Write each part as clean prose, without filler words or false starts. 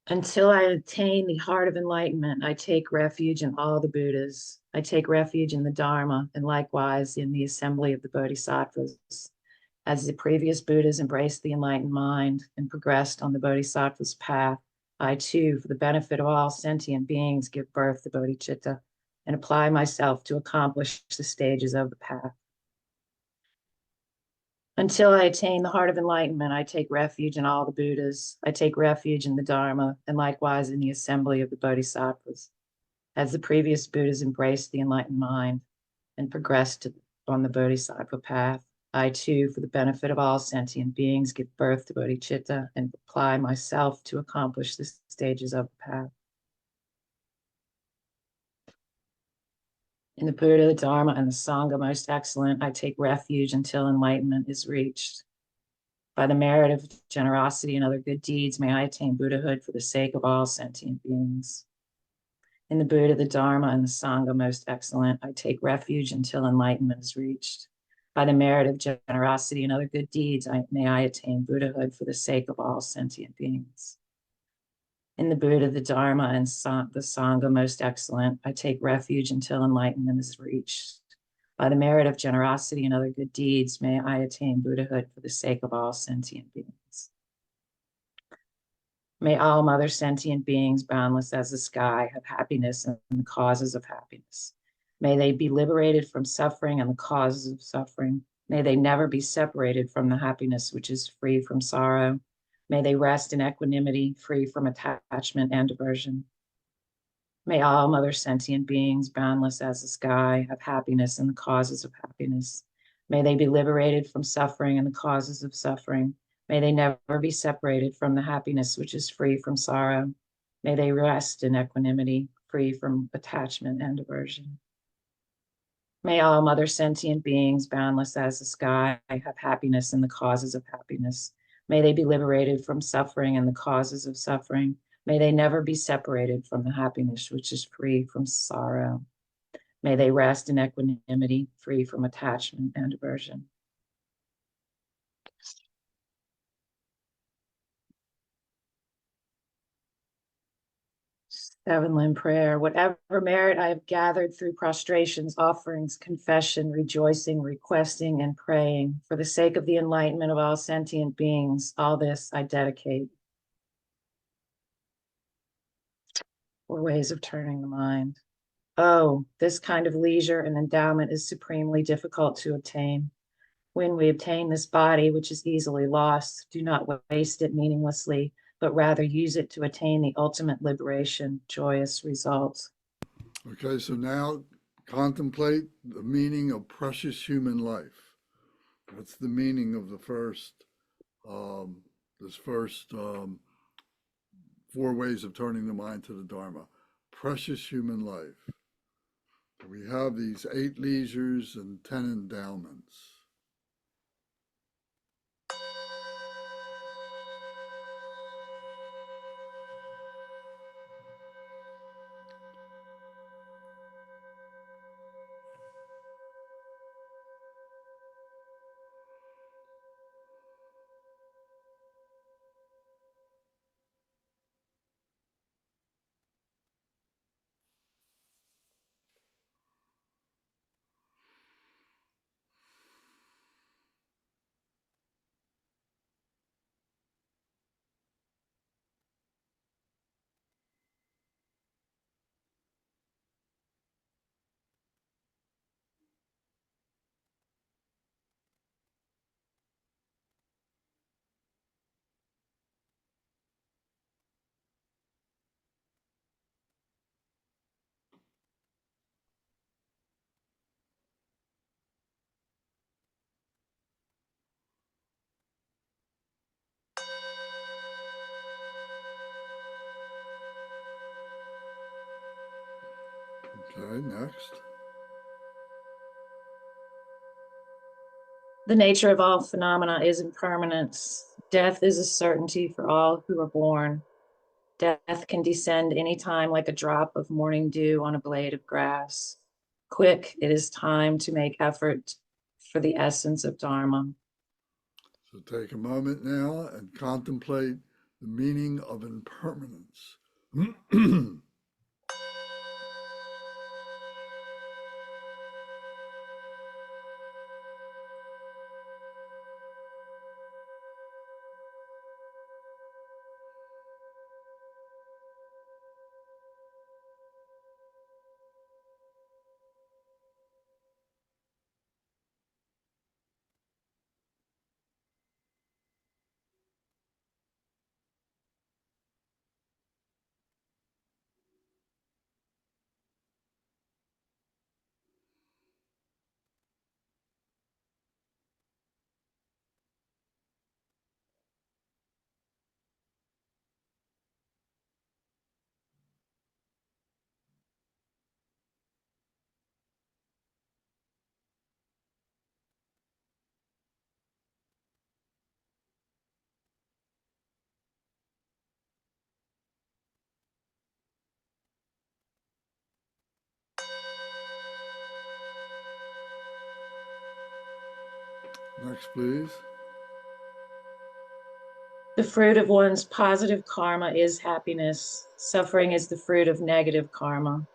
Until I attain the heart of enlightenment, I take refuge in all the Buddhas. I take refuge in the Dharma and likewise in the assembly of the Bodhisattvas. As the previous Buddhas embraced the enlightened mind and progressed on the Bodhisattva's path, I too, for the benefit of all sentient beings, give birth to bodhicitta and apply myself to accomplish the stages of the path. Until I attain the heart of enlightenment, I take refuge in all the Buddhas. I take refuge in the Dharma and likewise in the assembly of the Bodhisattvas. As the previous Buddhas embraced the enlightened mind and progressed on the Bodhisattva path, I too, for the benefit of all sentient beings, give birth to bodhicitta and apply myself to accomplish the stages of the path. In the Buddha, the Dharma, and the Sangha most excellent, I take refuge until enlightenment is reached. By the merit of generosity and other good deeds, may I attain Buddhahood for the sake of all sentient beings. In the Buddha, the Dharma, and the Sangha most excellent, I take refuge until enlightenment is reached. By the merit of generosity and other good deeds, may I attain Buddhahood for the sake of all sentient beings. In the Buddha, the Dharma, and the Sangha most excellent, I take refuge until enlightenment is reached. By the merit of generosity and other good deeds, may I attain Buddhahood for the sake of all sentient beings. May all mother sentient beings, boundless as the sky, have happiness and the causes of happiness. May they be liberated from suffering and the causes of suffering. May they never be separated from the happiness which is free from sorrow. May they rest in equanimity, free from attachment and aversion. May all mother sentient beings, boundless as the sky, have happiness and the causes of happiness. May they be liberated from suffering and the causes of suffering. May they never be separated from the happiness which is free from sorrow. May they rest in equanimity, free from attachment and aversion. May all mother sentient beings, boundless as the sky, have happiness and the causes of happiness. May they be liberated from suffering and the causes of suffering. May they never be separated from the happiness which is free from sorrow. May they rest in equanimity, free from attachment and aversion. Seven limb prayer. Whatever merit I have gathered through prostrations, offerings, confession, rejoicing, requesting, and praying, for the sake of the enlightenment of all sentient beings, all this I dedicate. 4 ways of turning the mind. Oh, this kind of leisure and endowment is supremely difficult to obtain. When we obtain this body, which is easily lost, do not waste it meaninglessly, but rather use it to attain the ultimate liberation, joyous results. Okay, so now contemplate the meaning of precious human life. That's the meaning of the first 4 ways of turning the mind to the Dharma. Precious human life. We have these 8 leisures and 10 endowments. Okay, next. The nature of all phenomena is impermanence. Death is a certainty for all who are born. Death can descend anytime like a drop of morning dew on a blade of grass. Quick, it is time to make effort for the essence of Dharma. So take a moment now and contemplate the meaning of impermanence. Next, please. The fruit of one's positive karma is happiness. Suffering is the fruit of negative karma.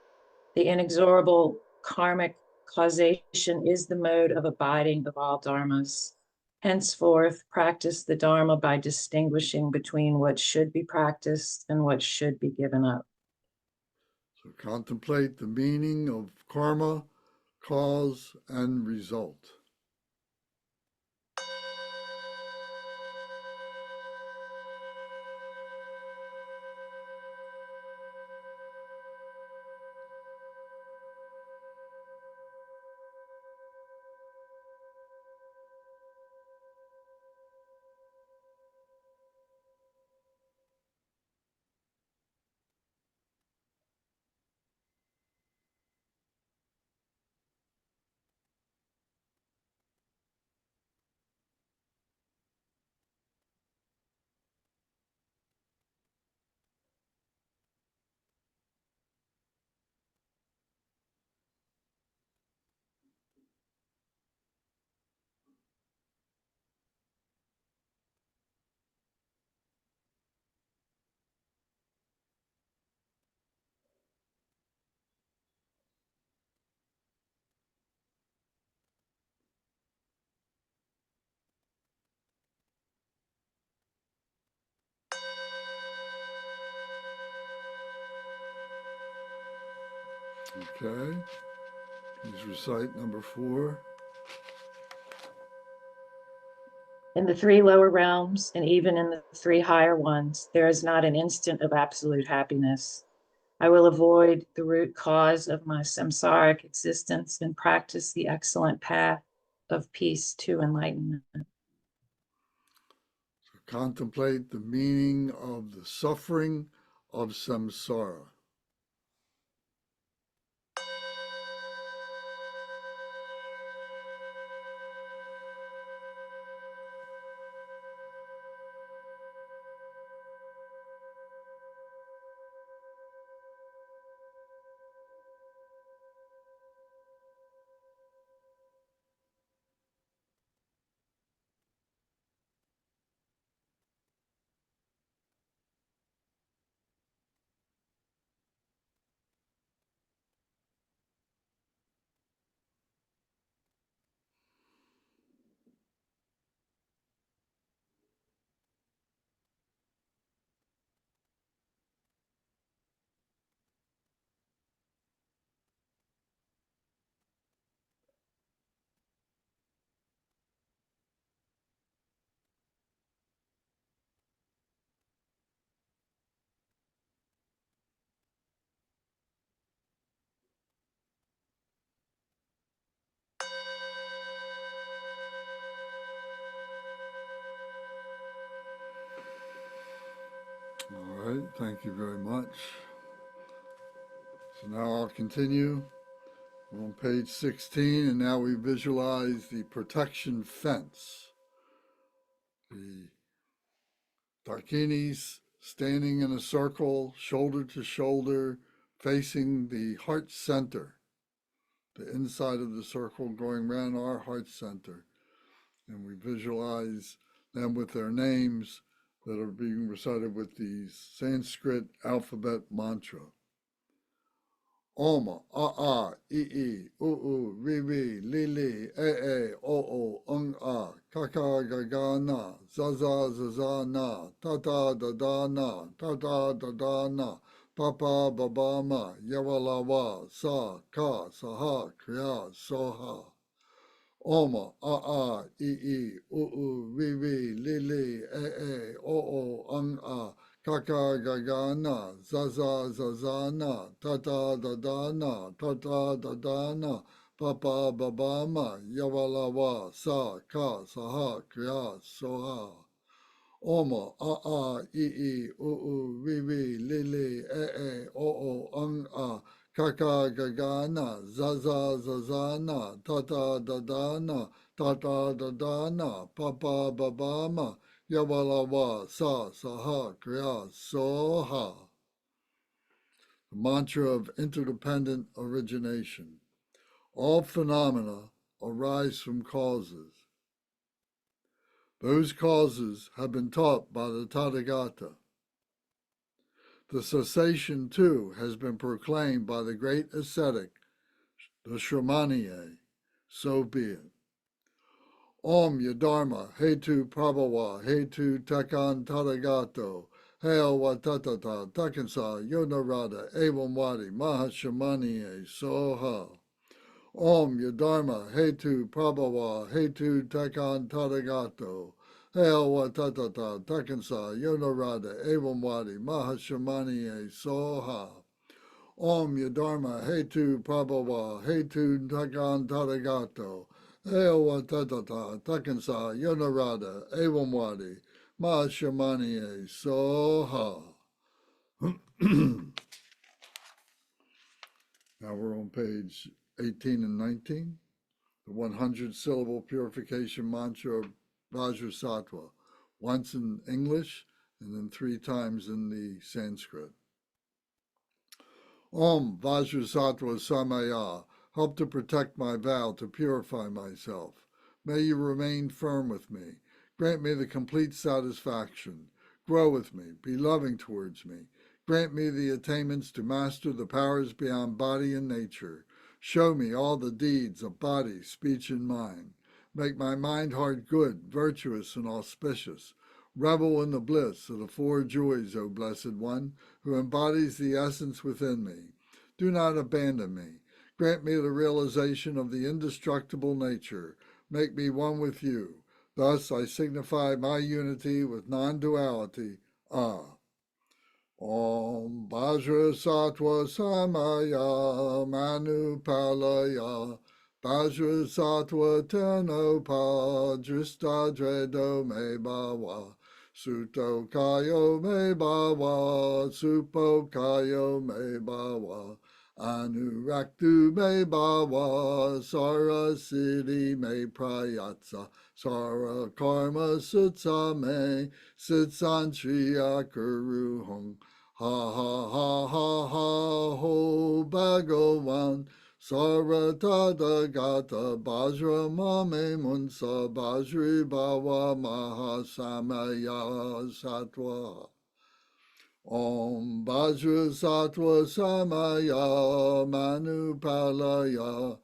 The inexorable karmic causation is the mode of abiding of all dharmas. Henceforth, practice the dharma by distinguishing between what should be practiced and what should be given up. So contemplate the meaning of karma, cause, and result. Okay, please recite number 4. In the 3 lower realms, and even in the 3 higher ones, there is not an instant of absolute happiness. I will avoid the root cause of my samsaric existence and practice the excellent path of peace to enlightenment. So contemplate the meaning of the suffering of samsara. All right, thank you very much. So now I'll continue. We're on page 16, and now we visualize the protection fence. The Dakinis standing in a circle, shoulder to shoulder, facing the heart center, the inside of the circle going around our heart center. And we visualize them with their names that are being recited with the Sanskrit alphabet mantra. Om, a, I, u, ri, li, o, kaka, gaga, na, zaza, na, tata, da, na, papa, baba, ma, yawalawa, sa, ka, saha, kriya, soha. Om, a, I, u, ri, li, o, kaka, gaga, na, zaza, na, tata, da, na, papa, baba, ma, yawalawa, sa, ka, saha, kriya, soha. Om, a, I, u, ri, li, o, kaka, gaga, na, zaza, na, tata, da, na, papa, baba, ma, yawalawa, sa, saha, kriya, soha. The mantra of interdependent origination. All phenomena arise from causes. Those causes have been taught by the Tathagata. The cessation, too, has been proclaimed by the great ascetic, the Shramaniye. So be it. Om Yadharma, Hetu Prabhava, Hetu Takan Tathagato, Hail Watatata, Takansa, Yonarada, Evam Mahashamaniye, Soha. Om Yadharma, Hetu Prabhava, Hetu Takan Tathagato, Hail Watatata, Takansa, Yonarada, Evam Mahashamaniye, Soha. Om Yadharma, Hetu Prabhava, Hetu Takan Tathagato, Hail Watatata, Takansa, Yonarada, Evam Mahashamaniye, Soha. Now we're on page 18 and 19. The 100-syllable purification mantra of Vajrasattva, once in English and then 3 times in the Sanskrit. Om Vajrasattva Samaya, help to protect my vow to purify myself. May you remain firm with me. Grant me the complete satisfaction. Grow with me. Be loving towards me. Grant me the attainments to master the powers beyond body and nature. Show me all the deeds of body, speech, and mind. Make my mind heart good, virtuous, and auspicious. Revel in the bliss of the 4 joys, O Blessed One, who embodies the essence within me. Do not abandon me. Grant me the realization of the indestructible nature. Make me one with you. Thus I signify my unity with non-duality. Om Vajrasattva Samaya Manupalaya Vajrasattva Tenopa Dristadredo Me Bhava Suto Kayo Me Bhava Supo Kayo Me Bhava Anuraktu Me Bhava Sara Siddhi Me Prayatsa Sara Karma Sutsa Me Sitsantriya Kuruhong Ha ho Bhagavan Sarvatada Gata Bajra Mame Munsa Bajri Bhava Mahasamaya Sattva Om Vajrasattva Samaya Manupalaya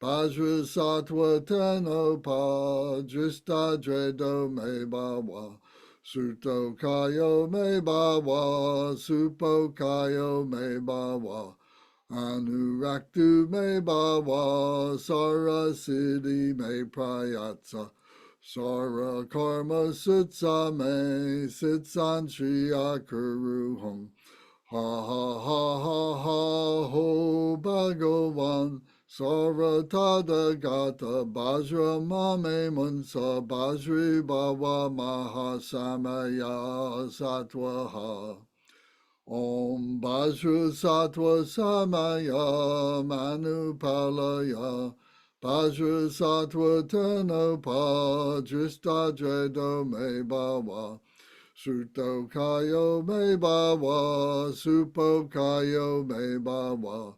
Vajrasattva Tenopa Dristadredo Me Bhava Suto Kayo Me Bhava Supo Kayo Me Bhava Anuraktu Me Bhava Sara Siddhi Me Prayatsa Sara Karma Sutsa Me Sitsantriya Kuruhong Ha ho Bhagavan Sarvatada Gata Bajra Mame Munsa Bajri Bhava Mahasamaya Sattvaha Om Vajrasattva Samaya Manupalaya Vajrasattva Tenopa Dristadredo Me Bhava Suto Kayo Me Bhava Supo Kayo Me Bhava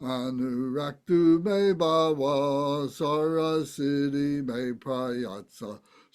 Anuraktu Me Bhava Sara Siddhi Me Prayatsa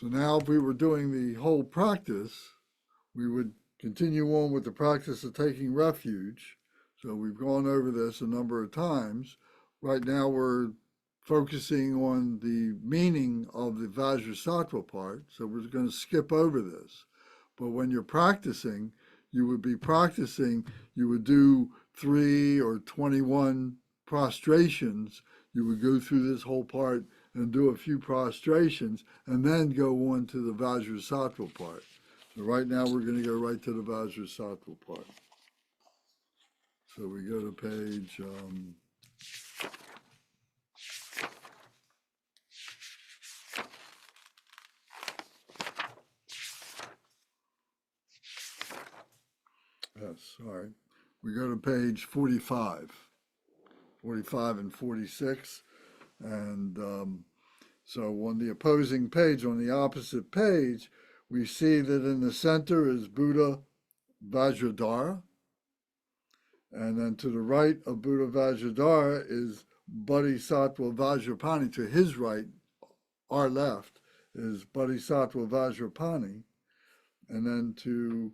So now if we were doing the whole practice, we would continue on with the practice of taking refuge. So we've gone over this a number of times. Right now we're focusing on the meaning of the Vajrasattva part. So we're going to skip over this. But when you're practicing, you would be practicing, you would do 3 or 21 prostrations. You would go through this whole part and do a few prostrations and then go on to the Vajrasattva part. So right now we're going to go right to the Vajrasattva part. So we go to page sorry. We go to page 45 and 46. And so on the opposing page, on the opposite page, we see that in the center is Buddha Vajradhara. And then to the right of Buddha Vajradhara is Bodhisattva Vajrapani. To his right, our left, is Bodhisattva Vajrapani. And then to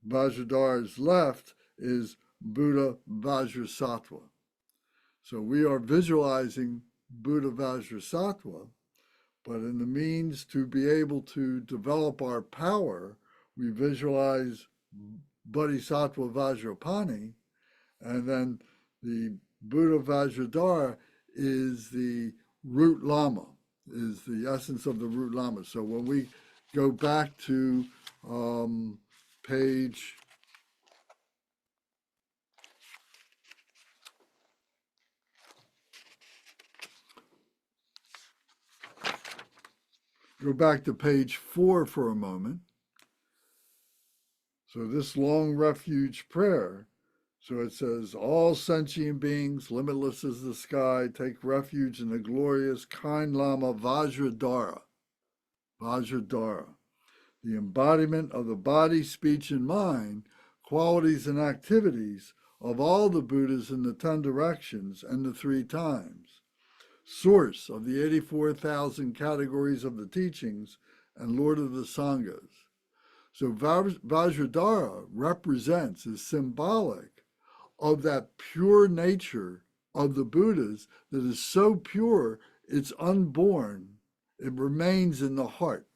Vajradhara's left is Buddha Vajrasattva. So we are visualizing Buddha Vajrasattva, but in the means to be able to develop our power, we visualize Bodhisattva Vajrapani, and then the Buddha Vajradhara is the root Lama, is the essence of the root Lama. So when we go back to page page 4 for a moment. So this long refuge prayer, so it says, all sentient beings, limitless as the sky, take refuge in the glorious kind Lama Vajradhara. Vajradhara, the embodiment of the body, speech, and mind, qualities and activities of all the Buddhas in the 10 directions and the 3 times, source of the 84,000 categories of the teachings, and Lord of the Sanghas. So Vajradhara represents, is symbolic of that pure nature of the Buddhas that is so pure, it's unborn. It remains in the heart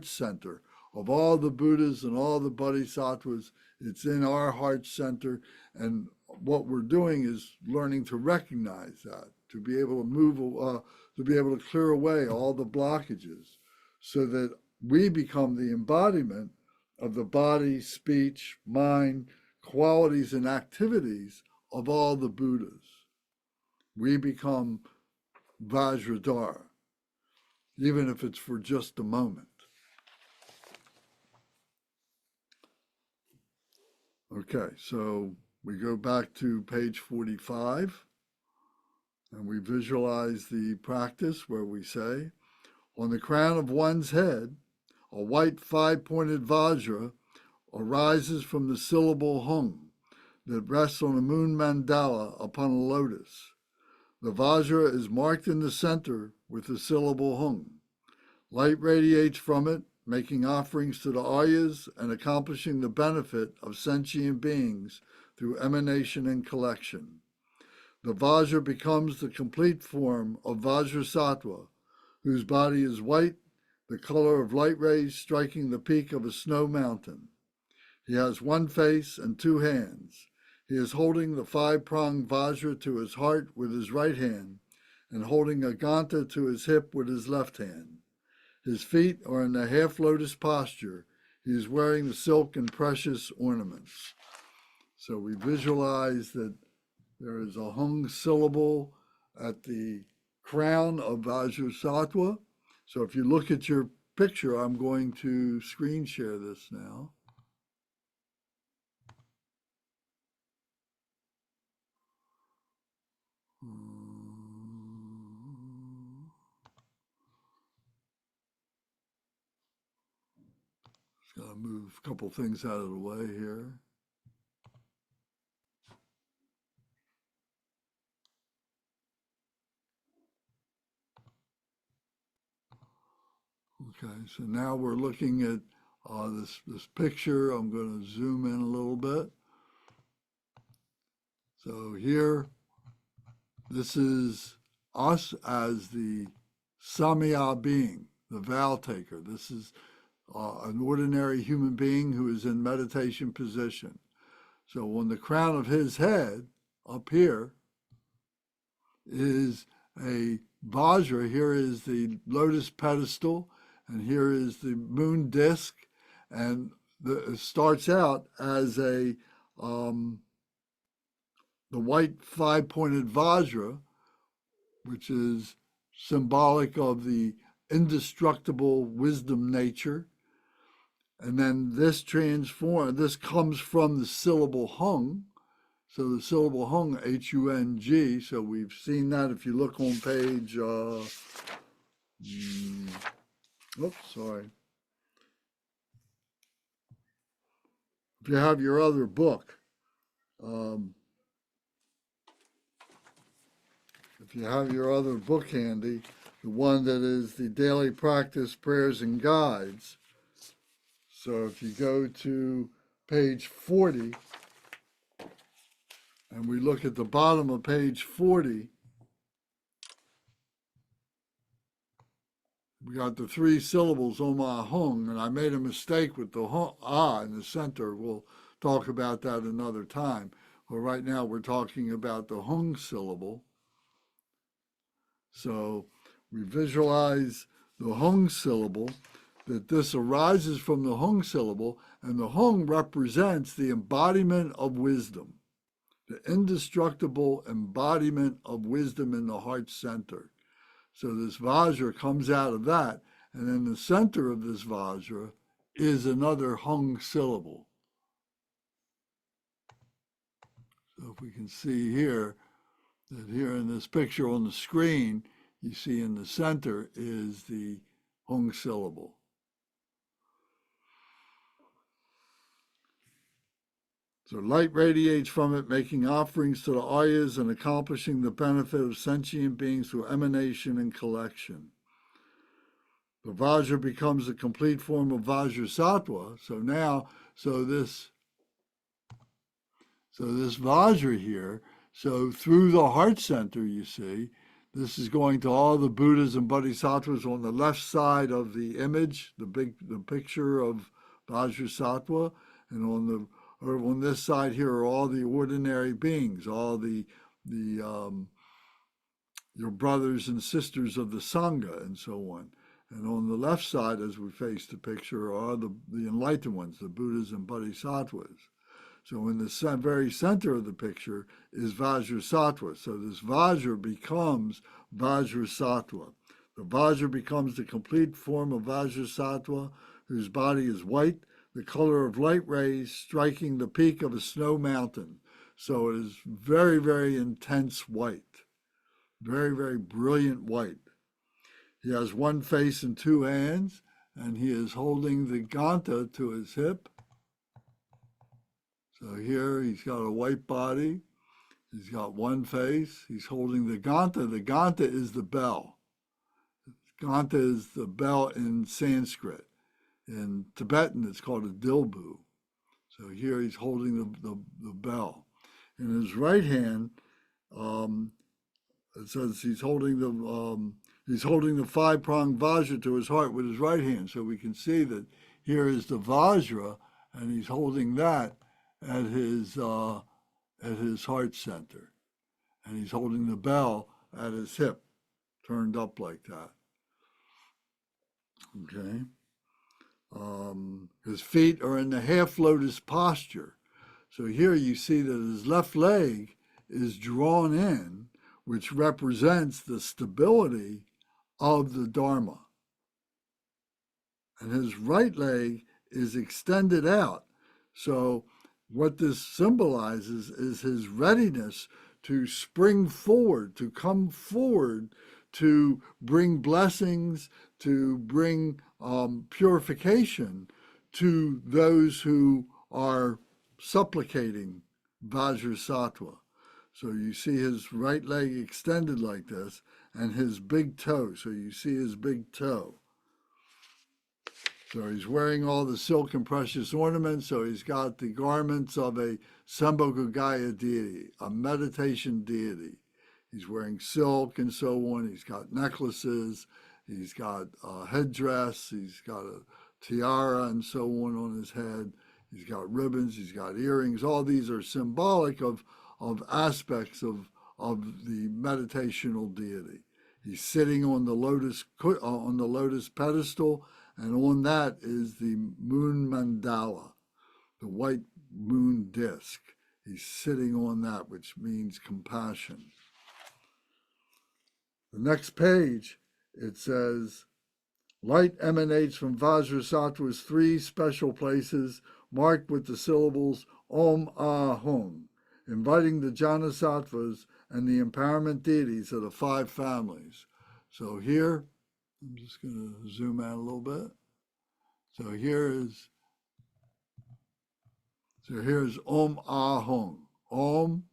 center of all the Buddhas and all the Bodhisattvas. It's in our heart center. And what we're doing is learning to recognize that, to be able to move, to be able to clear away all the blockages so that we become the embodiment of the body, speech, mind, qualities, and activities of all the Buddhas. We become Vajradhara, even if it's for just a moment. Okay, so we go back to page 45, and we visualize the practice where we say, on the crown of one's head, a white 5-pointed Vajra arises from the syllable hung that rests on a moon mandala upon a lotus. The Vajra is marked in the center with the syllable hung. Light radiates from it, making offerings to the Aryas and accomplishing the benefit of sentient beings through emanation and collection. The Vajra becomes the complete form of Vajrasattva, whose body is white, the color of light rays striking the peak of a snow mountain. He has 1 face and 2 hands. He is holding the 5-pronged Vajra to his heart with his right hand and holding a Ganta to his hip with his left hand. His feet are in the half-lotus posture. He is wearing the silk and precious ornaments. So we visualize that there is a hung syllable at the crown of Vajrasattva. So if you look at your picture, I'm going to screen share this now. Just gotta move a couple things out of the way here. Okay, so now we're looking at this picture. I'm going to zoom in a little bit. So here, this is us as the Samya being, the vow taker. This is an ordinary human being who is in meditation position. So on the crown of his head, up here, is a Vajra. Here is the lotus pedestal, and here is the moon disk, and it starts out as the white five-pointed Vajra, which is symbolic of the indestructible wisdom nature. And then this comes from the syllable hung. So the syllable hung, H-U-N-G, so we've seen that if you look on page, oops, sorry. If you have your other book, if you have your other book handy, the one that is the Daily Practice Prayers and Guides. So if you go to page 40, and we look at the bottom of page 40, we got the three syllables Oma Hung, and I made a mistake with the Ah in the center. We'll talk about that another time. But right now we're talking about the Hung syllable. So we visualize the Hung syllable, that this arises from the Hung syllable, and the Hung represents the embodiment of wisdom, the indestructible embodiment of wisdom in the heart center. So this Vajra comes out of that, and in the center of this Vajra is another Hung syllable. So if we can see here, that here in this picture on the screen, you see in the center is the Hung syllable. So light radiates from it, making offerings to the Ayas and accomplishing the benefit of sentient beings through emanation and collection. The Vajra becomes a complete form of Vajrasattva. So this Vajra here, so through the heart center, you see, this is going to all the Buddhas and Bodhisattvas on the left side of the image, the picture of Vajrasattva, and on this side here are all the ordinary beings, all your brothers and sisters of the Sangha and so on. And on the left side, as we face the picture, are the enlightened ones, the Buddhas and Bodhisattvas. So in the very center of the picture is Vajrasattva. So this Vajra becomes Vajrasattva. The Vajra becomes the complete form of Vajrasattva, whose body is white, the color of light rays striking the peak of a snow mountain. So it is very, very intense white, very, very brilliant white. He has one face and two hands, and he is holding the Ganta to his hip. So here he's got a white body. He's got one face. He's holding the Ganta. The Ganta is the bell. Ganta is the bell in Sanskrit. In Tibetan, it's called a dilbu. So here he's holding the bell. In his right hand, it says he's holding the five-pronged Vajra to his heart with his right hand. So we can see that here is the Vajra, and he's holding that at his heart center. And he's holding the bell at his hip, turned up like that. Okay. His feet are in the half lotus posture. So here you see that his left leg is drawn in, which represents the stability of the Dharma. And his right leg is extended out. So what this symbolizes is his readiness to spring forward, to come forward, to bring blessings, to bring purification to those who are supplicating Vajrasattva. So you see his right leg extended like this, and his big toe. So you see his big toe. So he's wearing all the silk and precious ornaments. So he's got the garments of a Sambhogagaya deity, a meditation deity. He's wearing silk and so on. He's got necklaces. He's got a headdress. He's got a tiara and so on his head. He's got ribbons. He's got earrings. All these are symbolic of aspects of the meditational deity. He's sitting on the lotus pedestal, and on that is the moon mandala, the white moon disk. He's sitting on that, which means compassion. The next page, it says, light emanates from Vajrasattva's 3 special places marked with the syllables Om Ah Hung, inviting the Jnanasattvas and the empowerment deities of the 5 families. So here, I'm just going to zoom out a little bit. So here's Om Ah Hung. Om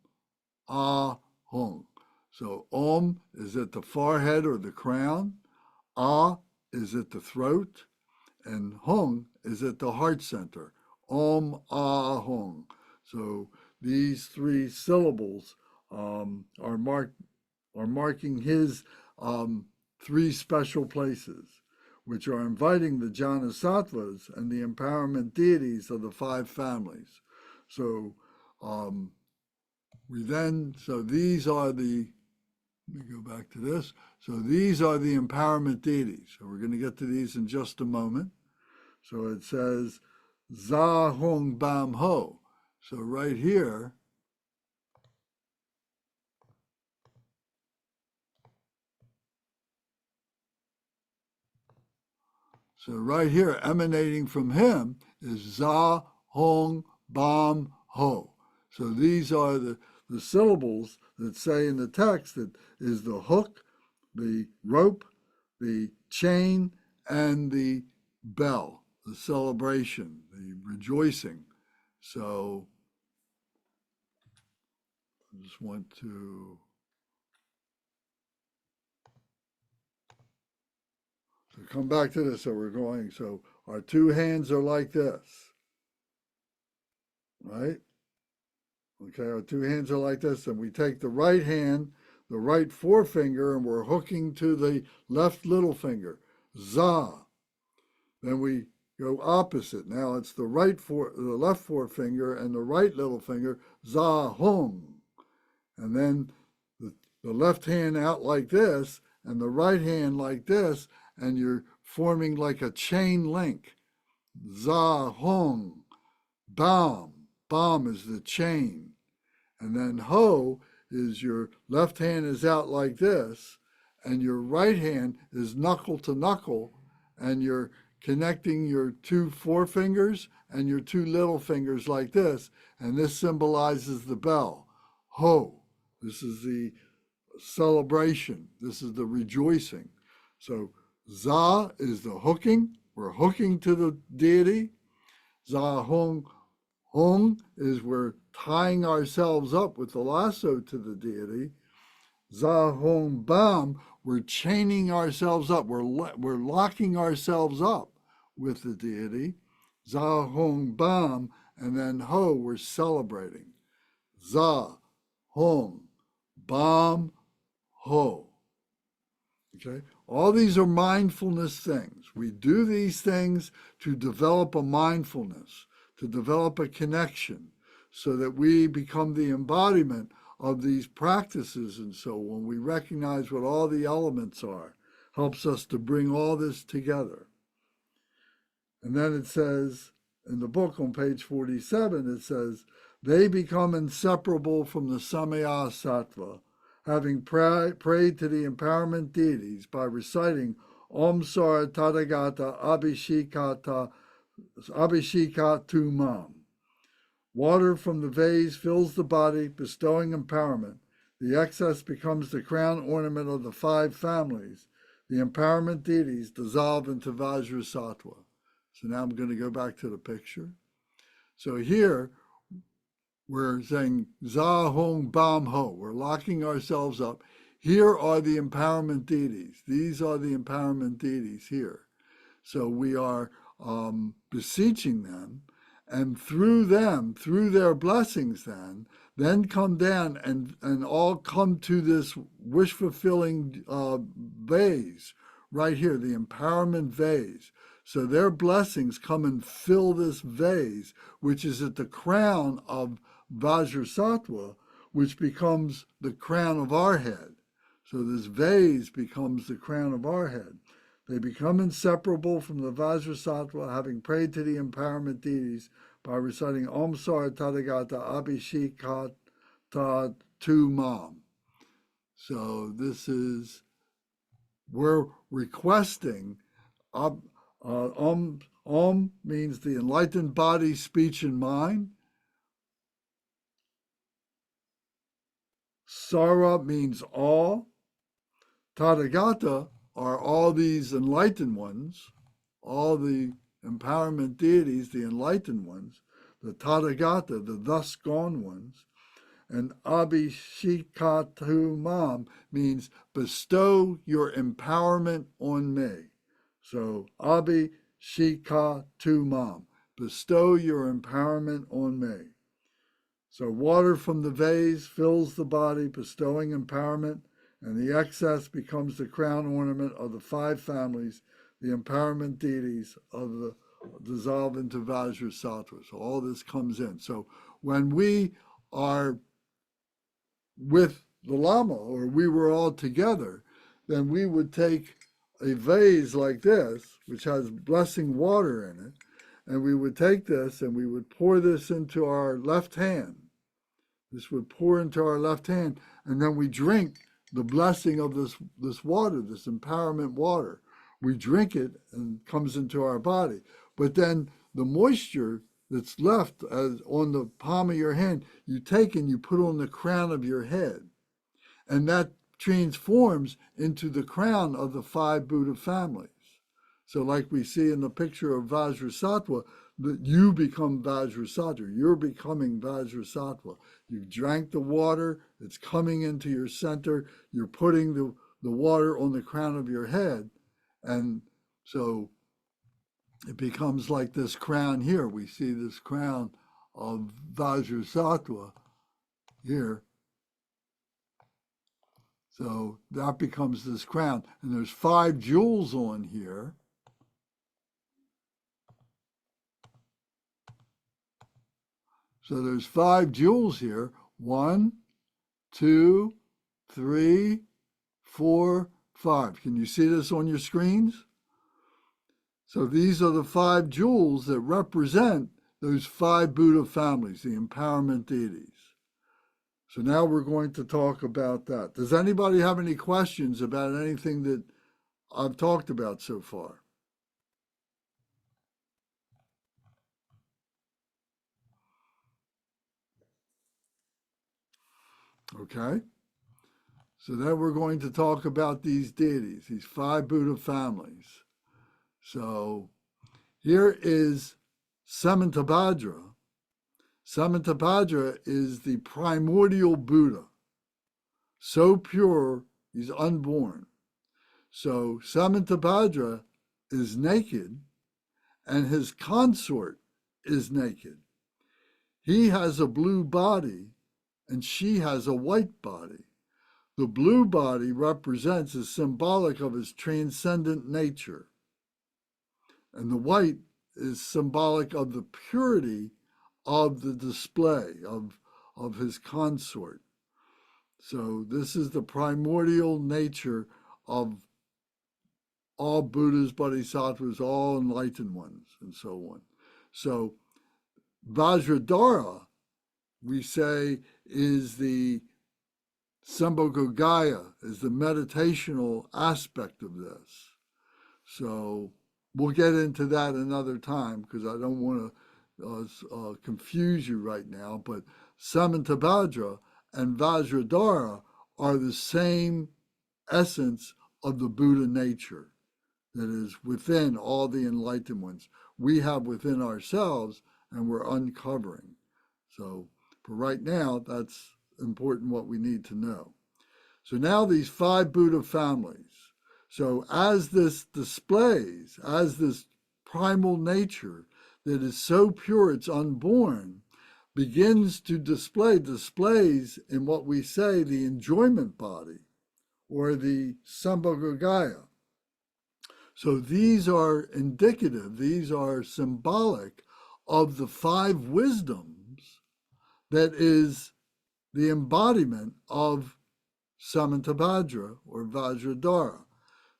Ah Hung. So Om is at the forehead or the crown, Ah is at the throat, and Hung is at the heart center. Om Ah Hung. So these 3 syllables are marking his 3 special places, which are inviting the Jnanasattvas and the empowerment deities of the 5 families. So these are the, let me go back to this. So these are the empowerment deities. So we're going to get to these in just a moment. So it says Za Hong Bam Ho. So right here, emanating from him is Za Hong Bam Ho. So these are the syllables that say in the text that is the hook, the rope, the chain, and the bell, the celebration, the rejoicing. So I just want to come back to this. So we're going, so our 2 hands are like this, right? Okay, our 2 hands are like this, and we take the right hand, the right forefinger, and we're hooking to the left little finger, za. Then we go opposite. Now it's the left forefinger and the right little finger, za hung. And then the left hand out like this, and the right hand like this, and you're forming like a chain link. Za hung, bam. Bam is the chain. And then ho is your left hand is out like this, and your right hand is knuckle to knuckle, and you're connecting your 2 forefingers and your 2 little fingers like this, and this symbolizes the bell. Ho, this is the celebration. This is the rejoicing. So za is the hooking. We're hooking to the deity. Za hong. Hong is we're tying ourselves up with the lasso to the deity. Za hong bam, we're chaining ourselves up. We're locking ourselves up with the deity. Za hong bam, and then ho, we're celebrating. Za hong bam ho. Okay, all these are mindfulness things. We do these things to develop a mindfulness, to develop a connection, so that we become the embodiment of these practices. And so when we recognize what all the elements are, helps us to bring all this together. And then it says, in the book on page 47, it says, they become inseparable from the Samaya Sattva, having prayed to the empowerment deities by reciting Om Sara Tathagata Abhishekatu Mam. Water from the vase fills the body, bestowing empowerment. The excess becomes the crown ornament of the 5 families. The empowerment deities dissolve into Vajrasattva. So now I'm going to go back to the picture. So here we're saying Za Hong Bam Ho. We're locking ourselves up. Here are the empowerment deities. These are the empowerment deities here. So we are beseeching them, and through them, through their blessings, then come down and all come to this wish-fulfilling vase right here, the empowerment vase. So their blessings come and fill this vase, which is at the crown of Vajrasattva, which becomes the crown of our head. So this vase becomes the crown of our head. They become inseparable from the Vajrasattva, having prayed to the empowerment deities by reciting Om Sar Tathagata Abhishekata Tu Mam. So this is, we're requesting, Om means the enlightened body, speech, and mind. Sara means all. Tathagata are all these enlightened ones, all the empowerment deities, the enlightened ones, the Tathagata, the thus gone ones. And Abhishekatu Mam means bestow your empowerment on me. So Abhishekatu Mam, bestow your empowerment on me. So water from the vase fills the body, bestowing empowerment, and the excess becomes the crown ornament of the 5 families, the empowerment deities of the dissolve into Vajrasattva. So all this comes in. So when we are with the Lama, or we were all together, then we would take a vase like this, which has blessing water in it, and we would take this and we would pour this into our left hand. This would pour into our left hand, and then we drink the blessing of this water, this empowerment water. We drink it and it comes into our body. But then the moisture that's left on the palm of your hand, you take and you put on the crown of your head. And that transforms into the crown of the 5 Buddha families. So like we see in the picture of Vajrasattva, that you become Vajrasattva. You're becoming Vajrasattva. You've drank the water. It's coming into your center. You're putting the water on the crown of your head. And so it becomes like this crown here. We see this crown of Vajrasattva here. So that becomes this crown. And there's 5 jewels on here. So there's 5 jewels here. 1, 2, 3, 4, 5. Can you see this on your screens? So these are the 5 jewels that represent those 5 Buddha families, the empowerment deities. So now we're going to talk about that. Does anybody have any questions about anything that I've talked about so far? Okay, so then we're going to talk about these deities, these 5 Buddha families. So here is Samantabhadra. Samantabhadra is the primordial Buddha, so pure he's unborn. So Samantabhadra is naked and his consort is naked. He has a blue body and she has a white body. The blue body represents, is symbolic of his transcendent nature. And the white is symbolic of the purity of the display of his consort. So this is the primordial nature of all Buddhas, Bodhisattvas, all enlightened ones, and so on. So Vajradhara, we say, is the Sambhogaya, is the meditational aspect of this. So we'll get into that another time because I don't want to confuse you right now, but Samantabhadra and Vajradhara are the same essence of the Buddha nature that is within all the enlightened ones. We have within ourselves and we're uncovering. So for right now, that's important what we need to know. So now these 5 Buddha families. So as this displays, as this primal nature that is so pure it's unborn, begins to displays in what we say the enjoyment body, or the Sambhogaya. So these are indicative, these are symbolic of the five wisdoms that is the embodiment of Samantabhadra or Vajradhara.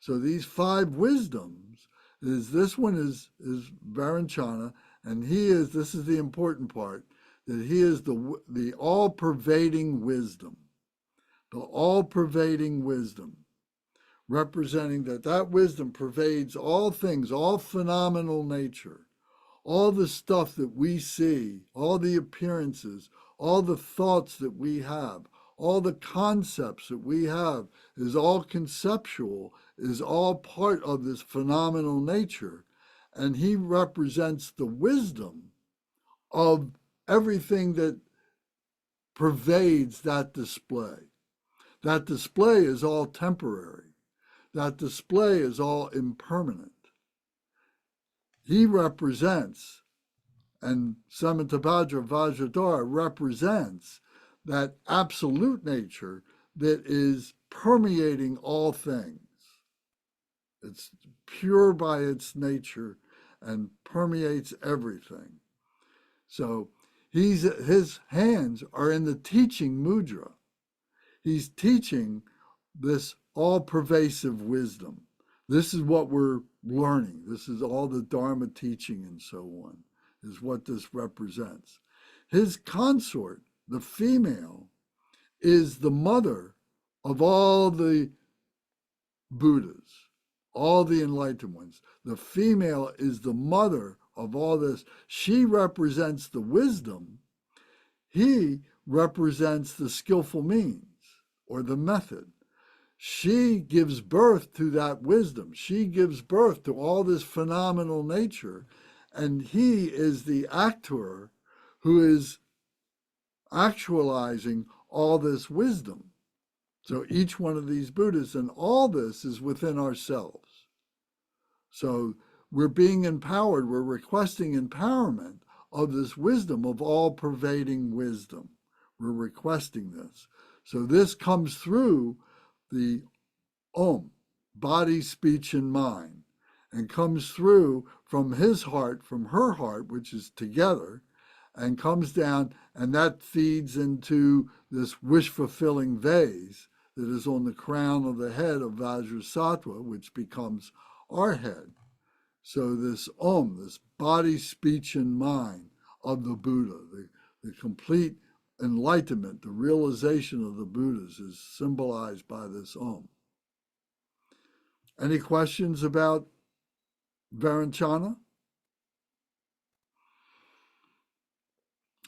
So these five wisdoms this one is Varanchana, and this is the important part, that he is the all-pervading wisdom. The all-pervading wisdom, representing that wisdom pervades all things, all phenomenal nature, all the stuff that we see, all the appearances, all the thoughts that we have, all the concepts that we have is all conceptual, is all part of this phenomenal nature. And he represents the wisdom of everything that pervades that display. That display is all temporary. That display is all impermanent. He represents, and Samantabhadra Vajradhara represents, that absolute nature that is permeating all things. It's pure by its nature and permeates everything. So his hands are in the teaching mudra. He's teaching this all-pervasive wisdom. This is what we're learning. This is all the Dharma teaching and so on, is what this represents. His consort, the female, is the mother of all the Buddhas, all the enlightened ones. The female is the mother of all this. She represents the wisdom. He represents the skillful means, or the method. She gives birth to that wisdom. She gives birth to all this phenomenal nature. And he is the actor who is actualizing all this wisdom. So each one of these Buddhas, and all this is within ourselves. So we're being empowered, we're requesting empowerment of this wisdom, of all-pervading wisdom. We're requesting this. So this comes through the Om, body, speech, and mind, and comes through from his heart, from her heart, which is together, and comes down, and that feeds into this wish-fulfilling vase that is on the crown of the head of Vajrasattva, which becomes our head. So this Om, this body, speech, and mind of the Buddha, the complete enlightenment, the realization of the Buddhas is symbolized by this Om. Any questions about Varanchana?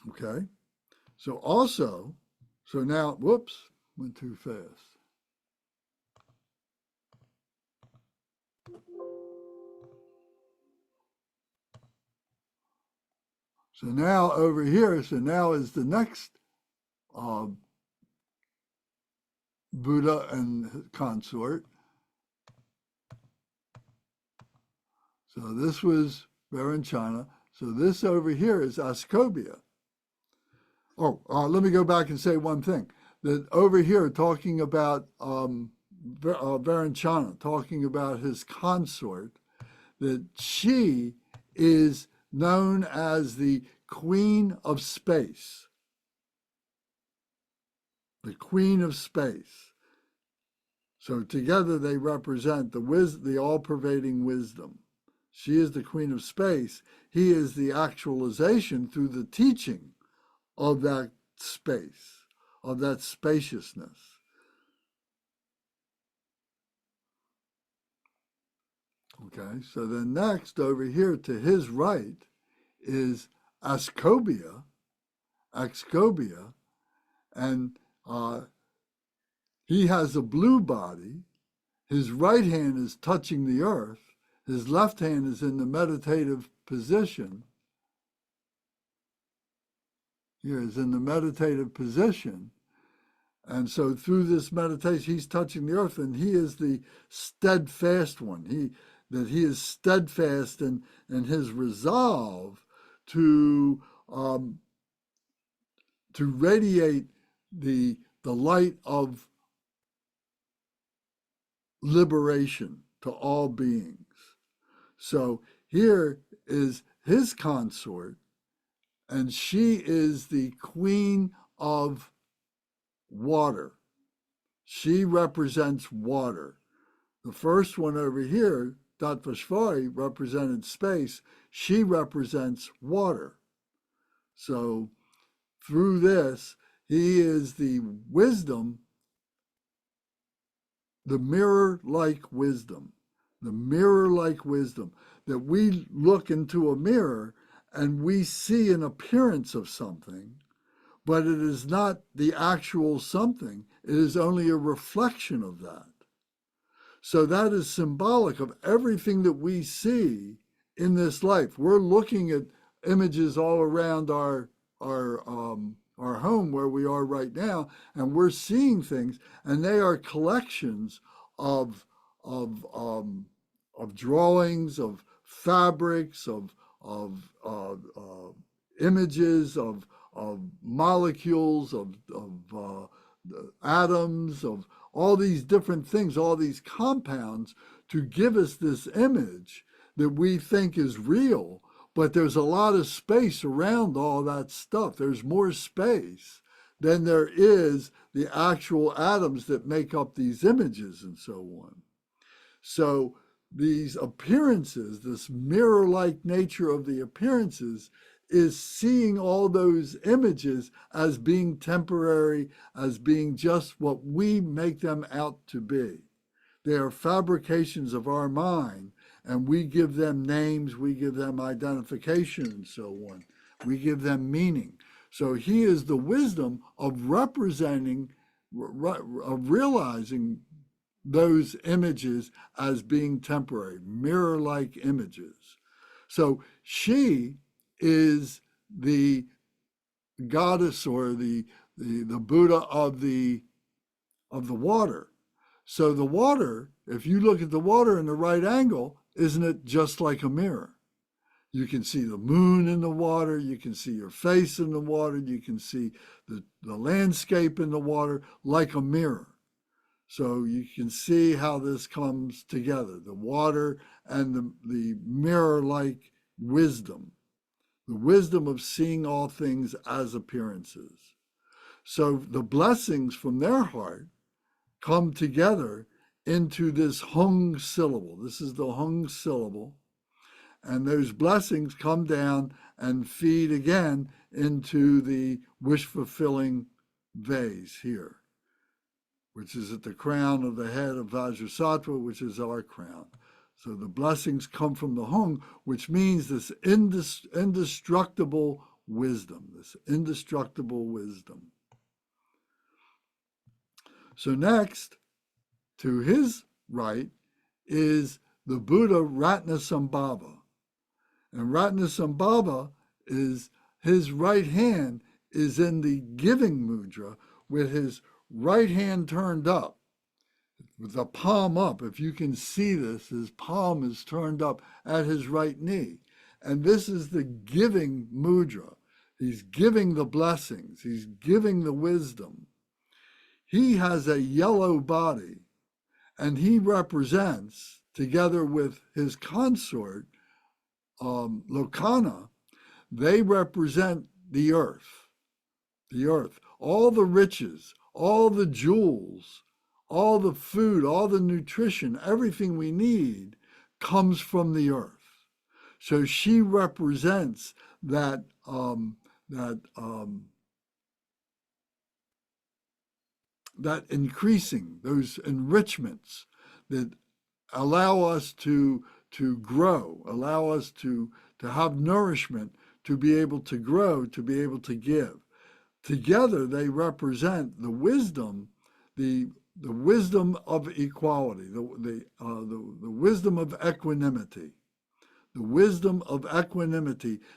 Okay. So now, whoops, went too fast. So now over here, now is the next Buddha and consort. So this was Varanchana. So this over here is Ascobia. Oh, let me go back and say one thing. That over here, talking about Varanchana, talking about his consort, that she is known as the Queen of Space. The Queen of Space. So together they represent the all-pervading wisdom. She is the Queen of Space. He is the actualization through the teaching of that space, of that spaciousness. Okay, so then next over here to his right is Ascobia, and he has a blue body. His right hand is touching the earth. His left hand is in the meditative position. Here is in the meditative position. And so through this meditation, he's touching the earth, and he is the steadfast one. He is steadfast in his resolve to radiate the light of liberation to all beings. So here is his consort, and she is the queen of water. She represents water. The first one over here, Tattvashvari, represented space. She represents water. So through this, he is the wisdom, the mirror-like wisdom, that we look into a mirror and we see an appearance of something, but it is not the actual something. It is only a reflection of that. So that is symbolic of everything that we see in this life. We're looking at images all around our home where we are right now, and we're seeing things, and they are collections of drawings, of fabrics, of images, of molecules, of atoms, of all these different things, all these compounds, to give us this image that we think is real. But there's a lot of space around all that stuff. There's more space than there is the actual atoms that make up these images and so on. So these appearances, this mirror-like nature of the appearances, is seeing all those images as being temporary, as being just what we make them out to be. They are fabrications of our mind, and we give them names, we give them identification, and so on. We give them meaning. So he is the wisdom of representing, of realizing those images as being temporary, mirror-like images. So she is the goddess, or the Buddha of the water. So the water, if you look at the water in the right angle, isn't it just like a mirror? You can see the moon in the water, you can see your face in the water, you can see the landscape in the water like a mirror. So you can see how this comes together, the water and the mirror-like wisdom, the wisdom of seeing all things as appearances. So the blessings from their heart come together into this hung syllable. This is the hung syllable. And those blessings come down and feed again into the wish-fulfilling vase here, which is at the crown of the head of Vajrasattva, which is our crown. So the blessings come from the hung, which means this indestructible wisdom, So next, to his right, is the Buddha Ratnasambhava. And Ratnasambhava is, his right hand is in the giving mudra with his right hand turned up, with the palm up. If you can see this, his palm is turned up at his right knee. And this is the giving mudra. He's giving the blessings. He's giving the wisdom. He has a yellow body, and he represents, together with his consort, Lokana, they represent the earth, all the riches, all the jewels, all the food, all the nutrition, everything we need comes from the earth. So she represents that increasing, those enrichments that allow us to grow, allow us to have nourishment, to be able to grow, to be able to give. Together they represent the wisdom, the wisdom of equality, the wisdom of equanimity,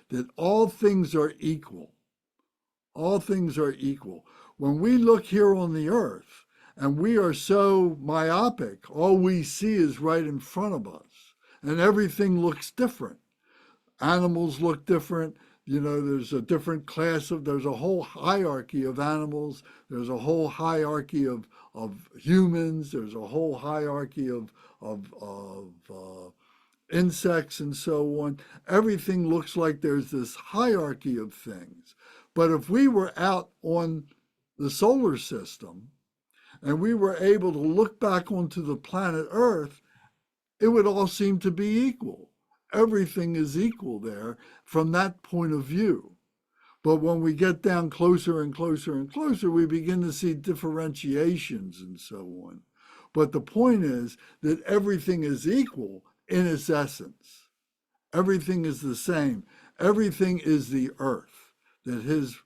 that all things are equal. All things are equal. when we look here on the earth and we are so myopic, all we see is right in front of us, and everything looks different. Animals look different. There's a different there's a whole hierarchy of animals. There's a whole hierarchy of humans. There's a whole hierarchy of insects and so on. Everything looks like there's this hierarchy of things. But if we were out on the solar system and we were able to look back onto the planet Earth, it would all seem to be equal. Everything is equal there from that point of view. But when we get down closer and closer and closer, we begin to see differentiations and so on. But the point is that everything is equal in its essence. Everything is the same. Everything is the earth that his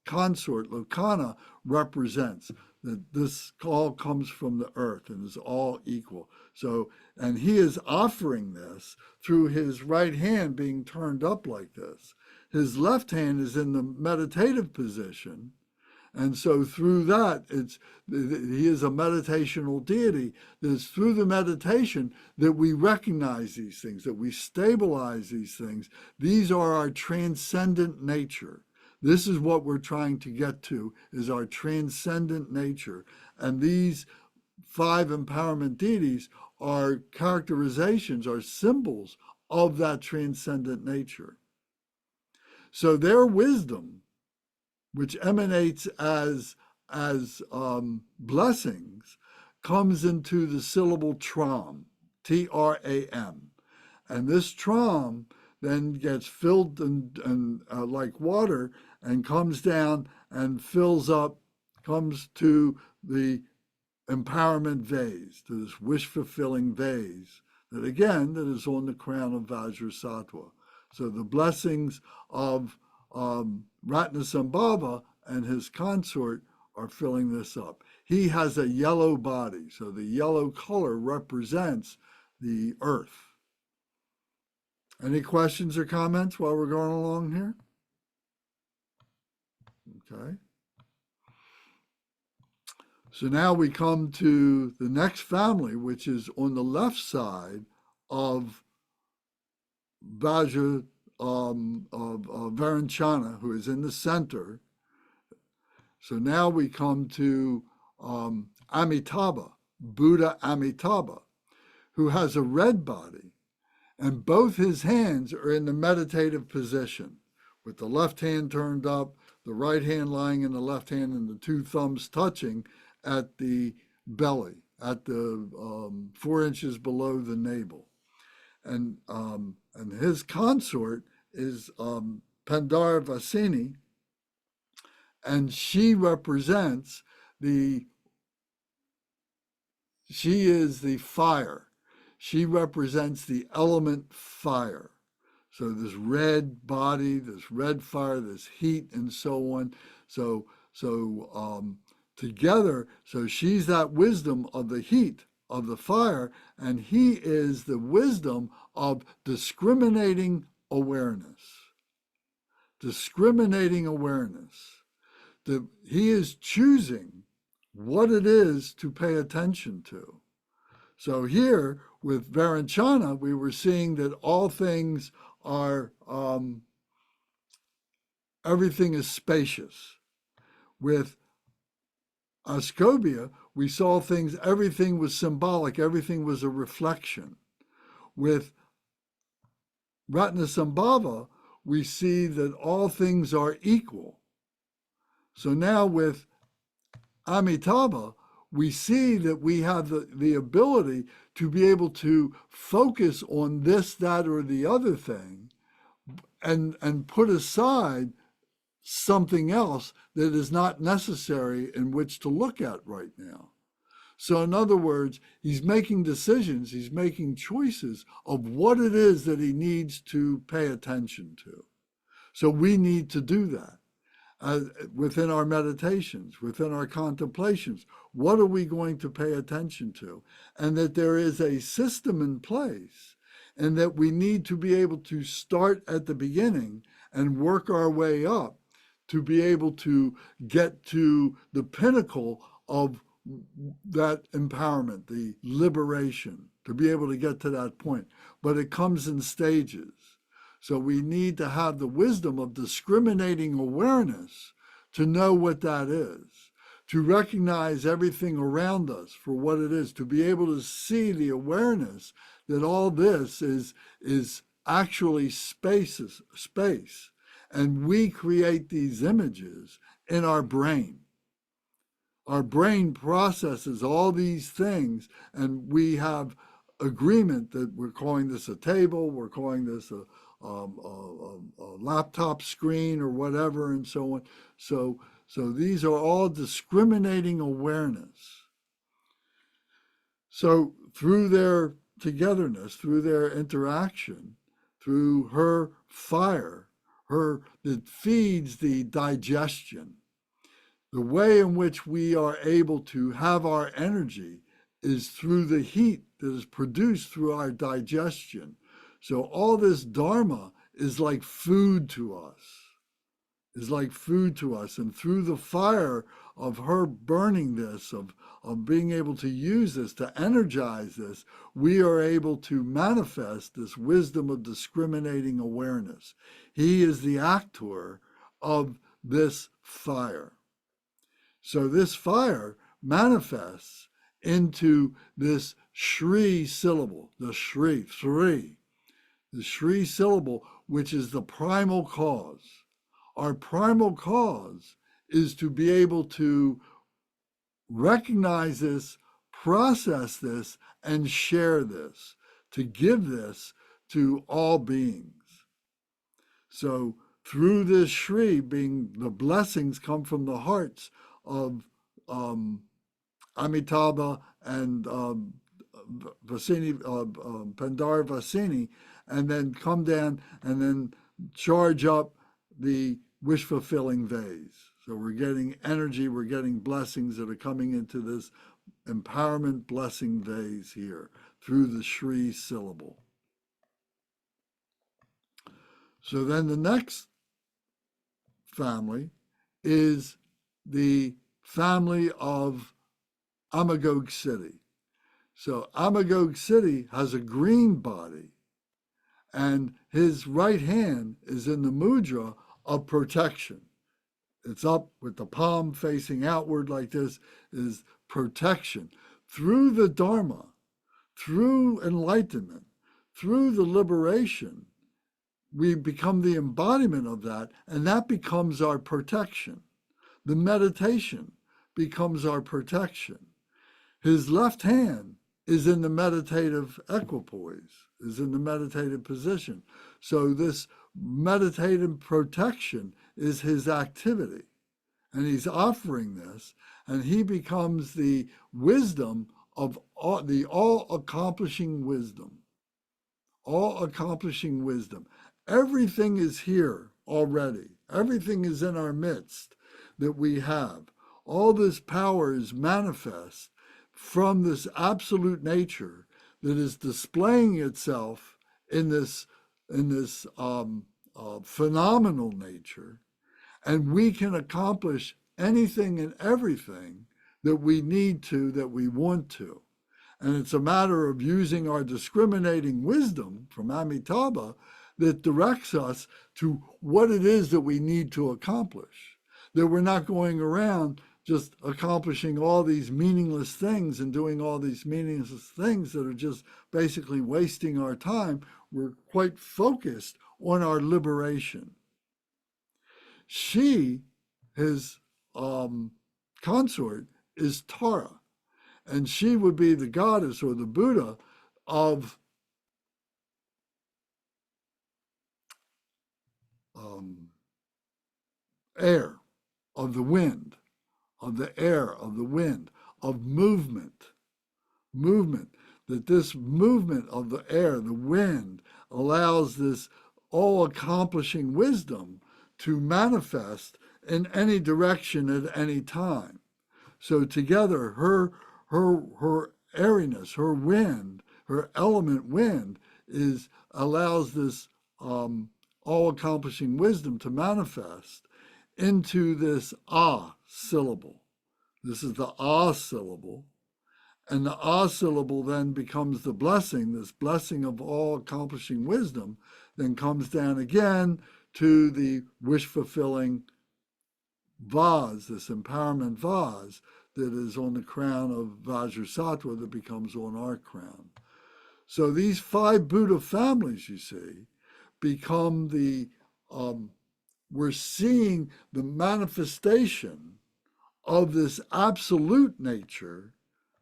consort, Lokana, represents. That this all comes from the earth and is all equal. So, and he is offering this through his right hand being turned up like this. His left hand is in the meditative position. And so through that, he is a meditational deity. That it's through the meditation that we recognize these things, that we stabilize these things. These are our transcendent nature. This is what we're trying to get to, is our transcendent nature. And these 5 empowerment deities are characterizations, are symbols of that transcendent nature. So their wisdom, which emanates as blessings, comes into the syllable tram, T-R-A-M. And this tram then gets filled and like water and comes down and fills up, comes to the empowerment vase, to this wish-fulfilling vase, that is on the crown of Vajrasattva. So the blessings of Ratnasambhava and his consort are filling this up. He has a yellow body, so the yellow color represents the earth. Any questions or comments while we're going along here? Okay. So now we come to the next family, which is on the left side of Vajra, of Vajrayana, who is in the center. So now we come to Amitabha, Buddha Amitabha, who has a red body, and both his hands are in the meditative position, with the left hand turned up, the right hand lying in the left hand, and the 2 thumbs touching at the belly, at the 4 inches below the navel. And his consort is Pandaravasini, and she is the fire. She represents the element fire. So this red body, this red fire, this heat, and so on. So together, so she's that wisdom of the heat, of the fire, and he is the wisdom of discriminating awareness. Discriminating awareness. He is choosing what it is to pay attention to. So here with Vajrayana, we were seeing that all things are, everything is spacious. With Ascobia, we saw things, everything was symbolic, everything was a reflection. With Ratnasambhava, we see that all things are equal. So now with Amitabha, we see that we have the ability to be able to focus on this, that, or the other thing, and put aside something else that is not necessary in which to look at right now. So in other words, he's making decisions, he's making choices of what it is that he needs to pay attention to. So we need to do that. Within our meditations, within our contemplations, what are we going to pay attention to? And that there is a system in place, and that we need to be able to start at the beginning and work our way up to be able to get to the pinnacle of that empowerment, the liberation, to be able to get to that point. But it comes in stages. So we need to have the wisdom of discriminating awareness to know what that is, to recognize everything around us for what it is, to be able to see the awareness that all this is actually space, and we create these images in our brain. Our brain processes all these things, and we have agreement that we're calling this a table, we're calling this a laptop screen or whatever, and so on. So these are all discriminating awareness. So through their togetherness, through their interaction, through her fire, that feeds the digestion. The way in which we are able to have our energy is through the heat that is produced through our digestion. So all this Dharma is like food to us, And through the fire of her burning this, of being able to use this, to energize this, we are able to manifest this wisdom of discriminating awareness. He is the actor of this fire. So this fire manifests into this Shri syllable, the Shri syllable, which is the primal cause. Our primal cause is to be able to recognize this, process this, and share this, to give this to all beings. So through this Shri, being the blessings come from the hearts of Amitabha and Pandar Vasini, and then come down and then charge up the wish-fulfilling vase. So we're getting energy, we're getting blessings that are coming into this empowerment blessing vase here through the Shri syllable. So then the next family is the family of Amagog City. So Amagog City has a green body, and his right hand is in the mudra of protection. It's up with the palm facing outward like this, is protection. Through the Dharma, through enlightenment, through the liberation, we become the embodiment of that, and that becomes our protection. The meditation becomes our protection. His left hand is in the meditative equipoise, is in the meditative position. So this meditative protection is his activity. And he's offering this, and he becomes the wisdom of the all-accomplishing wisdom. All-accomplishing wisdom. Everything is here already. Everything is in our midst that we have. All this power is manifest from this absolute nature that is displaying itself in this phenomenal nature, and we can accomplish anything and everything that we need to, that we want to. And it's a matter of using our discriminating wisdom from Amitabha that directs us to what it is that we need to accomplish. That we're not going around just accomplishing all these meaningless things and doing all these meaningless things that are just basically wasting our time. We're quite focused on our liberation. She, his consort, is Tara, and she would be the goddess or the Buddha of air, of the wind, of the air, of the wind, of movement, that this movement of the air, the wind, allows this all-accomplishing wisdom to manifest in any direction at any time. So together, her airiness, her wind, her element wind, allows this all-accomplishing wisdom to manifest into this ah syllable. This is the ah syllable. And the ah syllable then becomes the blessing, this blessing of all accomplishing wisdom, then comes down again to the wish fulfilling vase, this empowerment vase that is on the crown of Vajrasattva that becomes on our crown. So these 5 Buddha families, you see, become we're seeing the manifestation of this absolute nature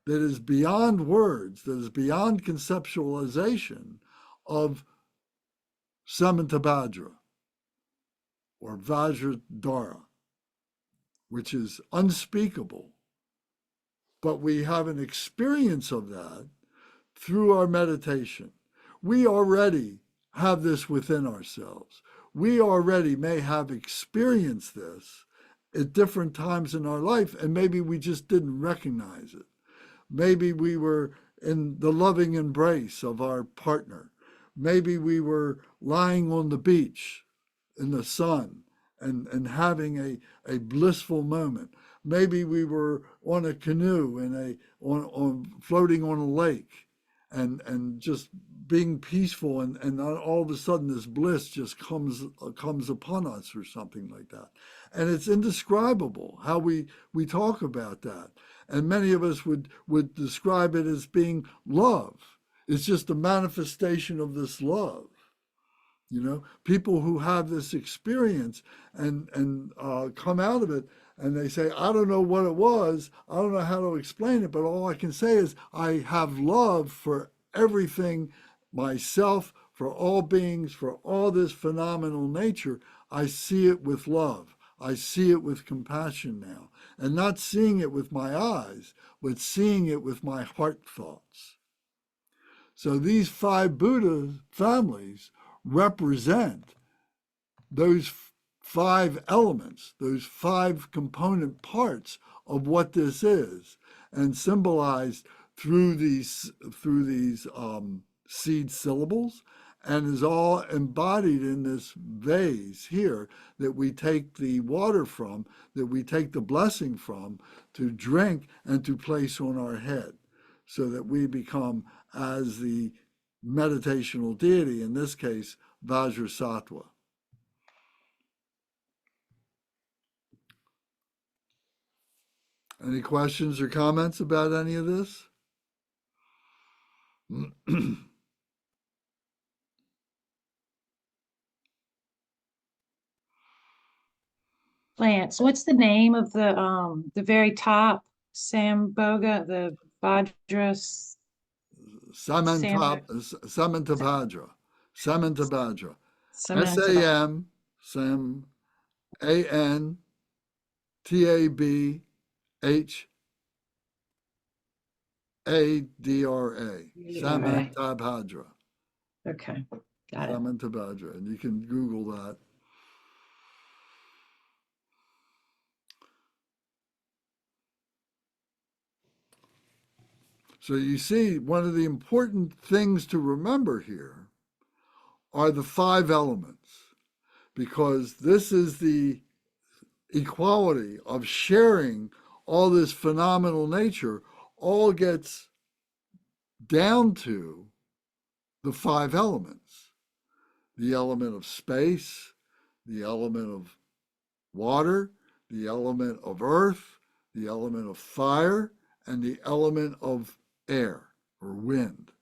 that is beyond words, that is beyond conceptualization of Samantabhadra or Vajradhara, which is unspeakable. But we have an experience of that through our meditation. We already have this within ourselves. We already may have experienced this at different times in our life, and maybe we just didn't recognize it. Maybe we were in the loving embrace of our partner. Maybe we were lying on the beach in the sun and having a blissful moment. Maybe we were on a canoe floating on a lake and just being peaceful, and all of a sudden this bliss just comes upon us or something like that. And it's indescribable how we talk about that. And many of us would describe it as being love. It's just a manifestation of this love. You know, people who have this experience and come out of it and they say, I don't know what it was, I don't know how to explain it, but all I can say is I have love for everything, myself, for all beings, for all this phenomenal nature. I see it with love. I see it with compassion now, and not seeing it with my eyes, but seeing it with my heart thoughts. So these 5 Buddha families represent those 5 elements, those 5 component parts of what this is, and symbolized through these seed syllables, and is all embodied in this vase here that we take the water from, that we take the blessing from, to drink and to place on our head, so that we become as the meditational deity, in this case, Vajrasattva. Any questions or comments about any of this? Plants. What's the name of the very top Samboga, the Vajras? Samantabhadra. Samantabhadra. Samantha. Sam Antabhadra. Samantabhadra. Okay, got it. Samantabhadra. And you can Google that. So you see, one of the important things to remember here are the 5 elements, because this is the equality of sharing all this phenomenal nature, all gets down to the 5 elements. The element of space, the element of water, the element of earth, the element of fire, and the element of air or wind.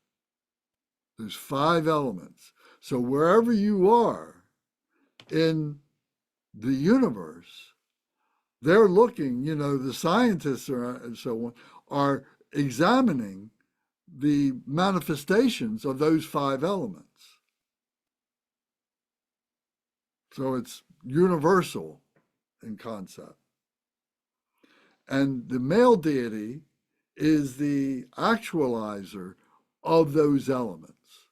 There's 5 elements. So wherever you are in the universe, they're looking, the scientists and so on are examining the manifestations of those 5 elements. So it's universal in concept. And the male deity is the actualizer of those elements.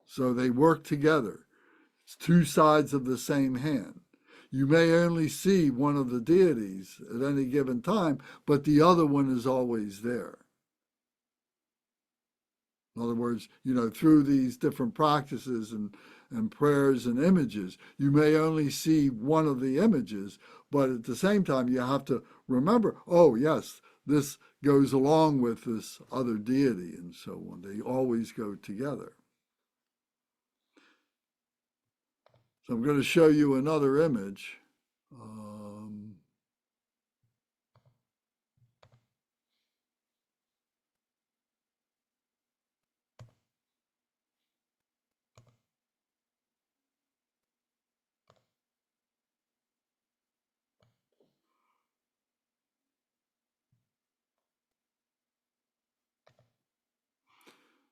So they work together. It's 2 sides of the same hand. You may only see one of the deities at any given time, but the other one is always there. In other words, through these different practices and and prayers and images. You may only see one of the images, but at the same time, you have to remember, oh, yes, this goes along with this other deity and so on. They always go together. So I'm going to show you another image.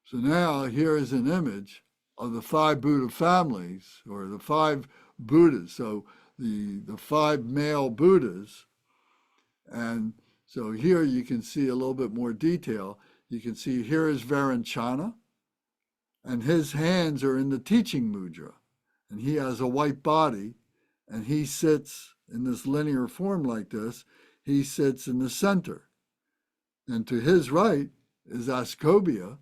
So now here is an image of the 5 Buddha families, or the 5 Buddhas. So the 5 male Buddhas. And so here you can see a little bit more detail. You can see here is Vajrayana, and his hands are in the teaching mudra. And he has a white body, and he sits in this linear form like this. He sits in the center. And to his right is Ascobia.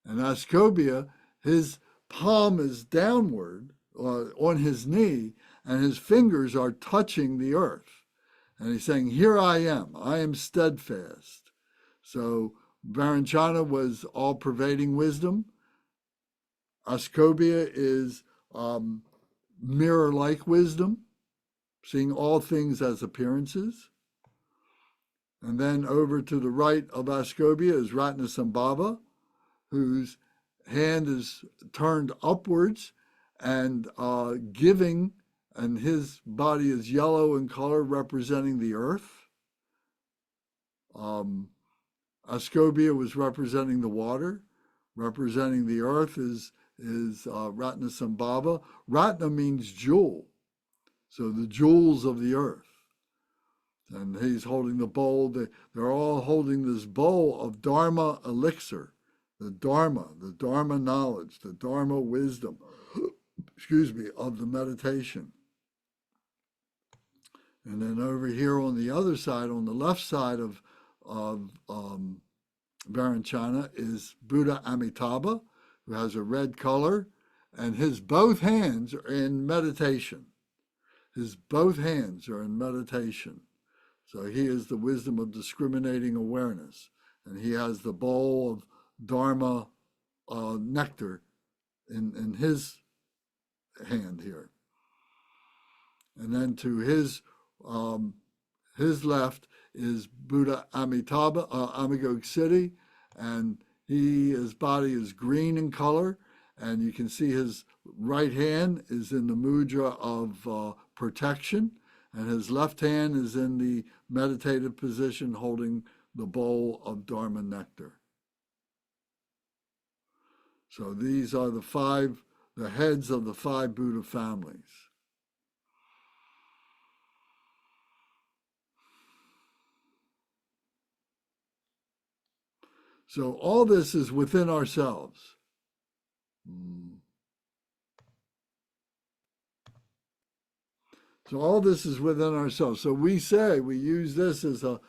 And Ascobia, his palm is downward on his knee, and his fingers are touching the earth. And he's saying, here I am steadfast. So Vajrayana was all-pervading wisdom. Ascobia is mirror-like wisdom, seeing all things as appearances. And then over to the right of Ascobia is Ratnasambhava, whose hand is turned upwards and giving, and his body is yellow in color, representing the earth. Ascobia was representing the water. Representing the earth is Ratnasambhava. Ratna means jewel, so the jewels of the earth. And he's holding the bowl. They're all holding this bowl of Dharma elixir, the Dharma knowledge, the Dharma wisdom, of the meditation. And then over here on the other side, on the left side of Vajrayana is Buddha Amitabha, who has a red color, and his both hands are in meditation. His both hands are in meditation. So he is the wisdom of discriminating awareness, and he has the bowl of Dharma nectar in his hand here. And then to his left is Buddha Amitabha, Siddhi, and his body is green in color, and you can see his right hand is in the mudra of protection, and his left hand is in the meditative position holding the bowl of Dharma nectar. So these are the heads of the 5 Buddha families. So all this is within ourselves. So all this is within ourselves. So we use this as a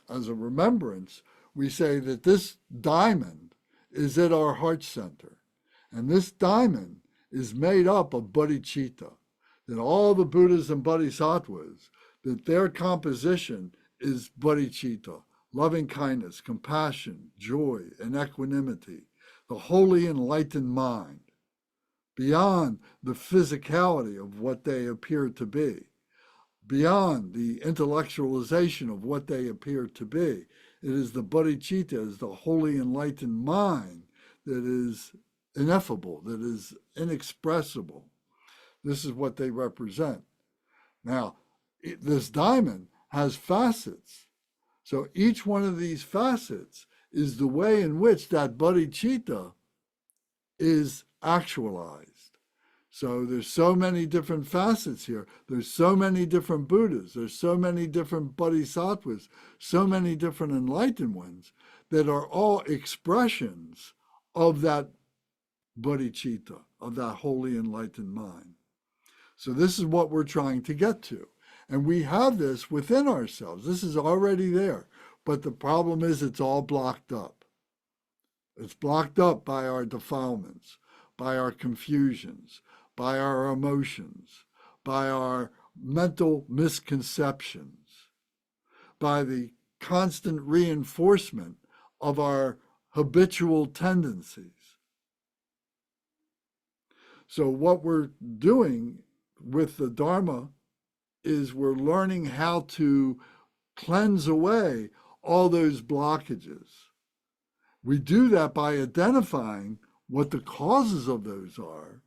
remembrance. We say that this diamond is at our heart center, and this diamond is made up of bodhicitta. That all the Buddhas and Bodhisattvas, that their composition is bodhicitta, loving kindness, compassion, joy, and equanimity, the holy enlightened mind, beyond the physicality of what they appear to be, beyond the intellectualization of what they appear to be. It is the bodhicitta, is the holy enlightened mind that is ineffable, that is inexpressible. This is what they represent. Now, this diamond has facets. So each one of these facets is the way in which that bodhicitta is actualized. So there's so many different facets here. There's so many different Buddhas. There's so many different Bodhisattvas, so many different enlightened ones that are all expressions of that bodhicitta, of that holy enlightened mind. So this is what we're trying to get to. And we have this within ourselves. This is already there. But the problem is it's all blocked up. It's blocked up by our defilements, by our confusions, by our emotions, by our mental misconceptions, by the constant reinforcement of our habitual tendencies. So what we're doing with the Dharma is we're learning how to cleanse away all those blockages. We do that by identifying what the causes of those are,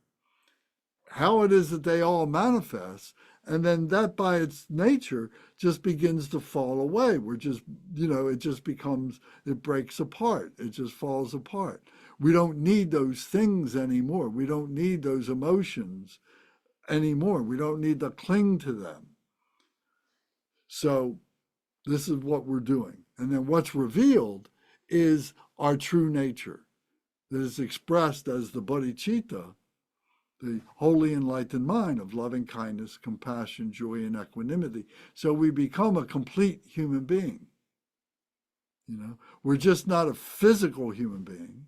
how it is that they all manifest, and then that by its nature just begins to fall away. We're just, it just becomes, it breaks apart. It just falls apart. We don't need those things anymore. We don't need those emotions anymore. We don't need to cling to them. So this is what we're doing. And then what's revealed is our true nature that is expressed as the bodhicitta, the wholly enlightened mind of loving kindness, compassion, joy, and equanimity. So we become a complete human being. We're just not a physical human being.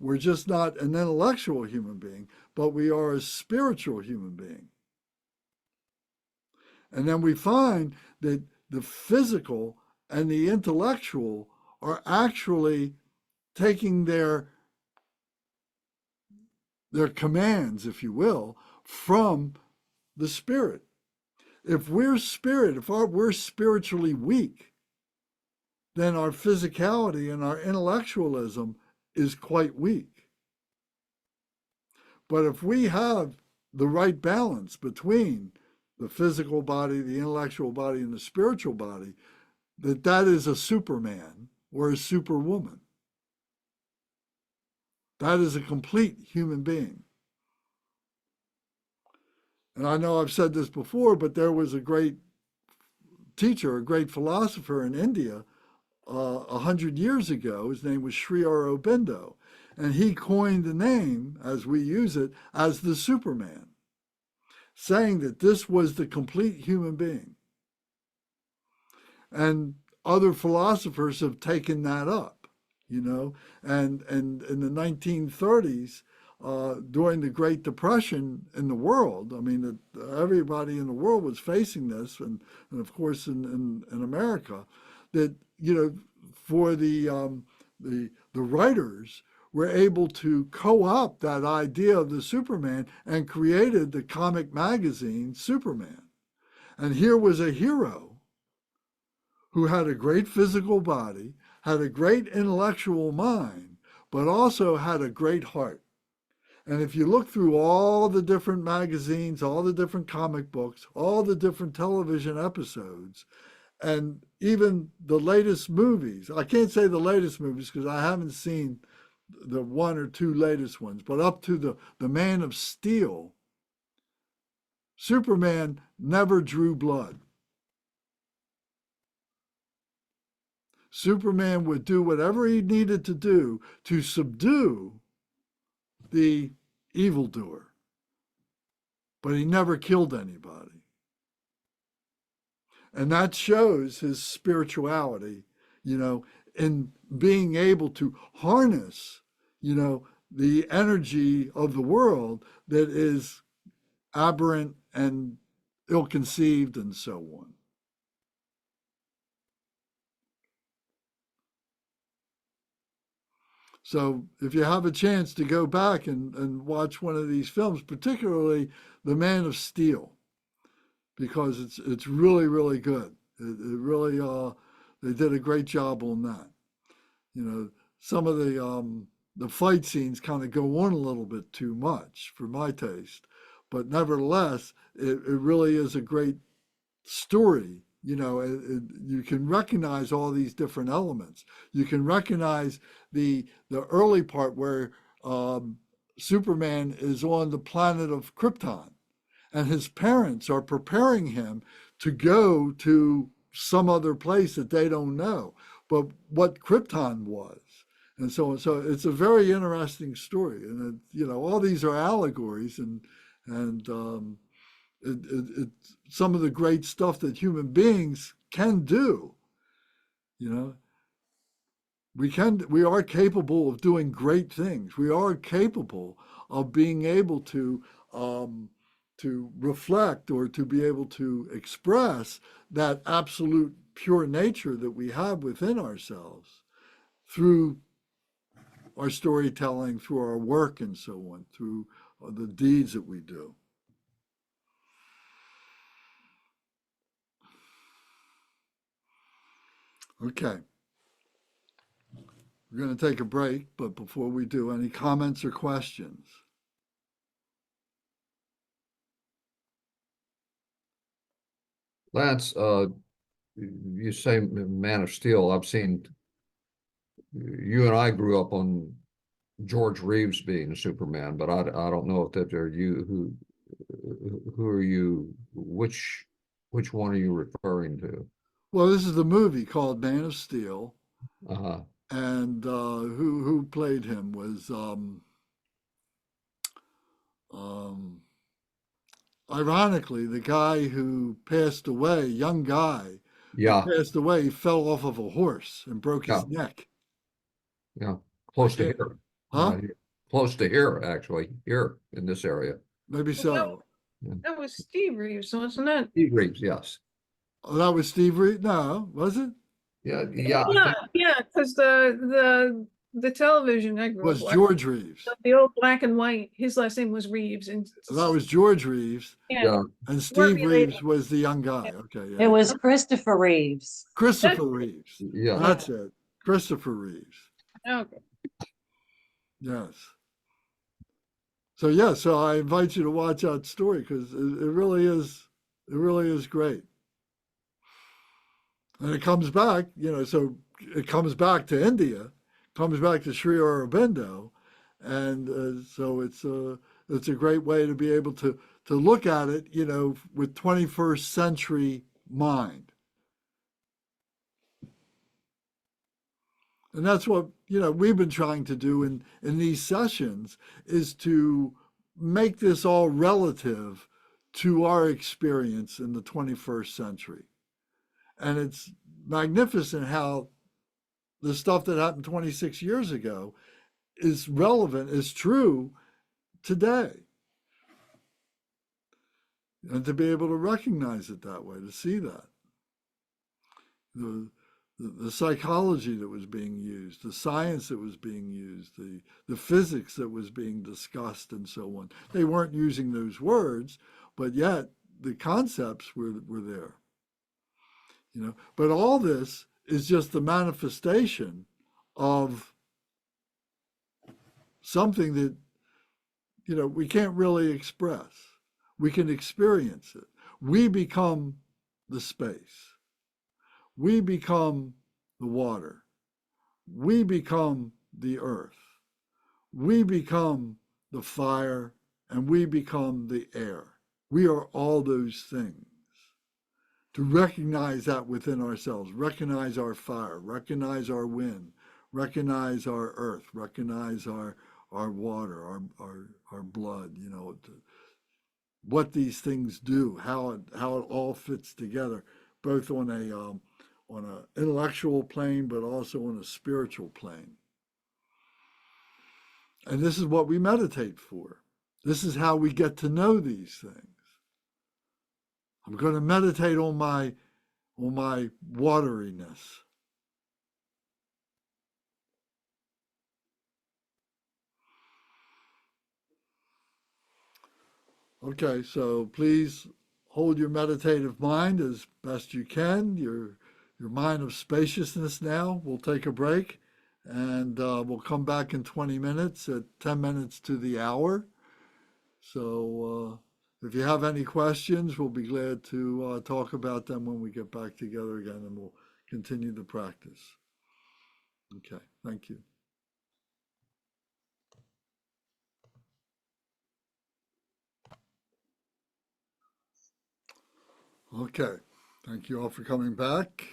We're just not an intellectual human being, but we are a spiritual human being. And then we find that the physical and the intellectual are actually taking their commands, if you will, from the spirit. If we're spirit, we're spiritually weak, then our physicality and our intellectualism is quite weak. But if we have the right balance between the physical body, the intellectual body, and the spiritual body, that is a superman or a superwoman. That is a complete human being. And I know I've said this before, but there was a great teacher, a great philosopher in India 100 years ago. His name was Sri Aurobindo. And he coined the name, as we use it, as the Superman, saying that this was the complete human being. And other philosophers have taken that up, and in the 1930s, during the Great Depression in the world, I mean, everybody in the world was facing this, and of course in America, that, for the writers were able to co-opt that idea of the Superman and created the comic magazine Superman. And here was a hero who had a great physical body, had a great intellectual mind, but also had a great heart. And if you look through all the different magazines, all the different comic books, all the different television episodes, and even the latest movies, I can't say the latest movies because I haven't seen the one or two latest ones, but up to the Man of Steel, Superman never drew blood. Superman would do whatever he needed to do to subdue the evildoer, but he never killed anybody. And that shows his spirituality, in being able to harness, the energy of the world that is aberrant and ill-conceived and so on. So if you have a chance to go back and watch one of these films, particularly The Man of Steel, because it's really, really good. It really, they did a great job on that. Some of the fight scenes kind of go on a little bit too much for my taste, but nevertheless, it really is a great story. You can recognize all these different elements. You can recognize the early part where Superman is on the planet of Krypton, and his parents are preparing him to go to some other place that they don't know, but what Krypton was, and so on. So it's a very interesting story, and all these are allegories, and it's some of the great stuff that human beings can do, we are capable of doing great things. We are capable of being able to reflect or to be able to express that absolute pure nature that we have within ourselves through our storytelling, through our work and so on, through the deeds that we do. Okay. We're going to take a break, but before we do, any comments or questions? Lance, you say Man of Steel. I've seen, you and I grew up on George Reeves being Superman, but I don't know if that are you. Who are you? Which one are you referring to? Well, this is the movie called Man of Steel, Uh-huh. and who played him was ironically the guy who passed away, young guy who Yeah, passed away, he fell off of a horse and broke yeah, his neck. yeah. I Close to can't, here. huh? Here. Close to here, actually. Here in this area. Maybe Well, so. that was Steve Reeves, wasn't it? Steve Reeves, yes. Oh, that was Steve Reed? No, was it? Yeah, yeah. I Yeah, think, yeah, because the television I grew up Was watching, George Reeves? the old black and white. His last name was Reeves, and That was George Reeves, yeah, yeah, and we're Steve related. Reeves was the young guy. Okay, It yeah. was Christopher Reeves. Christopher Reeves. yeah. That's it. Christopher Reeves. Okay. Yes. So yeah, so I invite you to watch that story because it really is great. And it comes back, so it comes back to India, comes back to Sri Aurobindo, and so it's a great way to be able to look at it, with 21st century mind. And that's what, we've been trying to do in these sessions is to make this all relative to our experience in the 21st century. And it's magnificent how the stuff that happened 26 years ago is relevant, is true today. And to be able to recognize it that way, to see that. The psychology that was being used, the science that was being used, the physics that was being discussed, and so on. They weren't using those words, but yet the concepts were there. But all this is just the manifestation of something that, we can't really express. We can experience it. We become the space. We become the water. We become the earth. We become the fire, and we become the air. We are all those things. To recognize that within ourselves, recognize our fire, recognize our wind, recognize our earth, recognize our water, our blood, what these things do, how it all fits together, both on a intellectual plane, but also on a spiritual plane. And this is what we meditate for. This is how we get to know these things. I'm going to meditate on my wateriness. Okay, so please hold your meditative mind as best you can. Your mind of spaciousness now. We'll take a break, and we'll come back in 20 minutes at 10 minutes to the hour. So if you have any questions, we'll be glad to talk about them when we get back together again, and we'll continue the practice. Okay, thank you. Okay, thank you all for coming back.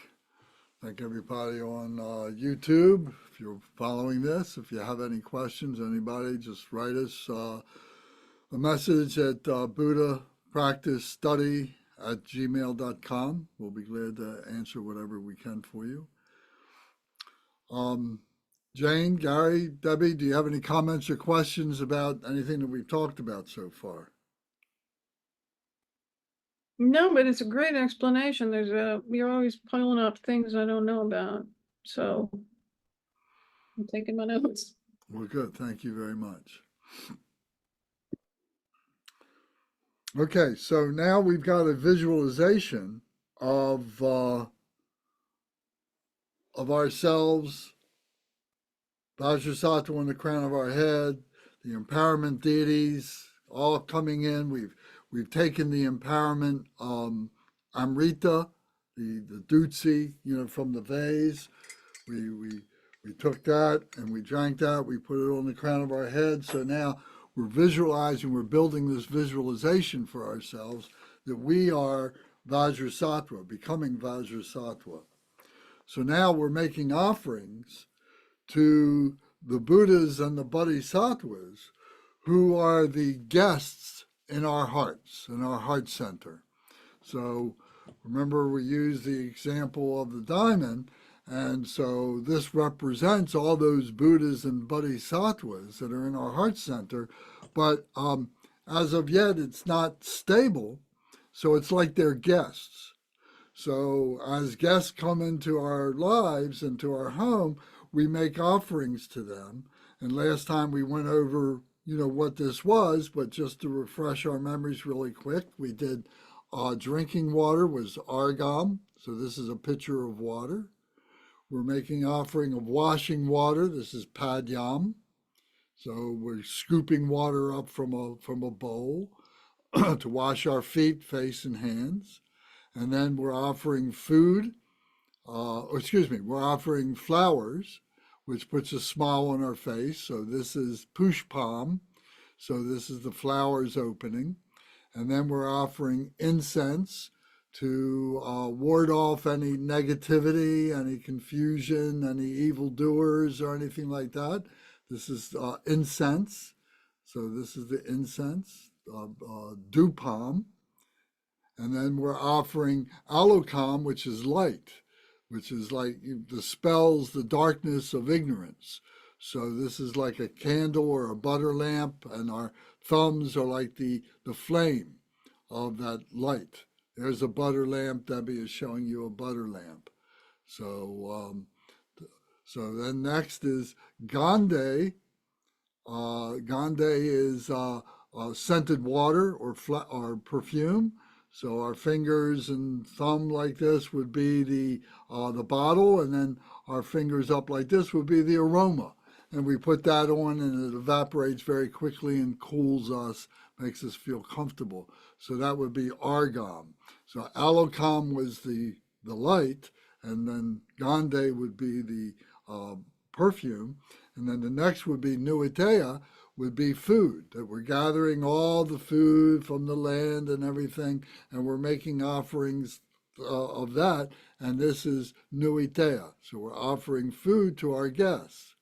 Thank everybody on YouTube. If you're following this, if you have any questions, anybody, just write us a message at buddhapracticestudy@gmail.com. We'll be glad to answer whatever we can for you. Jane, Gary, Debbie, do you have any comments or questions about anything that we've talked about so far? No, but it's a great explanation. You're always pulling up things I don't know about. So I'm taking my notes. Well, good. Thank you very much. Okay, so now we've got a visualization of ourselves, Vajrasattva on the crown of our head, the empowerment deities all coming in. We've taken the empowerment Amrita, the Dutsi, from the vase. We took that and we drank that. We put it on the crown of our head. So now we're visualizing, we're building this visualization for ourselves that we are Vajrasattva, becoming Vajrasattva. So now we're making offerings to the Buddhas and the Bodhisattvas who are the guests in our hearts, in our heart center. So remember, we used the example of the diamond, and so this represents all those Buddhas and Bodhisattvas that are in our heart center, but as of yet, it's not stable, so it's like they're guests. So as guests come into our lives, into our home, we make offerings to them. And last time we went over, what this was, but just to refresh our memories really quick, we did drinking water was argam. So this is a pitcher of water. We're making offering of washing water. This is padyam. So we're scooping water up from a bowl to wash our feet, face, and hands. And then we're offering food, we're offering flowers, which puts a smile on our face. So this is pushpam. So this is the flowers opening. And then we're offering incense to ward off any negativity, any confusion, any evildoers, or anything like that. This is incense. So this is the incense, dupam. And then we're offering alokam, which is light, which is like dispels the darkness of ignorance. So this is like a candle or a butter lamp, and our thumbs are like the flame of that light. There's a butter lamp. Debbie is showing you a butter lamp. So then next is Gandhe. Gandhe is scented water or perfume. So our fingers and thumb like this would be the bottle, and then our fingers up like this would be the aroma. And we put that on, and it evaporates very quickly and cools us, makes us feel comfortable. So that would be argam. So alokam was the light, and then Gandhe would be the perfume, and then the next would be nuiteya, would be food, that we're gathering all the food from the land and everything, and we're making offerings of that, and this is nuiteya. So we're offering food to our guests.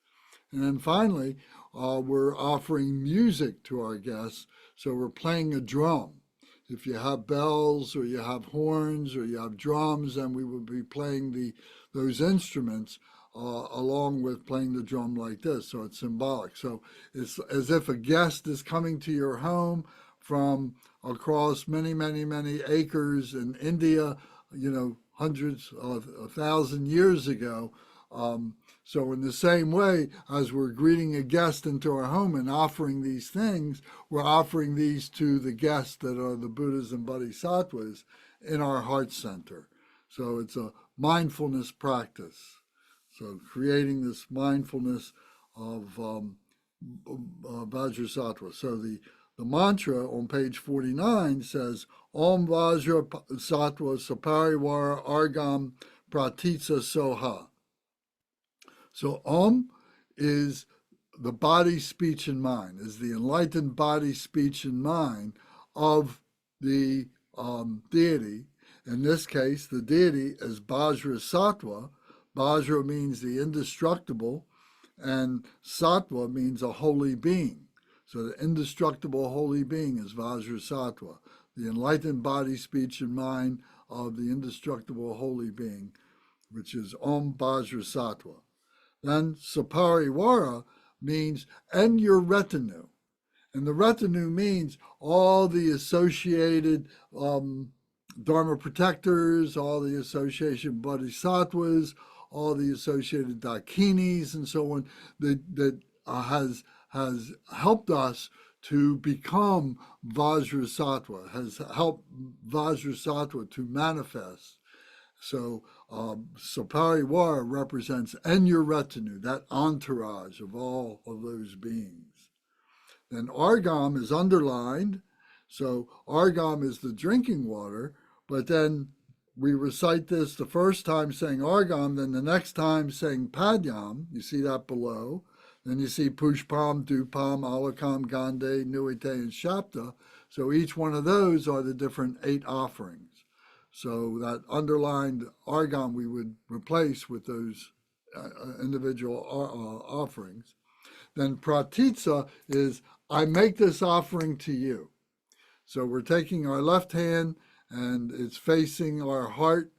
And then finally, we're offering music to our guests, so we're playing a drum. If you have bells or you have horns or you have drums, then we would be playing those instruments along with playing the drum like this. So it's symbolic. So it's as if a guest is coming to your home from across many, many, many acres in India, hundreds of 1,000 years ago. So in the same way as we're greeting a guest into our home and offering these things, we're offering these to the guests that are the Buddhas and Bodhisattvas in our heart center. So it's a mindfulness practice. So creating this mindfulness of Vajrasattva. So the mantra on page 49 says, Om Vajrasattva Sapariwara Argam Pratitsa Soha. So Om is the body, speech, and mind, is the enlightened body, speech, and mind of the deity. In this case, the deity is Vajrasattva. Vajra means the indestructible, and Sattva means a holy being. So the indestructible holy being is Vajrasattva, the enlightened body, speech, and mind of the indestructible holy being, which is Om Vajrasattva. Then sapariwara means and your retinue. And the retinue means all the associated Dharma protectors, all the associated bodhisattvas, all the associated dakinis, and so on, that has helped us to become Vajrasattva, has helped Vajrasattva to manifest. So Sapariwara represents and your retinue, that entourage of all of those beings. Then Argam is underlined. So Argam is the drinking water, but then we recite this the first time saying Argam, then the next time saying Padyam. You see that below. Then you see Pushpam, Dupam, Alakam, Gande, Nuite, and Shapta. So each one of those are the different 8 offerings. So that underlined Argam we would replace with those individual offerings. Then Pratitsa is, I make this offering to you. So we're taking our left hand and it's facing our heart,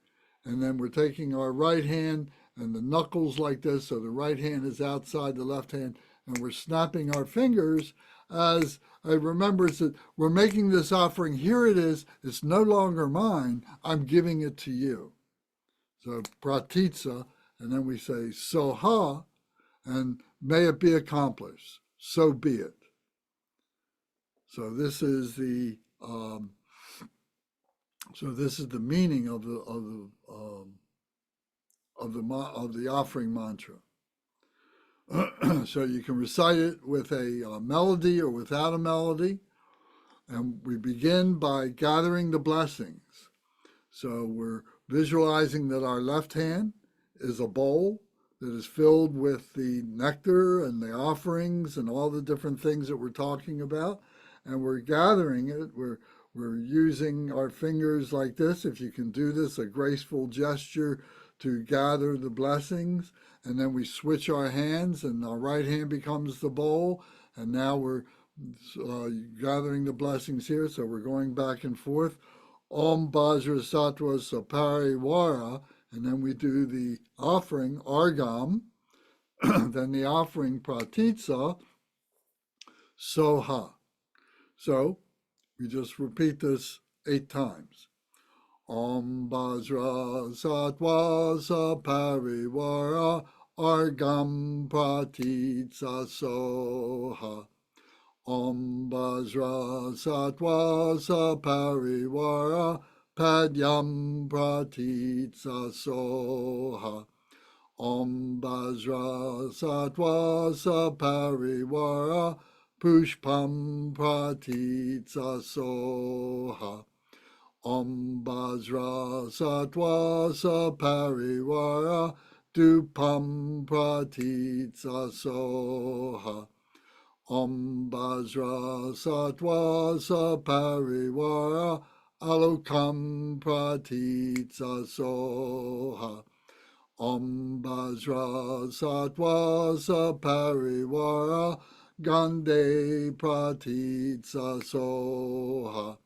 and then we're taking our right hand and the knuckles like this, so the right hand is outside the left hand, and we're snapping our fingers as I remembers that we're making this offering. Here it is. It's no longer mine. I'm giving it to you. So Pratitsa, and then we say Soha, and may it be accomplished. So be it. So this is the meaning of the offering mantra. So you can recite it with a melody or without a melody, and we begin by gathering the blessings. So we're visualizing that our left hand is a bowl that is filled with the nectar and the offerings and all the different things that we're talking about, and we're gathering it. We're using our fingers like this, if you can do this, a graceful gesture to gather the blessings, and then we switch our hands and our right hand becomes the bowl, and now we're gathering the blessings here, so we're going back and forth. Om Vajrasattva Sapariwara, and then we do the offering Argam, then the offering Pratitsa, Soha. So we just repeat this 8 times. Om Vajrasattva Sapariwara Argam Pratitsa Soha. Om Vajrasattva Sapariwara Padyam Pratitsa Soha. Om Vajrasattva Sapariwara Pushpam Pratitsa Soha. Om Vajrasattva Sapariwara Dupam Pratitsa Soha. Om Vajrasattva Sapariwara Alokam Pratitsa Soha. Om Vajrasattva Sapariwara Gande Pratitsa Soha.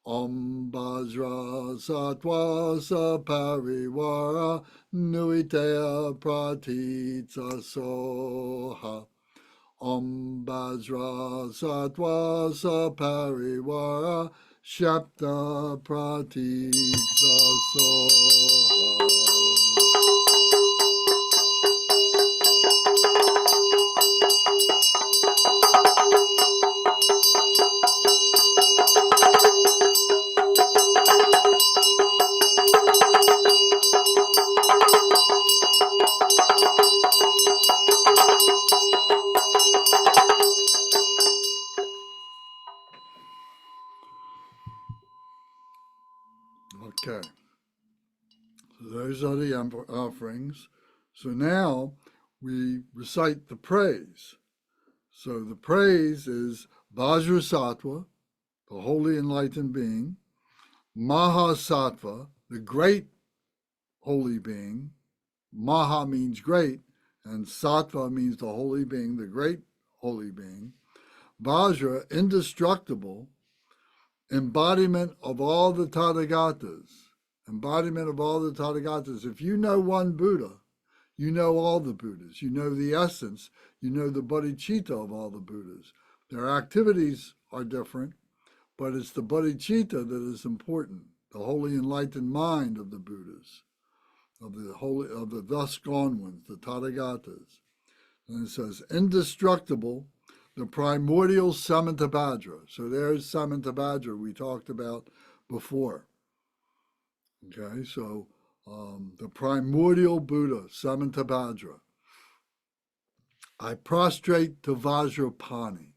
Om Vajrasattva Sapariwara Nuitea Pratitsa Soha. Om Vajrasattva Sapariwara Shapta Pratitsa Soha. Okay, so those are the offerings. So now we recite the praise. So the praise is Vajrasattva, the holy enlightened being, Mahasattva, the great holy being. Maha means great, and Sattva means the holy being, the great holy being. Vajra, indestructible, embodiment of all the Tathagatas. Embodiment of all the Tathagatas. If you know one Buddha, You know all the Buddhas. You know the essence. You know the bodhicitta of all the Buddhas. Their activities are different, but it's the bodhicitta that is important, the holy enlightened mind of the Buddhas, of the thus gone ones, the Tathagatas. And it says, indestructible, the primordial Samantabhadra. So there's Samantabhadra we talked about before. Okay, so the primordial Buddha, Samantabhadra. I prostrate to Vajrapani.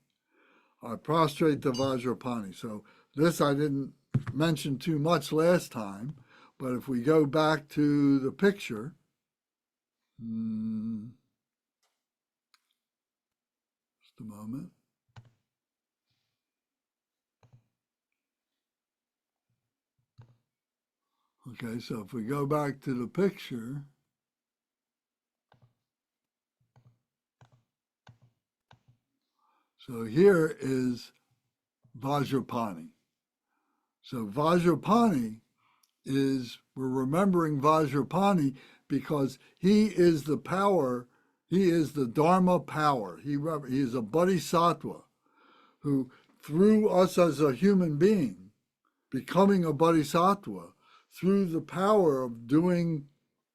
I prostrate to Vajrapani. So this I didn't mention too much last time, but if we go back to the picture, just a moment. Okay, so if we go back to the picture, so here is Vajrapani. So Vajrapani is, we're remembering Vajrapani because he is the power, he is the Dharma power. He is a bodhisattva who, through us as a human being, becoming a bodhisattva, through the power of doing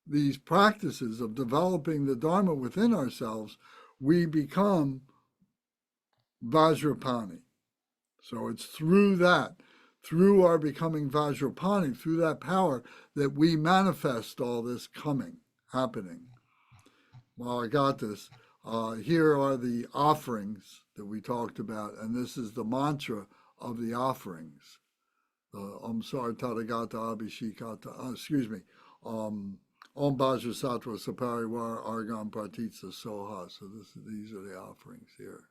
these practices of developing the Dharma within ourselves, we become Vajrapani. So it's through that, through our becoming Vajrapani, through that power, that we manifest all this happening. Well, I got this. Here are the offerings that we talked about, and this is the mantra of the offerings. Sar Tathagata Abhishekata, excuse me, Om Vajrasattva Saparivar Argam Pratitsa Soha. So these are the offerings here.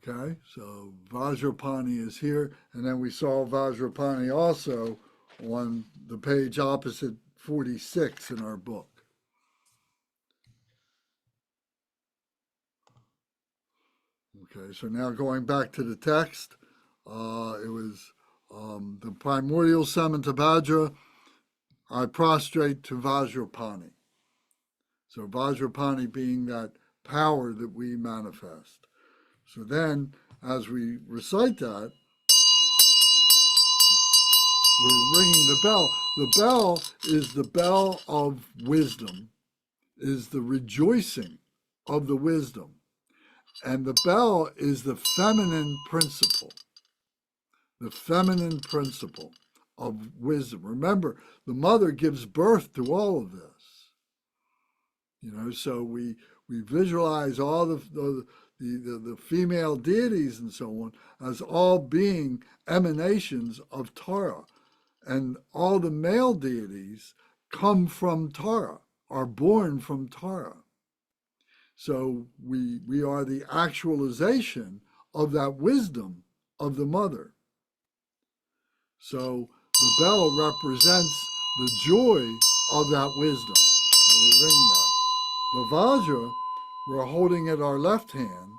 Okay, so Vajrapani is here, and then we saw Vajrapani also on the page opposite 46 in our book. Okay, so now going back to the text, it was the primordial Samantabhadra, I prostrate to Vajrapani. So Vajrapani being that power that we manifest. So then, as we recite that, we're ringing the bell. The bell is the bell of wisdom, is the rejoicing of the wisdom. And the bell is the feminine principle of wisdom. Remember, the mother gives birth to all of this. You know, so we visualize all the female deities and so on as all being emanations of Tara. And all the male deities come from Tara, are born from Tara. So we are the actualization of that wisdom of the mother. So the bell represents the joy of that wisdom. So we're ringing that. The Vajra, we're holding at our left hand,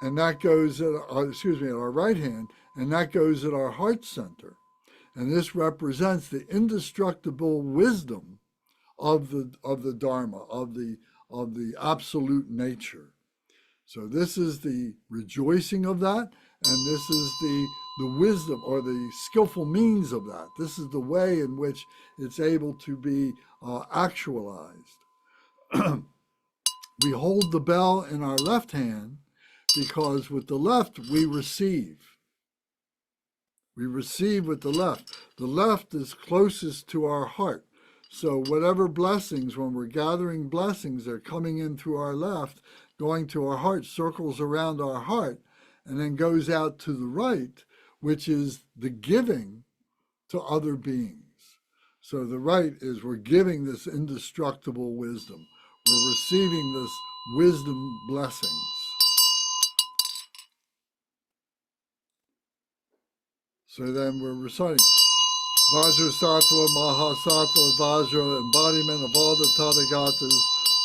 and that goes at our right hand, and that goes at our heart center. And this represents the indestructible wisdom of the Dharma, of the absolute nature. So this is the rejoicing of that, and this is the wisdom or the skillful means of that. This is the way in which it's able to be actualized. We hold the bell in our left hand because with the left we receive. We receive with the left. The left is closest to our heart. So whatever blessings, when we're gathering blessings, they're coming in through our left, going to our heart, circles around our heart, and then goes out to the right, which is the giving to other beings. So the right is we're giving this indestructible wisdom. We're receiving this wisdom blessings. So then we're reciting Vajrasattva, Mahasattva, Vajra, embodiment of all the Tathagatas,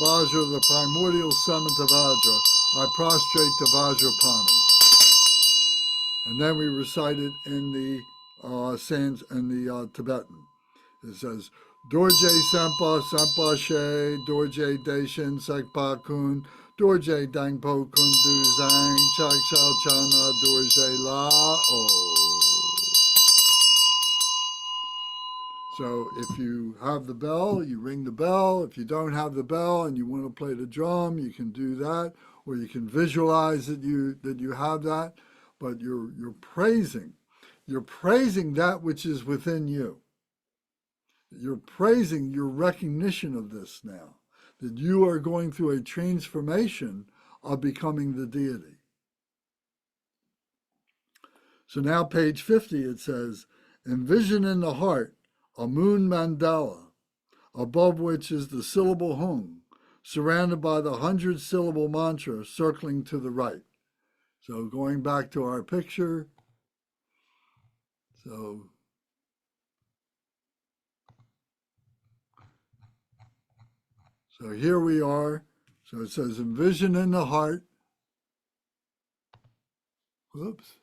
Vajra, the primordial Samantabhadra, I prostrate to Vajrapani. And then we recite it in the Tibetan. It says, Dorje Sempa Sempa She, Dorje Deshin Sekpa Kun, Dorje Dangpo Kun Du Zang, Chak Chao Chana Dorje La O. So if you have the bell, you ring the bell. If you don't have the bell and you want to play the drum, you can do that, or you can visualize that you have that. But you're praising that which is within you. You're praising your recognition of this now, that you are going through a transformation of becoming the deity. So now page 50, it says, envision in the heart a moon mandala, above which is the syllable hung, surrounded by the 100-syllable mantra circling to the right. So going back to our picture, so here we are. So it says envision in the heart. Whoops.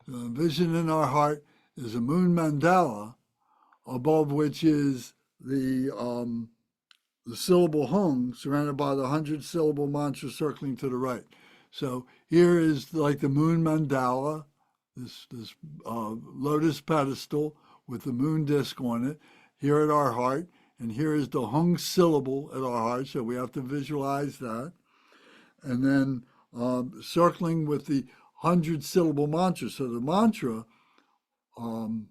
So envision in our heart is a moon mandala, above which is the syllable hung, surrounded by the 100-syllable mantra circling to the right. So here is like the moon mandala, this lotus pedestal with the moon disc on it, here at our heart, and here is the hung syllable at our heart, so we have to visualize that. And then circling with the 100-syllable mantra. So the mantra, Om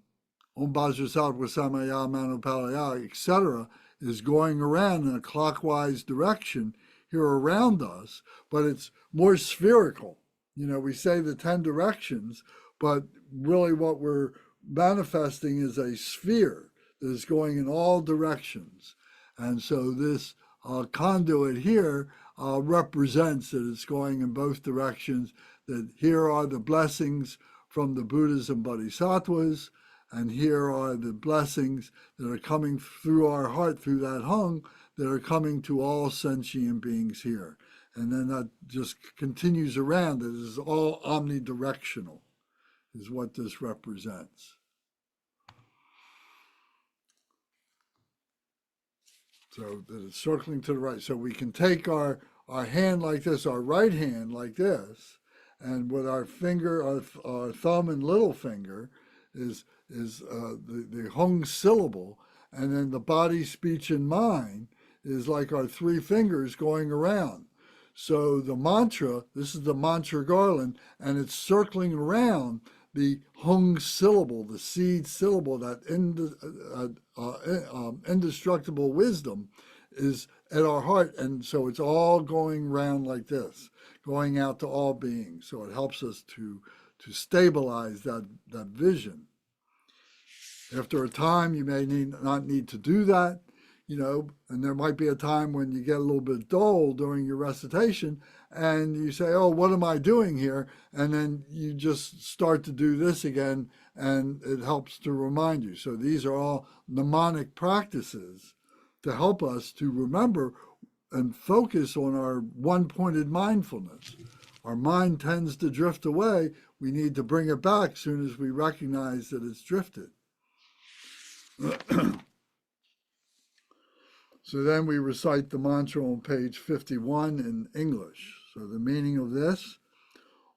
Vajrasattva Samaya Manupalaya, etc., is going around in a clockwise direction here around us, but it's more spherical. You know, we say the 10 directions, but really what we're manifesting is a sphere that is going in all directions. And so this conduit here represents that it's going in both directions, that here are the blessings from the Buddhas and Bodhisattvas, and here are the blessings that are coming through our heart, through that hung, that are coming to all sentient beings here. And then that just continues around. It is all omnidirectional, is what this represents. So that it's circling to the right. So we can take our hand like this, our right hand like this, and with our finger, our thumb and little finger is the hung syllable, and then the body, speech, and mind is like our 3 fingers going around. So the mantra, this is the mantra garland, and it's circling around the hung syllable, the seed syllable, that indestructible wisdom is at our heart. And so it's all going around like this, going out to all beings. So it helps us to stabilize that vision. After a time, you may not need to do that, you know, and there might be a time when you get a little bit dull during your recitation and you say, oh, what am I doing here? And then you just start to do this again, and it helps to remind you. So these are all mnemonic practices to help us to remember and focus on our one-pointed mindfulness. Our mind tends to drift away. We need to bring it back as soon as we recognize that it's drifted. So then we recite the mantra on page 51 in English. So the meaning of this,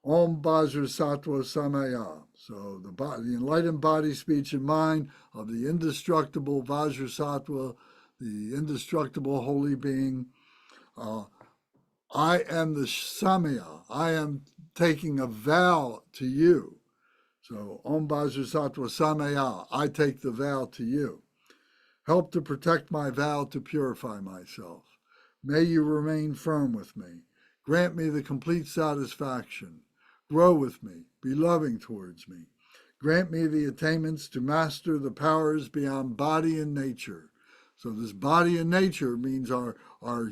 Om Vajrasattva Samaya. So the enlightened body, speech, and mind of the indestructible Vajrasattva, the indestructible holy being. I am the Samaya. I am taking a vow to you. So Om Vajrasattva Samaya. I take the vow to you. Help to protect my vow to purify myself. May you remain firm with me. Grant me the complete satisfaction. Grow with me. Be loving towards me. Grant me the attainments to master the powers beyond body and nature. So this body and nature means our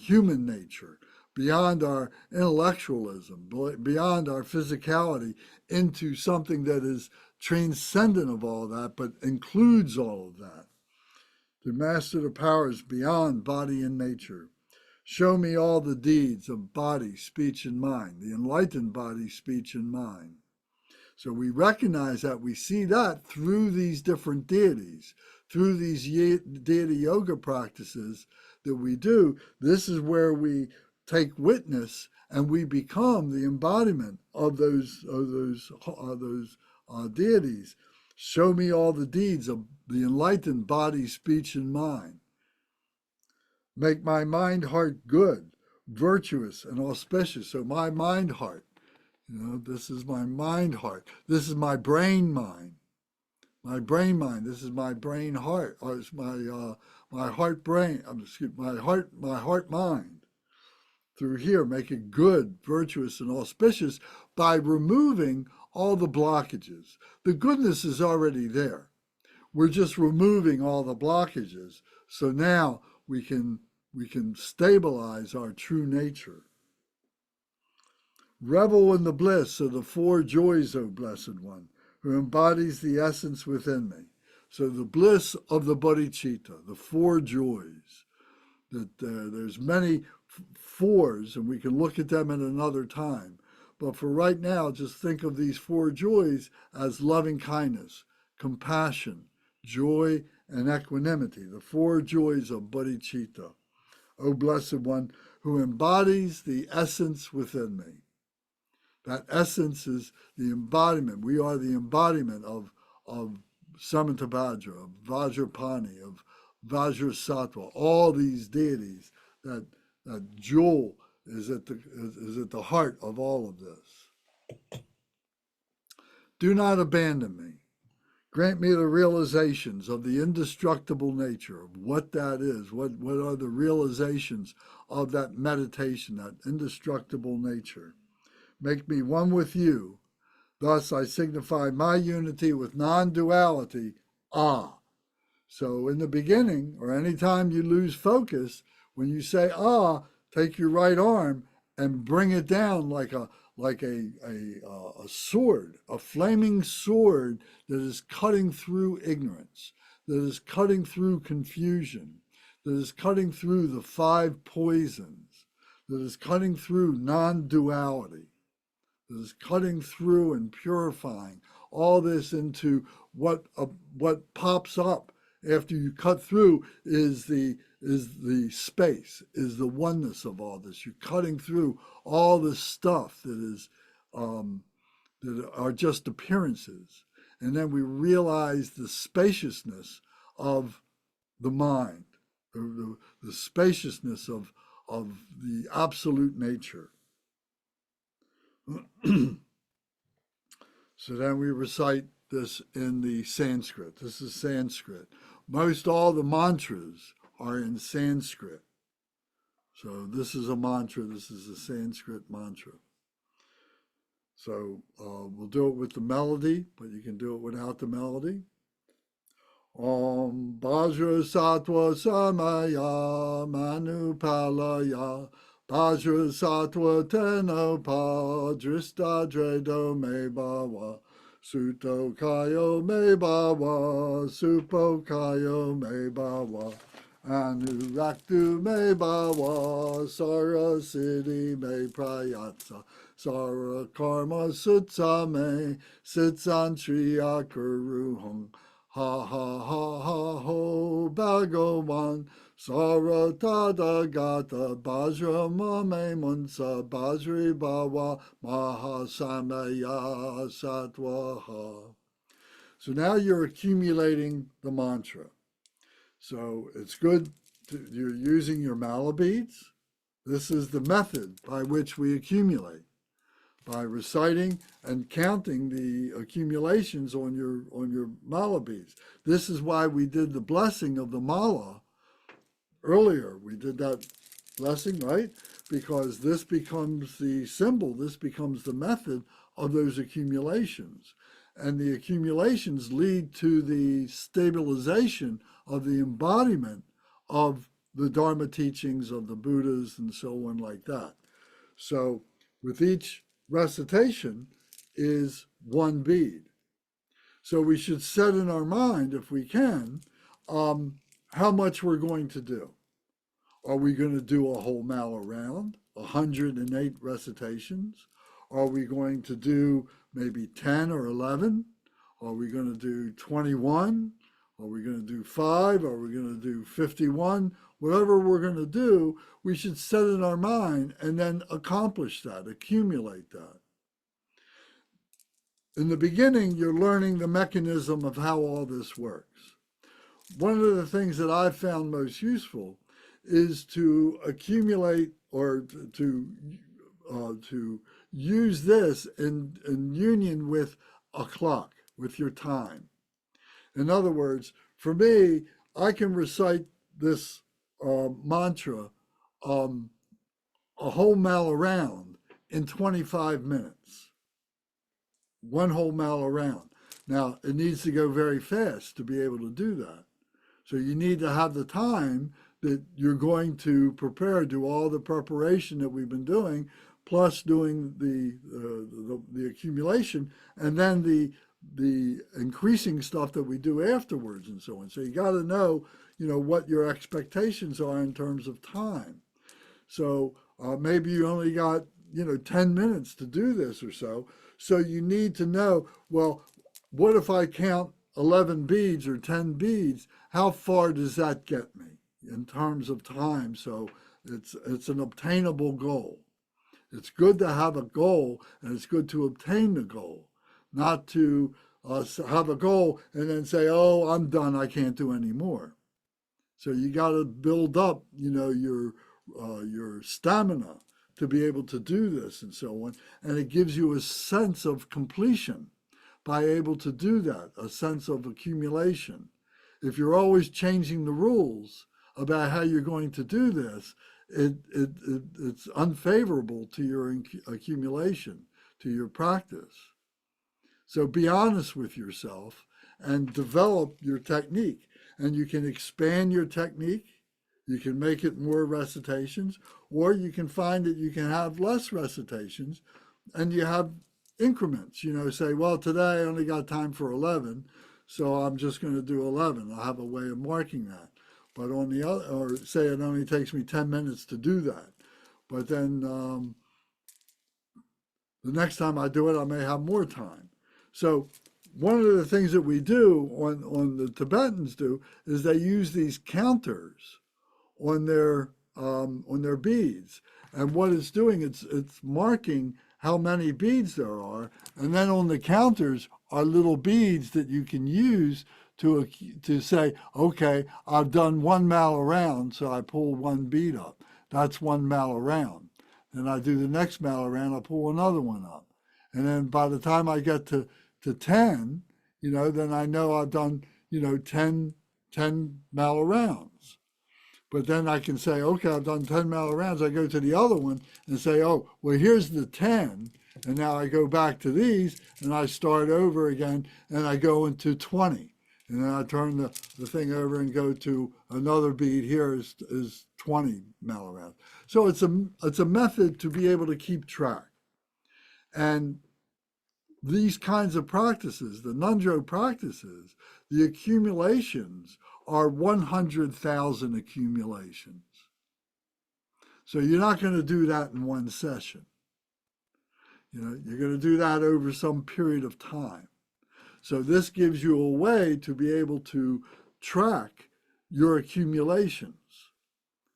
human nature, beyond our intellectualism, beyond our physicality, into something that is transcendent of all that, but includes all of that. To master the powers beyond body and nature. Show me all the deeds of body, speech, and mind, the enlightened body, speech, and mind. So we recognize that, we see that through these different deities, through these deity yoga practices that we do. This is where we take witness and we become the embodiment of those deities. Show me all the deeds of the enlightened body, speech, and mind. Make my mind heart good, virtuous, and auspicious. So my mind heart, this is my mind heart. This is my brain mind. My brain mind. This is my brain heart. Or it's my heart brain. My heart mind. Through here, make it good, virtuous, and auspicious by removing all the blockages. The goodness is already there. We're just removing all the blockages. So now we can stabilize our true nature. Revel in the bliss of the four joys, O Blessed One, who embodies the essence within me. So the bliss of the bodhicitta, the four joys, that there's many fours, and we can look at them at another time. But for right now, just think of these four joys as loving kindness, compassion, joy, and equanimity, the four joys of bodhicitta. O Blessed One, who embodies the essence within me. That essence is the embodiment. We are the embodiment of Samantabhadra, of Vajrapani, of Vajrasattva, all these deities. That jewel is at the heart of all of this. Do not abandon me. Grant me the realizations of the indestructible nature of what that is. What are the realizations of that meditation, that indestructible nature? Make me one with you. Thus I signify my unity with non-duality. So in the beginning, or any time you lose focus, when you say take your right arm and bring it down like a sword, a flaming sword that is cutting through ignorance, that is cutting through confusion, that is cutting through the five poisons, that is cutting through non-duality, that is cutting through and purifying all this into what pops up after you cut through is the space, is the oneness of all this. You're cutting through all the stuff that are just appearances. And then we realize the spaciousness of the mind, the spaciousness of the absolute nature. So then we recite this in the Sanskrit. This is Sanskrit. Most all the mantras are in Sanskrit. So this is a mantra. This is a Sanskrit mantra. So we'll do it with the melody, but you can do it without the melody. Om Vajrasattva Samaya Manupalaya Vajrasattva Tenopa Dristadredo Me Bhava Suto Kayo Me Bhava Supo Kayo Me Bhava Anuraktu Me Bhava Sara Siddhi Me Prayatsa Sara Karma Sutsa Me Sitsantriya Kuruhung Ha ha ha ha ho Bhagavan Sara Tadagata Bajra Mame Munsa Bajri Bhava Mahasamaya Satwaha. So now you're accumulating the mantra. So it's good you're using your mala beads. This is the method by which we accumulate, by reciting and counting the accumulations on your mala beads. This is why we did the blessing of the mala earlier. We did that blessing, right? Because this becomes the symbol, this becomes the method of those accumulations. And the accumulations lead to the stabilization of the embodiment of the Dharma teachings of the Buddhas and so on like that. So with each recitation is one bead. So we should set in our mind, if we can, how much we're going to do. Are we going to do a whole mile around, 108 recitations? Are we going to do maybe 10 or 11? Are we going to do 21? Are we going to do 5? Are we going to do 51? Whatever we're going to do, we should set in our mind and then accomplish that, accumulate that. In the beginning, you're learning the mechanism of how all this works. One of the things that I've found most useful is to accumulate or to use this in union with a clock, with your time. In other words, for me, I can recite this mantra a whole mile around in 25 minutes. One whole mile around. Now, it needs to go very fast to be able to do that. So you need to have the time that you're going to prepare, do all the preparation that we've been doing, plus doing the accumulation, and then the increasing stuff that we do afterwards and so on. So you got to know, what your expectations are in terms of time. So maybe you only got, 10 minutes to do this or so. So you need to know, well, what if I count 11 beads or 10 beads? How far does that get me in terms of time? So it's an obtainable goal. It's good to have a goal, and it's good to obtain the goal, not to have a goal and then say, oh, I'm done, I can't do any more. So you got to build up, your stamina to be able to do this and so on. And it gives you a sense of completion by able to do that, a sense of accumulation. If you're always changing the rules about how you're going to do this, it's unfavorable to your accumulation, to your practice. So be honest with yourself and develop your technique. And you can expand your technique. You can make it more recitations, or you can find that you can have less recitations and you have increments, say, well, today I only got time for 11, so I'm just going to do 11. I'll have a way of marking that. But on the other, or say it only takes me 10 minutes to do that. But then the next time I do it, I may have more time. So one of the things that we do on the Tibetans do is they use these counters on their beads, and what it's doing, it's marking how many beads there are, and then on the counters are little beads that you can use to say, okay, I've done 1 mile around, so I pull 1 bead up. That's 1 mile around. Then I do the next mile around, I pull another one up, and then by the time I get to 10, then I know I've done 10 mile arounds. But then I can say, okay, I've done 10 mile rounds. I go to the other one and say, oh, well, here's the 10. And now I go back to these and I start over again and I go into 20. And then I turn the thing over and go to another bead. Here is 20 mile rounds. So it's a method to be able to keep track. And these kinds of practices, the Ngöndro practices, the accumulations are 100,000 accumulations. So you're not going to do that in one session. You're going to do that over some period of time. So this gives you a way to be able to track your accumulations.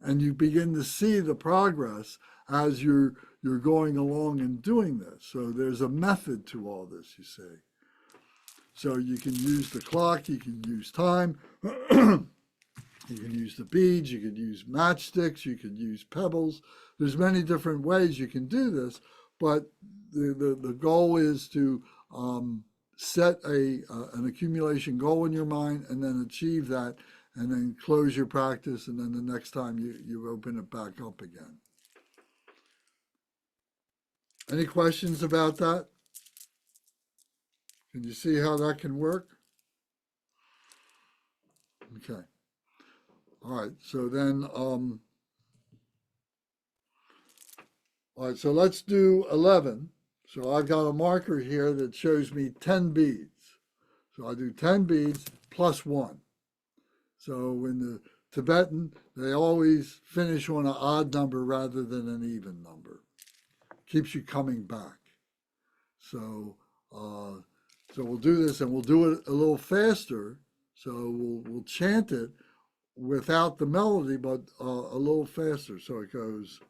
And you begin to see the progress as you're going along and doing this. So there's a method to all this, you see. So you can use the clock, you can use time, you can use the beads, you can use matchsticks, you can use pebbles. There's many different ways you can do this, but the goal is to set an accumulation goal in your mind and then achieve that and then close your practice, and then the next time you open it back up again. Any questions about that? Can you see how that can work? Okay. All right, so then, all right, so let's do 11. So I've got a marker here that shows me 10 beads. So I do 10 beads plus 1. So in the Tibetan, they always finish on an odd number rather than an even number. Keeps you coming back. So, so we'll do this, and we'll do it a little faster. So we'll chant it without the melody, but a little faster. So it goes.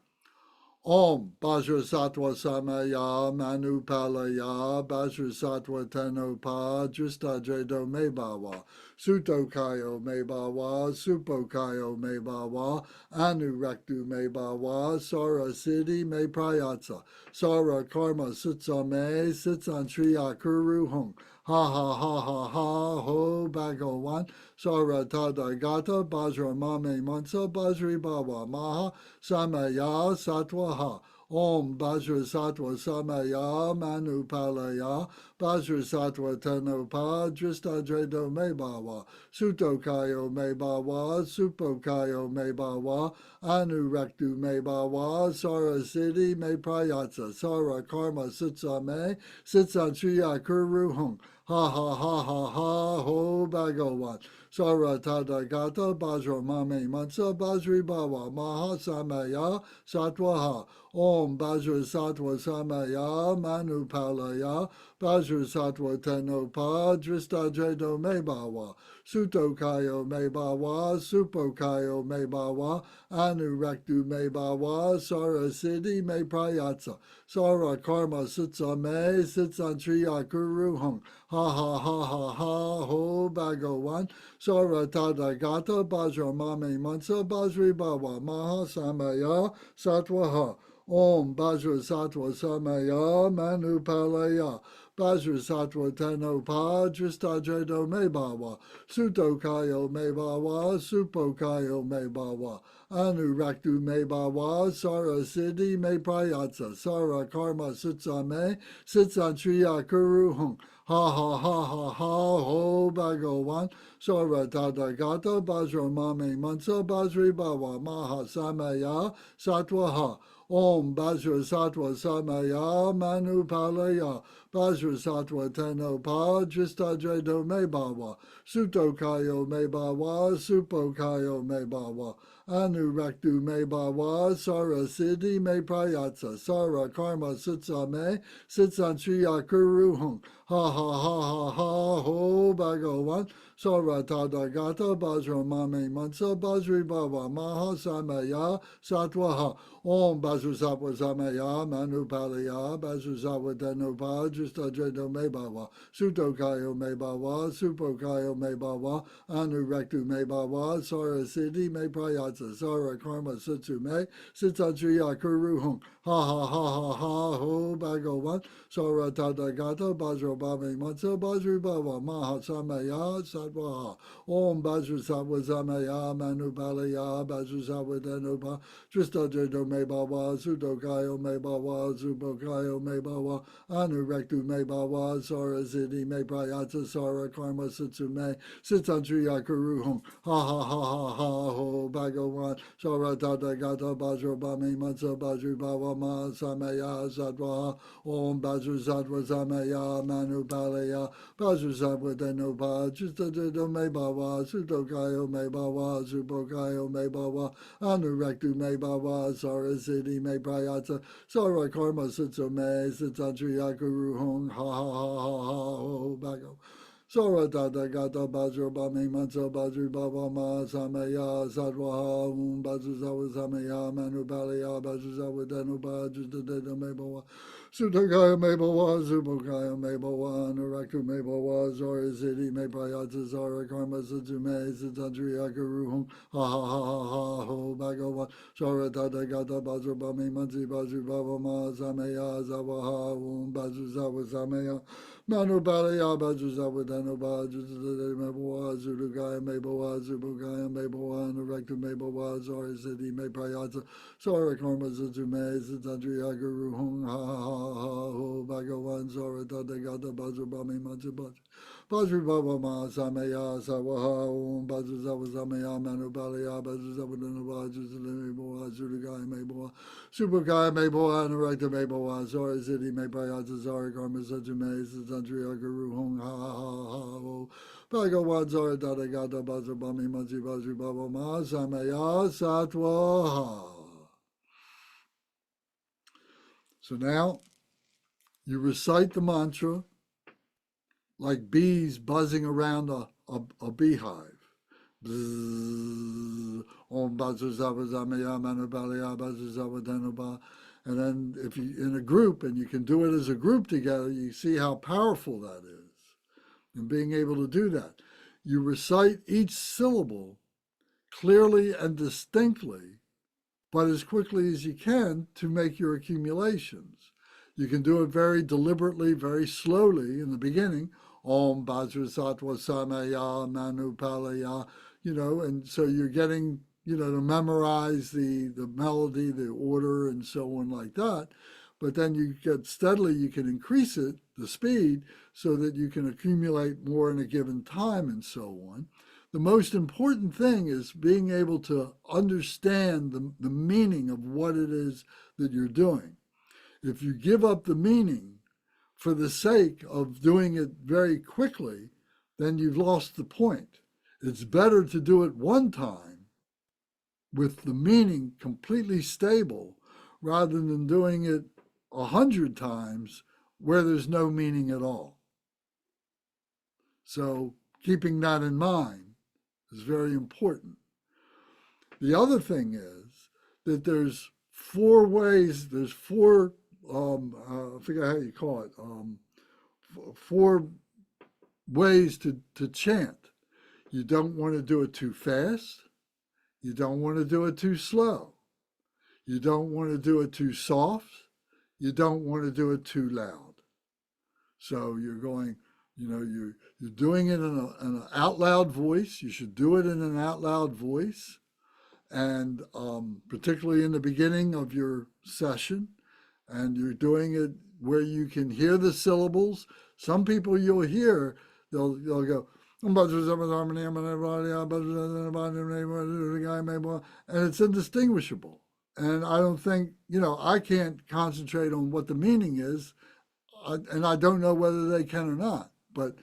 Om Vajrasattva Samaya Manu Palaya Vajrasattva Tenopa Dristadredo Mebawa Sutokayo Mebawa Supokayo Mebawa Anuraktu Mebawa Sara Siddhi Me Prayatsa Sara Karma Sitsa Me Sitsan Triya Kuru Hung Ha ha ha ha ha ho Bhagawan Sara Tadagata Bajra Mame Mansa Bajri Bawa Maha Samaya Sattva Ha Om Vajrasattva Samaya Manu Palaya Vajrasattva Tenopa Dristadredo Mebawa Sutokayo Mebawa Supokayo Mebawa Anuraktu Mebawa Sara Siddhi Me Prayatsa Sara Karma Sitsa Me Sitsan Triya Kuru Hung Ha ha ha ha ha ho Bhagawan Sara Tadagata Bajra Mame Mansa Bajri Bawa Maha Samaya Sattva Ha Om Vajrasattva Samaya Manu Palaya Vajrasattva Tenopa Dristadredo Mebawa Sutokayo Mebawa Supokayo Mebawa Anuraktu Mebawa Sara Siddhi Me Prayatsa Sara Karma Sitsa Me Sitsan Triya Kuru Hung Ha ha ha ha ha ho Bhagawan Sara Tadagata Bajra Mame Mansa Bajri Bawa Maha Samaya Sattva Ha Om Vajrasattva Samaya Manu Palaya Vajrasattva Tenopa Dristadredo Mebawa Sutokayo Mebawa Supokayo Mebawa Anuraktu Mebawa Sara Siddhi Me Prayatsa Sara Karma Sitsa Me Sitsan Triya Kuru Hung Ha ha ha ha ha ho Bhagawan Sara Tadagata Bajra Mame Mansa Bajri Bawa Maha Samaya Sattva Ha Om Vajrasattva Samaya Manu Palaya Vajrasattva Tenopa Dristadredo Mebawa Sutokayo Mebawa Supokayo Mebawa Anuraktu Mebawa Sara Siddhi Me Prayatsa Sara Karma Sitsa Me Sitsan Triya Kuru Hung Ha ha ha ha ha ho Bhagawan Sara Tadagata Bajra Mame Mansa Bajri Bawa Maha Samaya Sattva Ha Om Vajrasattva Samaya Manu Palaya Vajrasattva Tenopa Dristadredo Mebawa Sutokayo Mebawa Supokayo Mebawa Anuraktu Mebawa Sara Siddhi Me Prayatsa Sara Karma Sitsu Me Sitsan Triya Kuru Hung Ha ha ha ha ha ho Bhagawan Sara Tadagata Bajra Mame Mansa Bajri Bawa Maha Samaya Sattva Ha Om Vajrasattva Samaya Manu Palaya Vajrasattva Tenopa Dristadredo Mebawa Sutokayo Mebawa Supokayo Mebawa Anuraktu Mebawa Sara Siddhi Me Prayatsa Sara Karma Sitsu Me Sitsan Triya Kuru Hung Ha ha ha ha ha ho Bhagawan Sara Tadagata Bajra Mame Mansa Bajri Bawa Maha Samaya Sattva Ha Om Vajrasattva Samaya Manu Palaya Vajrasattva Tenopa Dristadredo Mebawa Sutokayo Mebawa Supokayo Mebawa Anuraktu Mebawa Sara Siddhi Me Prayatsa Sara Karma Sitsa Me Sitsan Triya Kuru Hung Ha ha ha ha ha ho Bhagawan Sara Tadagata Bajra Mame Mansa Bajri Bawa Maha Samaya Sattva Ha Om Vajrasattva Samaya Manu Palaya Vajrasattva Tenopa Dristadredo Mebawa Sutokayo Mebawa Supokayo Mebawa Anuraktu Mebawa Sara Siddhi Me Prayatsa Sara Karma Sitsu Me Sitsan Triya Kuru Hung Ha ha ha ha ha ho Bhagawan Sara Tadagata Bajra Mame Mansa Bajri Bawa Maha Samaya Sattva Ha Om Vajrasattva Samaya Manu Palaya Vajrasattva Tenopa Dristadredo Mebawa Sutokayo Mebawa Supokayo Mebawa Anuraktu Mebawa Sara Siddhi Me Prayatsa Sara Karma Sitsu Me Sitsan Triya Kuru Hung Ha ha ha ho Bhagavan Zara Dadagata Bajra Bami Maja Baj Bajri Baba Ma Samaya Sawaha Om Bajra Zava Samaya Manubalaya Bajra Zavadana Bajra Zalimi Boa Zurigai Meboa Supergai Meboa Anarakta Meboa Zara Zidi Mebaya Zara Garma Zajume Zandria Guru Hong Ha Ha Ha Ho Bhagavan Zara Dadagata Bajra Bami Maji Bajri Baba Ma Samaya Satwaha. So now you recite the mantra like bees buzzing around a beehive. Bzzz, Om Vajrasattva Zamaya Manubalaya Vajrasattva. And then if you in a group, and you can do it as a group together, you see how powerful that is. And being able to do that. You recite each syllable clearly and distinctly, but as quickly as you can to make your accumulations. You can do it very deliberately, very slowly in the beginning. Om Vajrasattva Samaya Manupalaya, and so you're getting, to memorize the melody, the order, and so on like that. But then you get steadily, you can increase it, the speed, so that you can accumulate more in a given time and so on. The most important thing is being able to understand the meaning of what it is that you're doing. If you give up the meaning for the sake of doing it very quickly, then you've lost the point. It's better to do it one time with the meaning completely stable rather than doing it 100 times where there's no meaning at all. So keeping that in mind is very important. The other thing is that there's four ways, I forget how you call it, four ways to chant. You don't want to do it too fast. You don't want to do it too slow. You don't want to do it too soft. You don't want to do it too loud. So you're going, you're doing it in an out loud voice. You should do it in an out loud voice. And particularly in the beginning of your session. And you're doing it where you can hear the syllables. Some people you'll hear, they'll go, and it's indistinguishable. And I don't think, I can't concentrate on what the meaning is, and I don't know whether they can or not. But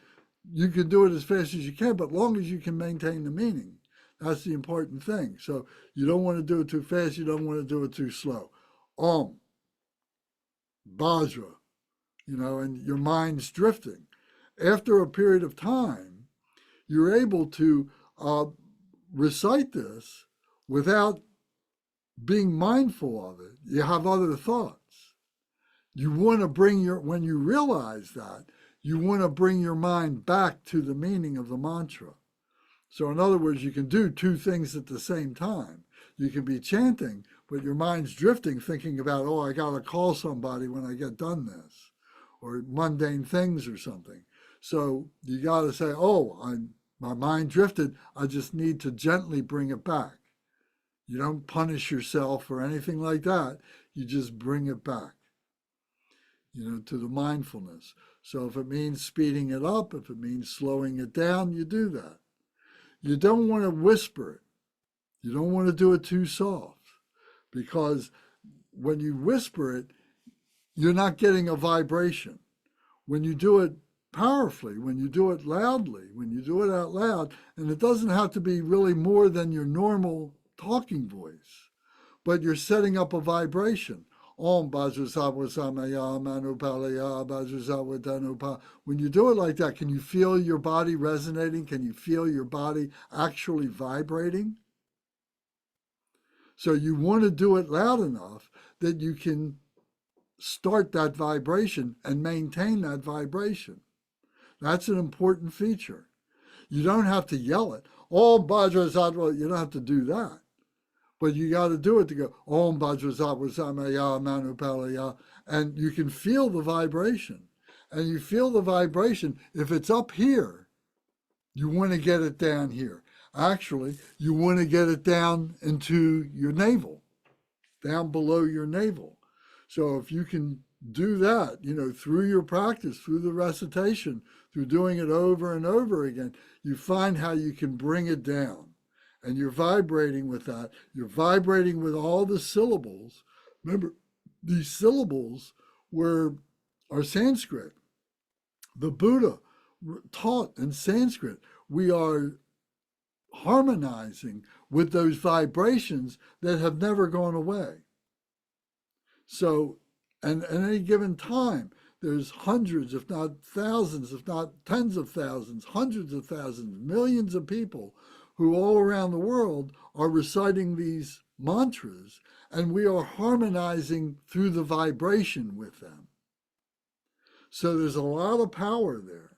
you can do it as fast as you can, but long as you can maintain the meaning. That's the important thing. So you don't want to do it too fast. You don't want to do it too slow. Om, Vajra, and your mind's drifting. After a period of time, you're able to recite this without being mindful of it. You have other thoughts. You want to when you realize that, you want to bring your mind back to the meaning of the mantra. So in other words, you can do two things at the same time. You can be chanting, but your mind's drifting, thinking about, I got to call somebody when I get done this, or mundane things or something. So you got to say, my mind drifted. I just need to gently bring it back. You don't punish yourself or anything like that. You just bring it back, to the mindfulness. So if it means speeding it up, if it means slowing it down, you do that. You don't want to whisper it. You don't want to do it too soft, because when you whisper it, you're not getting a vibration. When you do it powerfully, when you do it loudly, when you do it out loud, and it doesn't have to be really more than your normal talking voice, but you're setting up a vibration. Om Vajrasattva Samaya Manupalaya Vajrasattva Dhanupa. When you do it like that, can you feel your body resonating? Can you feel your body actually vibrating? So you want to do it loud enough that you can start that vibration and maintain that vibration. That's an important feature. You don't have to yell it. Om Vajrasattva, you don't have to do that. But you got to do it to go, Om Vajrasattva Samaya Manupalaya, and you can feel the vibration. And you feel the vibration. If it's up here, you want to get it down here. Actually, you want to get it down into your navel, down below your navel. So if you can do that, through your practice, through the recitation, through doing it over and over again, you find how you can bring it down. And you're vibrating with that. You're vibrating with all the syllables. Remember, these syllables are Sanskrit. The Buddha taught in Sanskrit. We are harmonizing with those vibrations that have never gone away. So, and at any given time, there's hundreds, if not thousands, if not tens of thousands, hundreds of thousands, millions of people who all around the world are reciting these mantras, and we are harmonizing through the vibration with them. So there's a lot of power there.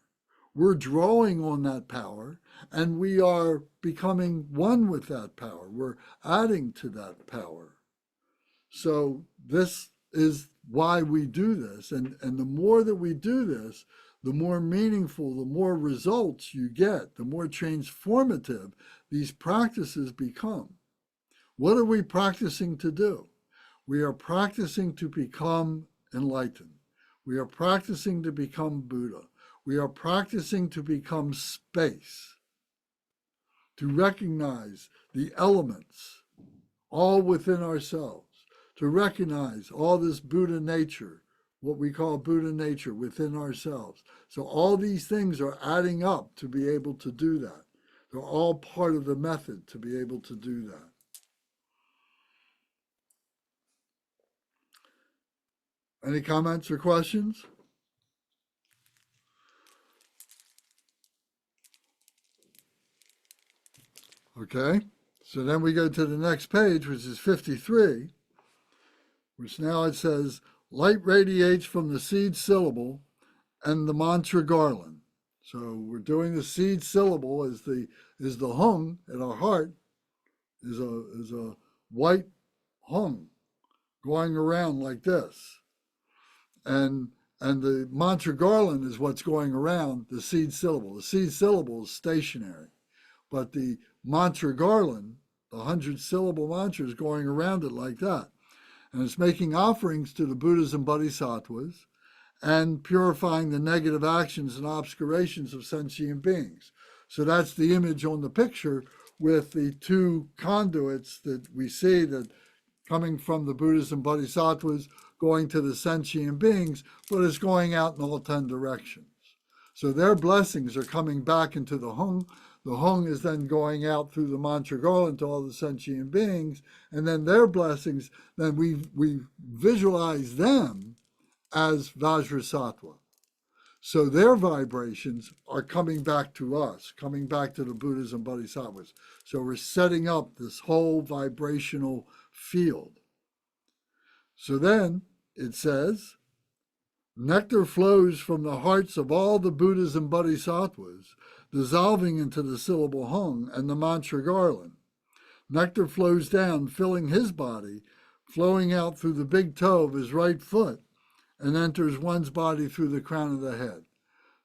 We're drawing on that power, and we are becoming one with that power. We're adding to that power. So this is why we do this. And the more that we do this, the more meaningful, the more results you get, the more transformative these practices become. What are we practicing to do? We are practicing to become enlightened. We are practicing to become Buddha. We are practicing to become space, to recognize the elements all within ourselves, to recognize all this Buddha nature, what we call Buddha nature within ourselves. So all these things are adding up to be able to do that. They're all part of the method to be able to do that. Any comments or questions? Okay, so then we go to the next page, which is 53, which now it says, light radiates from the seed syllable and the mantra garland. So we're doing the seed syllable is the hung at our heart, is a white hung going around like this. And the mantra garland is what's going around the seed syllable. The seed syllable is stationary, but the mantra garland, the 100-syllable mantra, is going around it like that. And it's making offerings to the Buddhas and Bodhisattvas and purifying the negative actions and obscurations of sentient beings. So that's the image on the picture with the two conduits that we see that coming from the Buddhas and Bodhisattvas going to the sentient beings, but it's going out in all 10 directions. So their blessings are coming back into the hung. The hung is then going out through the mantra garland to all the sentient beings, and then their blessings, then we visualize them as Vajrasattva. So their vibrations are coming back to us, coming back to the Buddhas and Bodhisattvas. So we're setting up this whole vibrational field. So then it says, nectar flows from the hearts of all the Buddhas and Bodhisattvas, dissolving into the syllable hung and the mantra garland. Nectar flows down, filling his body, flowing out through the big toe of his right foot, and enters one's body through the crown of the head.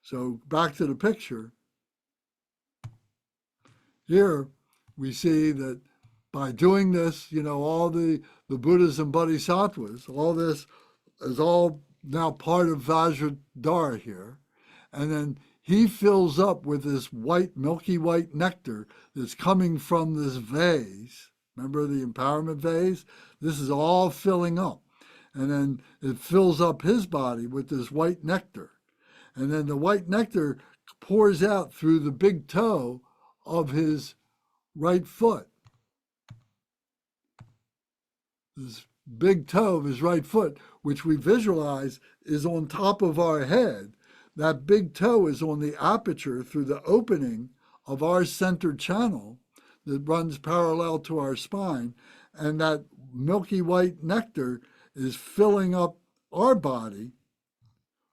So back to the picture. Here we see that by doing this, all the Buddhas and Bodhisattvas, all this is all now part of Vajradhara here. And then he fills up with this white, milky white nectar that's coming from this vase. Remember the empowerment vase? This is all filling up. And then it fills up his body with this white nectar. And then the white nectar pours out through the big toe of his right foot. This big toe of his right foot, which we visualize is on top of our head. That big toe is on the aperture through the opening of our center channel that runs parallel to our spine. And that milky white nectar is filling up our body,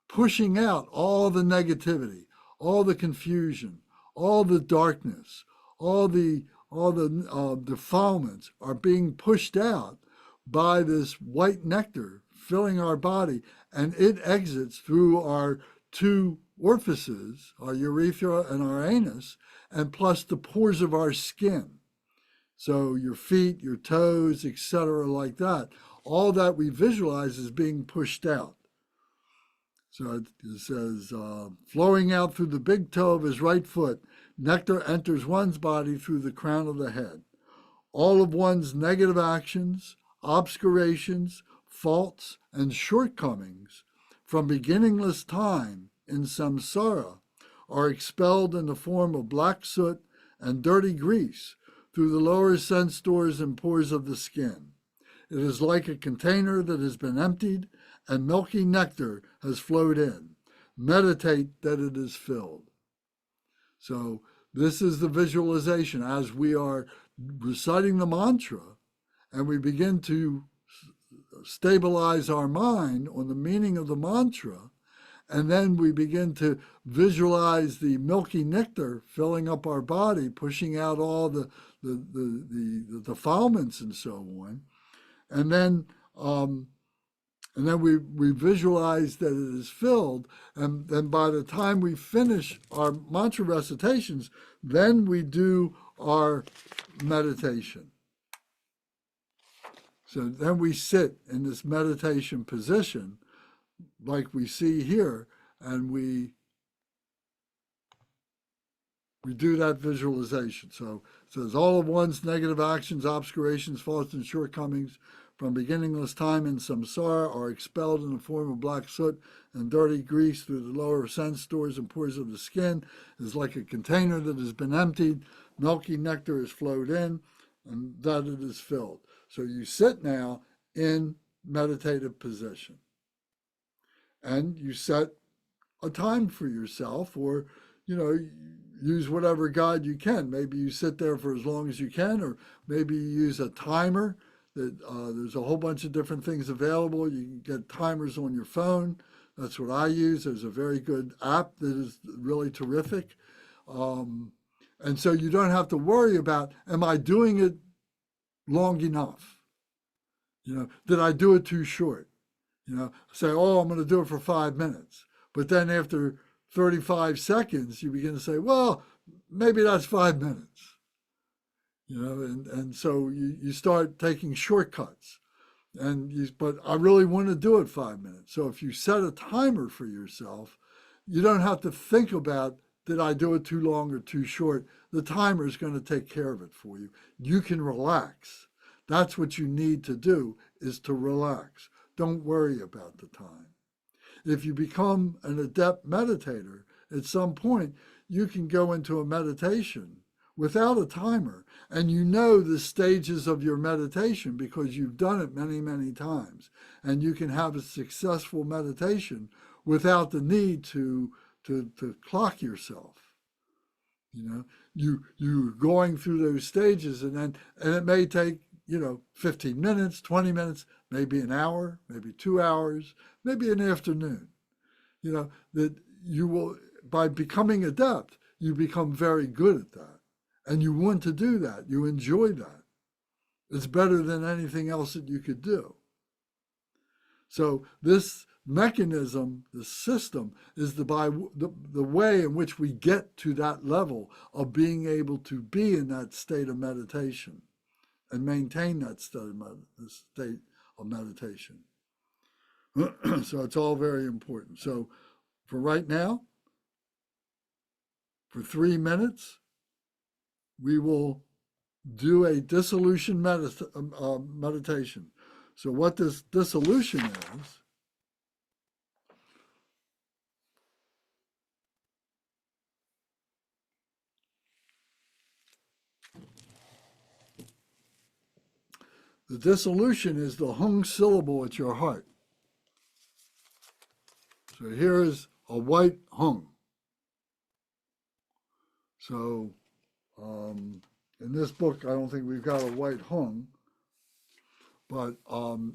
pushing out all the negativity, all the confusion, all the darkness, all the defilements are being pushed out by this white nectar filling our body, and it exits through our two orifices, our urethra and our anus, and plus the pores of our skin. So your feet, your toes, etc., like that. All that we visualize is being pushed out. So it says, flowing out through the big toe of his right foot, nectar enters one's body through the crown of the head. All of one's negative actions, obscurations, faults, and shortcomings from beginningless time in samsara are expelled in the form of black soot and dirty grease through the lower sense doors and pores of the skin. It is like a container that has been emptied and milky nectar has flowed in. Meditate that it is filled. So this is the visualization as we are reciting the mantra and we begin to stabilize our mind on the meaning of the mantra, and then we begin to visualize the milky nectar filling up our body, pushing out all the defilements and so on. And then we visualize that it is filled. And then by the time we finish our mantra recitations, then we do our meditation. So then we sit in this meditation position like we see here, and we do that visualization. So it says, all of one's negative actions, obscurations, faults, and shortcomings from beginningless time in samsara are expelled in the form of black soot and dirty grease through the lower sense doors and pores of the skin. It is like a container that has been emptied. Milky nectar has flowed in, and that it is filled. So you sit now in meditative position. And you set a time for yourself, or, use whatever guide you can. Maybe you sit there for as long as you can, or maybe you use a timer. There's a whole bunch of different things available. You can get timers on your phone. That's what I use. There's a very good app that is really terrific. And so you don't have to worry about, am I doing it long enough? Did I do it too short? Say, oh, I'm going to do it for 5 minutes. But then after 35 seconds, you begin to say, well, maybe that's 5 minutes. And so you start taking shortcuts. But I really want to do it 5 minutes. So if you set a timer for yourself, you don't have to think about, did I do it too long or too short? The timer is going to take care of it for you. You can relax. That's what you need to do, is to relax. Don't worry about the time. If you become an adept meditator, at some point, you can go into a meditation without a timer, and you know the stages of your meditation because you've done it many, many times. And you can have a successful meditation without the need to clock yourself. You're going through those stages, and it may take 15 minutes, 20 minutes, maybe an hour, maybe 2 hours, maybe an afternoon. That you will, by becoming adept, you become very good at that. And you want to do that. You enjoy that. It's better than anything else that you could do. So this mechanism, the system, is the way in which we get to that level of being able to be in that state of meditation and maintain that state of meditation. So it's all very important. So for right now, for 3 minutes, we will do a dissolution meditation. So what this dissolution is, the dissolution is the hung syllable at your heart. So here is a white hung. So in this book, I don't think we've got a white hung, but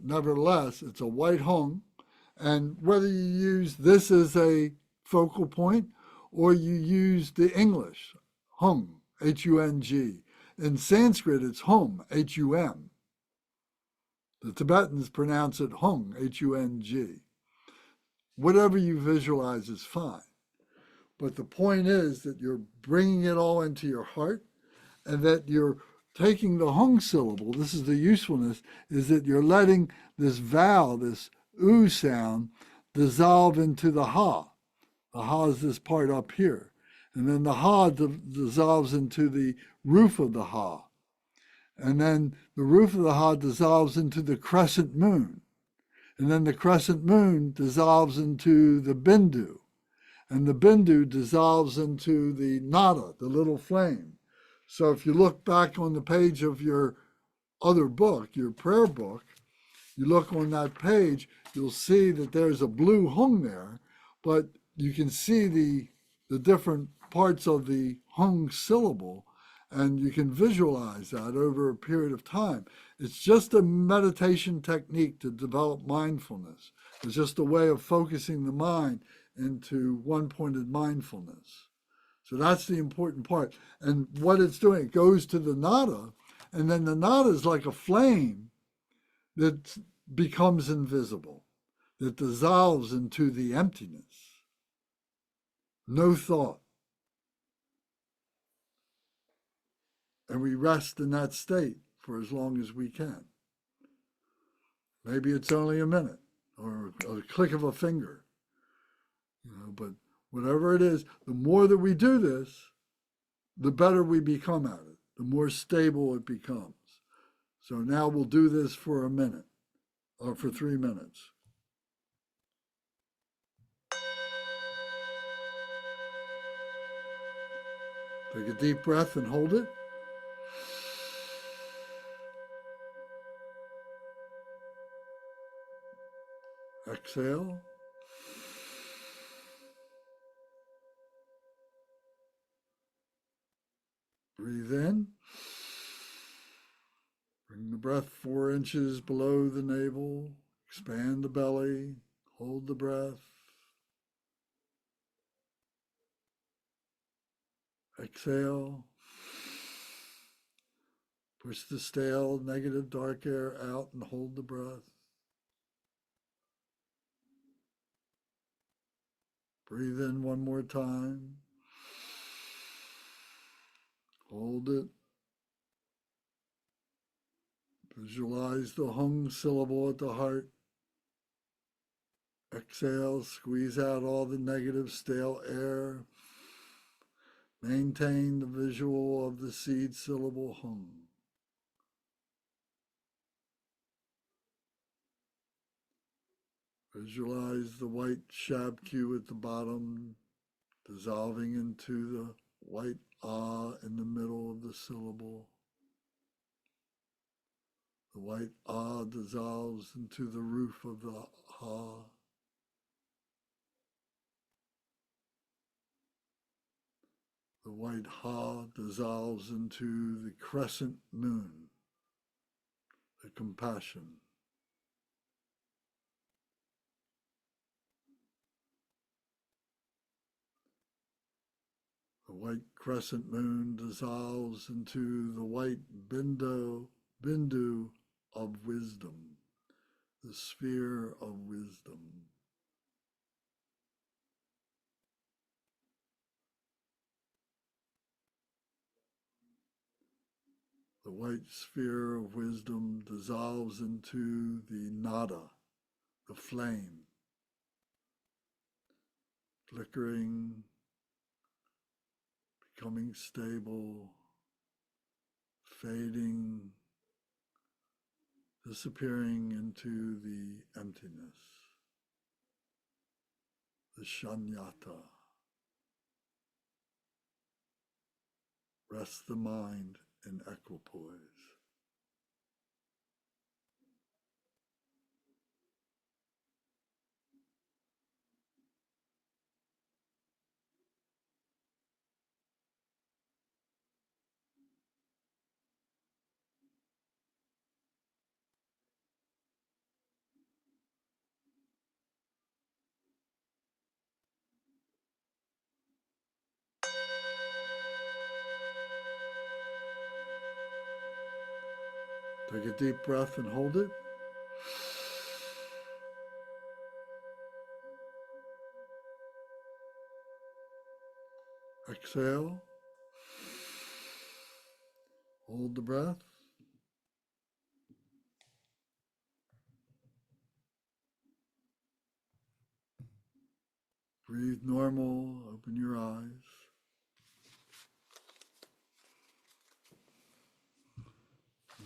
nevertheless, it's a white hung. And whether you use this as a focal point or you use the English, hung, H-U-N-G. In Sanskrit, it's hum, H-U-M. The Tibetans pronounce it hung, H-U-N-G. Whatever you visualize is fine. But the point is that you're bringing it all into your heart, and that you're taking the hung syllable. This is the usefulness, is that you're letting this vowel, this oo sound, dissolve into the ha. The ha is this part up here. And then the ha dissolves into the roof of the ha. And then the roof of the ha dissolves into the crescent moon. And then the crescent moon dissolves into the bindu. And the bindu dissolves into the nada, the little flame. So if you look back on the page of your other book, your prayer book, you look on that page, you'll see that there's a blue hung there, but you can see the different parts of the hung syllable, and you can visualize that over a period of time. It's just a meditation technique to develop mindfulness. It's just a way of focusing the mind into one-pointed mindfulness. So that's the important part. And what it's doing, it goes to the nada, and then the nada is like a flame that becomes invisible, that dissolves into the emptiness. No thought. And we rest in that state for as long as we can. Maybe it's only a minute or a click of a finger, but whatever it is, the more that we do this, the better we become at it, the more stable it becomes. So now we'll do this for a minute or for 3 minutes. Take a deep breath and hold it. Exhale. Breathe in. Bring the breath 4 inches below the navel. Expand the belly. Hold the breath. Exhale. Push the stale, negative, dark air out and hold the breath. Breathe in one more time. Hold it. Visualize the hung syllable at the heart. Exhale, squeeze out all the negative, stale air. Maintain the visual of the seed syllable hung. Visualize the white shabku at the bottom, dissolving into the white ah in the middle of the syllable. The white ah dissolves into the roof of the ha. The white ha dissolves into the crescent moon, the compassion. The white crescent moon dissolves into the white bindu of wisdom, the sphere of wisdom. The white sphere of wisdom dissolves into the nada, the flame, flickering, becoming stable, fading, disappearing into the emptiness, the shunyata. Rest the mind in equipoise. Take a deep breath and hold it. Exhale. Hold the breath. Breathe normal, open your eyes.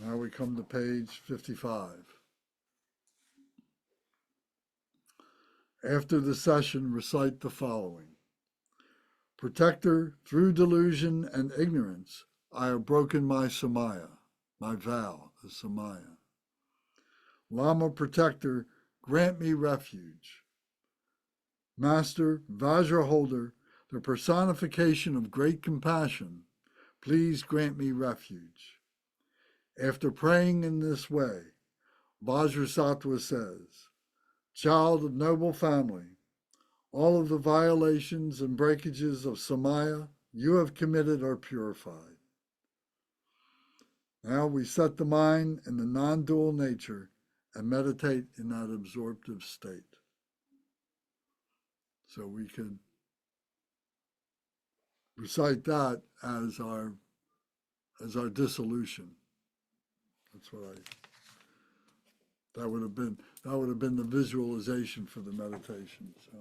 Now we come to page 55. After the session, recite the following. Protector, through delusion and ignorance, I have broken my samaya, my vow is samaya. Lama protector, grant me refuge. Master, Vajra holder, the personification of great compassion, please grant me refuge. After praying in this way, Vajrasattva says, child of noble family, all of the violations and breakages of samaya you have committed are purified. Now we set the mind in the non-dual nature and meditate in that absorptive state. So we could recite that as our dissolution. That's what that would have been the visualization for the meditation. So.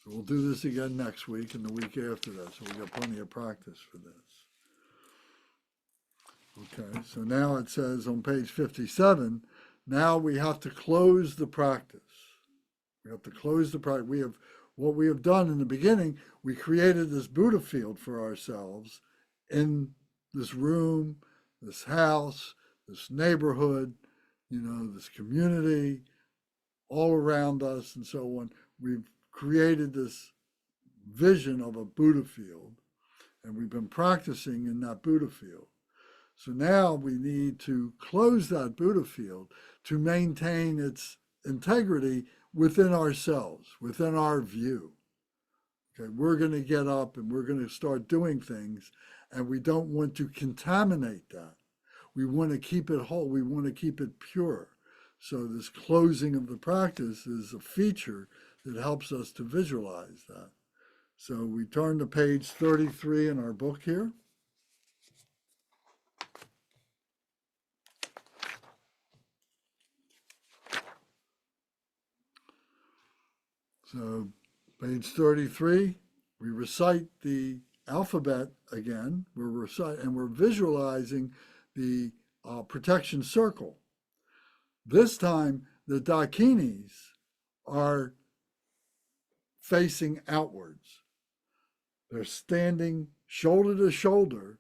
So we'll do this again next week and the week after that. So we got plenty of practice for this. Okay, so now it says on page 57, now we have to close the practice. We have to close the practice. What we have done in the beginning, we created this Buddha field for ourselves in this room, this house, this neighborhood, this community, all around us and so on. We've created this vision of a Buddha field, and we've been practicing in that Buddha field. So now we need to close that Buddha field to maintain its integrity within ourselves, within our view. Okay, we're going to get up and we're going to start doing things, and we don't want to contaminate that. We want to keep it whole. We want to keep it pure. So this closing of the practice is a feature that helps us to visualize that. So we turn to page 33 in our book here. So page 33, we recite the alphabet again. We're visualizing the protection circle. This time, the dakinis are facing outwards. They're standing shoulder to shoulder,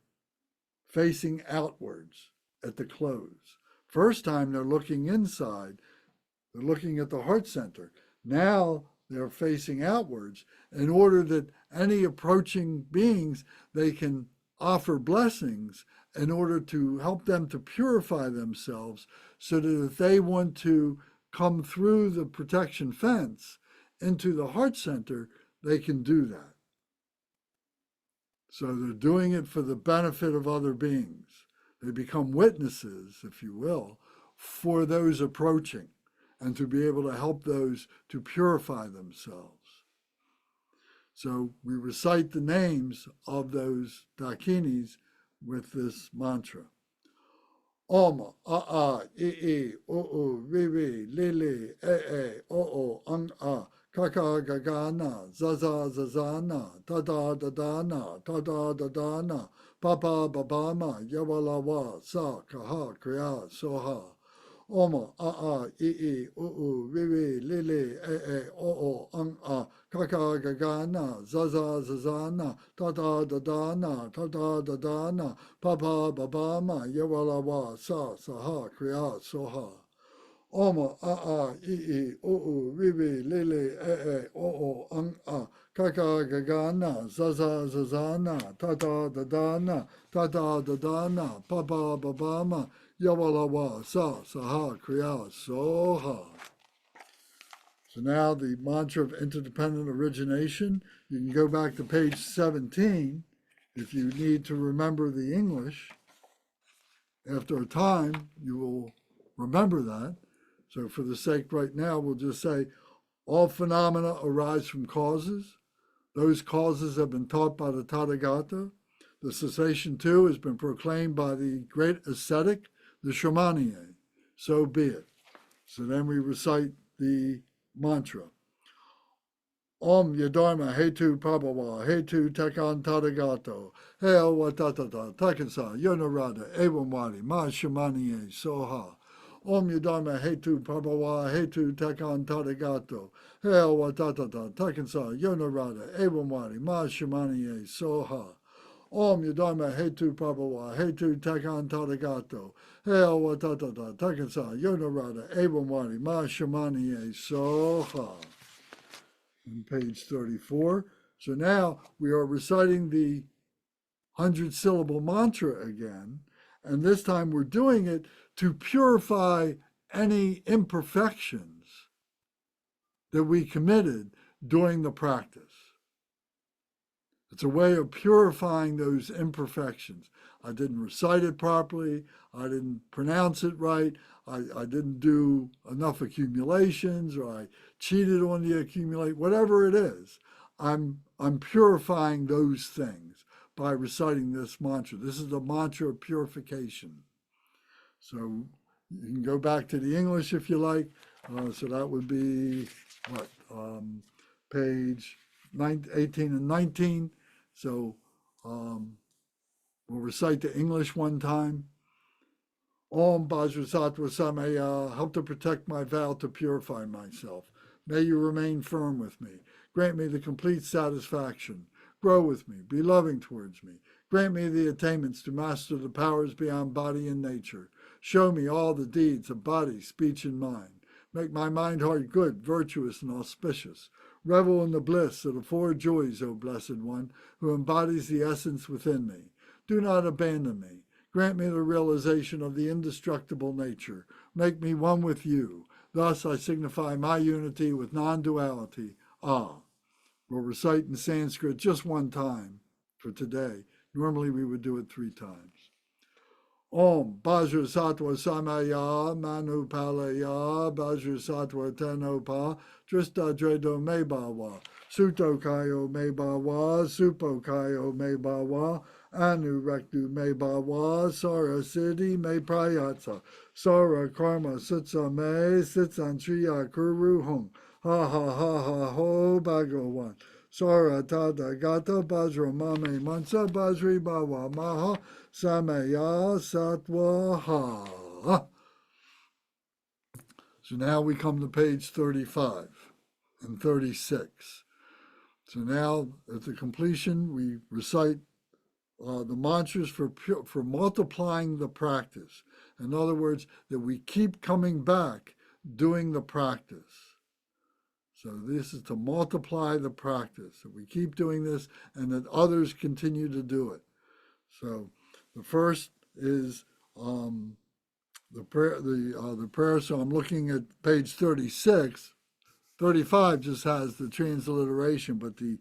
facing outwards at the close. First time, they're looking inside. They're looking at the heart center. Now, they're facing outwards in order that any approaching beings, they can offer blessings in order to help them to purify themselves so that if they want to come through the protection fence into the heart center, they can do that. So they're doing it for the benefit of other beings. They become witnesses, if you will, for those approaching, and to be able to help those to purify themselves. So we recite the names of those dakinis with this mantra. Oma, a, I, o, ri, li, o, ang, kaka, gagana, zaza, zazana, tada, dadana, tada, dadana, papa, babama, yawalawa, sa, kaha, kriya, soha. Oma, a, I, o, ri, li, o, ang, kaka, gagana, zaza, zazana, tada, dadana, tada, dadana, papa, babama, yawalawa, sa, saha, kriya, soha. Oma, a, I, o, ri, li, o, ang, kaka, gagana, zaza, zazana, tada, dadana, papa, babama, yawalawa, sa, saha, kriya, soha. So now the mantra of interdependent origination, you can go back to page 17 if you need to remember the English. After a time, you will remember that. So for the sake right now, we'll just say, All phenomena arise from causes. Those causes have been taught by the Tathagata. The cessation too has been proclaimed by the great ascetic, the Shamaniye. So be it. So then we recite the mantra. Om Yadharma Hetu Prabhava Hetu Tekan Tathagato Heo Watatata Takansa Yonarada Evanwadi Ma Shamaniye Soha. Om Yadharma Hetu Prabhava Hetu Tekan Tathagato Heo Watatata Takansa Yonarada Evanwadi Ma Shamaniye Soha. Om Yadharma Hetu Prabhava Hetu Tekan Tathagato Heo Watatata Takansa Yonarada Evanwadi Ma Shamaniye Soha. On page 34. So now we are reciting the 100-syllable mantra again, and this time we're doing it to purify any imperfections that we committed during the practice. It's a way of purifying those imperfections. I didn't recite it properly. I didn't pronounce it right. I didn't do enough accumulations, or I cheated on the accumulate, whatever it is. I'm purifying those things by reciting this mantra. This is the mantra of purification. So you can go back to the English if you like. So that would be what, page 18 and 19. So we'll recite the English one time. Om Vajrasattva Samaya, help to protect my vow to purify myself. May you remain firm with me. Grant me the complete satisfaction. Grow with me. Be loving towards me. Grant me the attainments to master the powers beyond body and nature. Show me all the deeds of body, speech, and mind. Make my mind heart good, virtuous, and auspicious. Revel in the bliss of the four joys, O Blessed One, who embodies the essence within me. Do not abandon me. Grant me the realization of the indestructible nature. Make me one with you. Thus I signify my unity with non-duality. Ah. We'll recite in Sanskrit just one time for today. Normally we would do it 3 times. Om Vajrasattva Samaya Manu Palaya Vajrasattva Tenopa Trista Dredo Mebawa Suto Kayo Mebawa Supo Kayo Mebawa Anu Rektu Mebawa Sara Siddhi Me Prayatsa Sara Karma Sitsa Me Sitsan Triya Kuru Hung Ha ha ha ha ho Bhagawan Sara Tathagata Bajra Mame Mansa Bajri Bhava Maha Samaya Sattvaha. So now we come to page 35 and 36. So now at the completion, we recite the mantras for multiplying the practice. In other words, that we keep coming back doing the practice. So this is to multiply the practice, that we keep doing this and that others continue to do it. So the first is the prayer. So I'm looking at page 36. 35 just has the transliteration, but the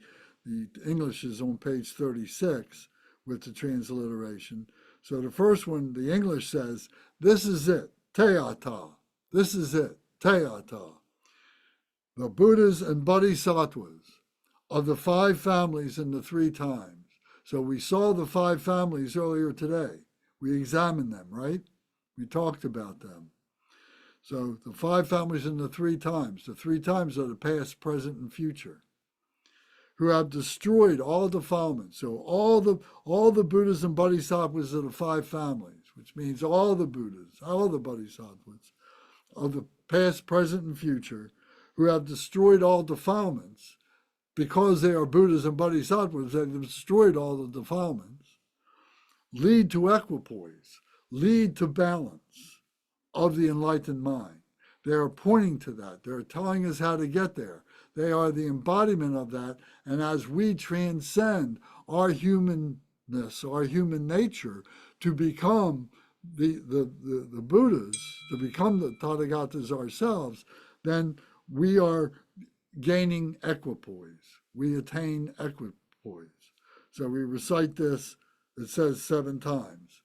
English is on page 36 with the transliteration. So the first one, the English says, this is it, Teata. This is it, Teata. The Buddhas and Bodhisattvas of the 5 families in the 3 times. So we saw the 5 families earlier today. We examined them, right? We talked about them. So the 5 families in the 3 times. The 3 times are the past, present, and future, who have destroyed all defilements. So all the Buddhas and Bodhisattvas of the 5 families, which means all the Buddhas, all the Bodhisattvas of the past, present, and future, who have destroyed all defilements, because they are Buddhas and Bodhisattvas, they've destroyed all the defilements, lead to equipoise, lead to balance of the enlightened mind. They are pointing to that. They're telling us how to get there. They are the embodiment of that. And as we transcend our humanness, our human nature, to become the Buddhas, to become the Tathagatas ourselves, then we are gaining equipoise. We attain equipoise. So we recite this, it says 7 times.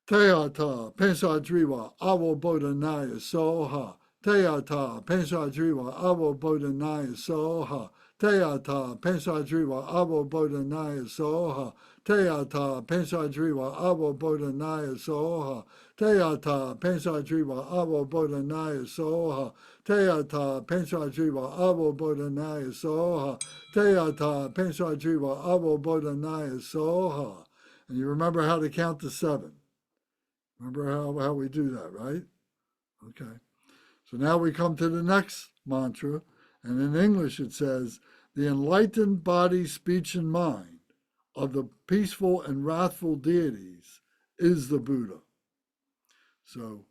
Teata, Pensadriva, Avo Bodhanaya, Soha, Teata Pensajriva Avo Bodhanaya Soha. Teata Pensajriva Avo Bodhanaya Soha. Teata Pensajriva Avo Bodhanaya Soha. Teata Pensajriva Avo Bodhanaya Soha. Teata Pensajriva Avo Bodhanaya Soha. Teata Pensajriva Avo Bodhanaya Soha. And you remember how to count to 7. Remember how we do that, right? Okay. So now we come to the next mantra, and in English it says, the enlightened body, speech, and mind of the peaceful and wrathful deities is the Buddha. So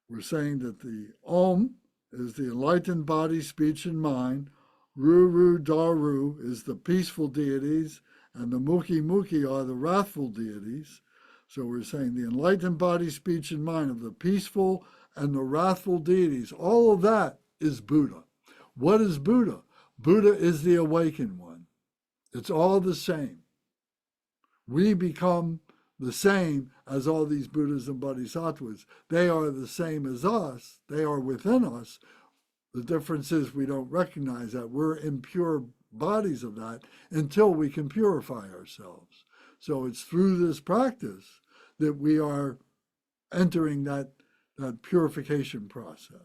we're saying that the Om is the enlightened body, speech, and mind. Ru Daru is the peaceful deities, and the Mukhi are the wrathful deities. So we're saying the enlightened body, speech, and mind of the peaceful and the wrathful deities, all of that is Buddha. What is Buddha? Buddha is the awakened one. It's all the same. We become the same as all these Buddhas and Bodhisattvas. They are the same as us. They are within us. The difference is we don't recognize that. We're impure bodies of that until we can purify ourselves. So it's through this practice that we are entering that purification process.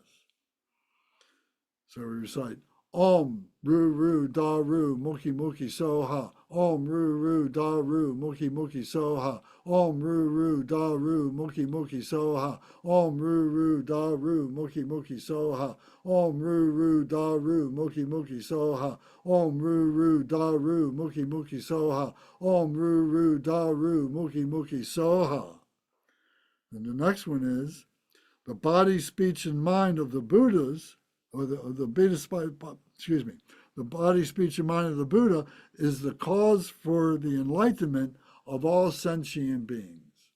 So we recite, Om Ru Daru Mukhi Soha. Om Ru Daru Mukhi Soha. Om Ru Daru Mukhi Soha. Om Ru Daru Mukhi Soha. Om Ru Daru Mukhi Soha. Om Ru Daru Mukhi Soha. Om Ru Daru Mukhi Soha. And the next one is the body, speech, and mind of the Buddhas, the body, speech, and mind of the Buddha is the cause for the enlightenment of all sentient beings.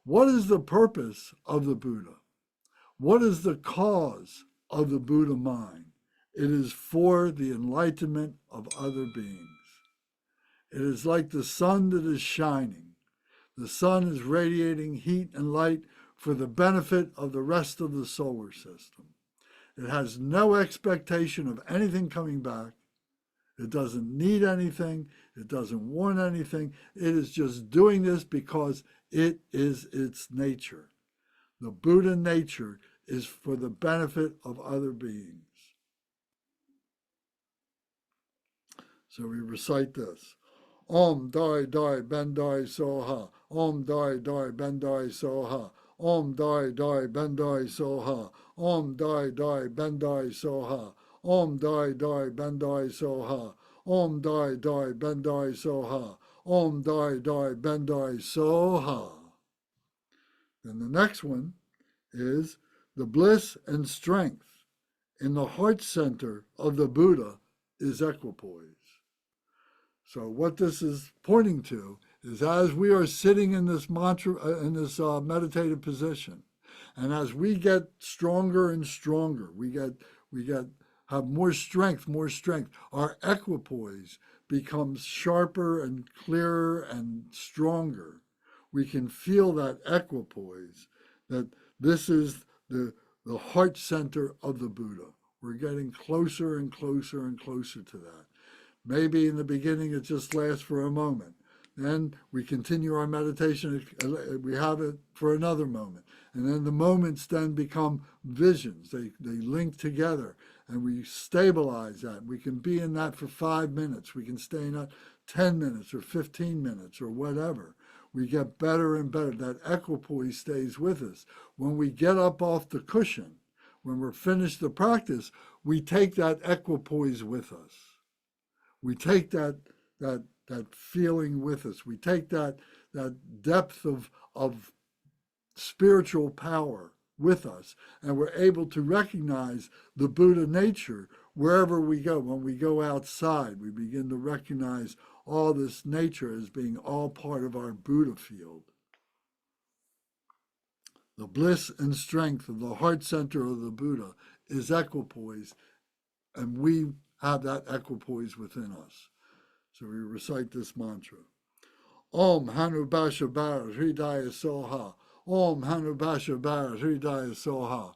What is the purpose of the Buddha? What is the cause of the Buddha mind? It is for the enlightenment of other beings. It is like the sun that is shining. The sun is radiating heat and light for the benefit of the rest of the solar system. It has no expectation of anything coming back. It doesn't need anything. It doesn't want anything. It is just doing this because it is its nature. The Buddha nature is for the benefit of other beings. So we recite this. Om Dai Dai Bendai Soha. Om Dai Dai Bendai Soha. Om Dai Dai Bendai Soha. Om Dai Dai Bendai Soha. Om Dai Dai Bendai Soha. Om Dai Dai Bendai Soha. Om Dai Dai Bendai Soha. Then the next one is the bliss and strength in the heart center of the Buddha is equipoise. So what this is pointing to is as we are sitting in this mantra, in this meditative position, and as we get stronger and stronger, we have more strength, our equipoise becomes sharper and clearer and stronger. We can feel that equipoise, that this is the heart center of the Buddha. We're getting closer and closer and closer to that. Maybe in the beginning it just lasts for a moment. Then we continue our meditation, we have it for another moment. And then the moments then become visions. They link together and we stabilize that. We can be in that for 5 minutes. We can stay in that 10 minutes or 15 minutes or whatever. We get better and better. That equipoise stays with us. When we get up off the cushion, when we're finished the practice, we take that equipoise with us. We take that feeling with us. We take that depth of spiritual power with us, and we're able to recognize the Buddha nature wherever we go. When we go outside, we begin to recognize all this nature as being all part of our Buddha field. The bliss and strength of the heart center of the Buddha is equipoise, and we have that equipoise within us. So we recite this mantra. Om Hanubasha Bhara Hridaya Soha. Om Hanubasha Bhara Hridaya Soha.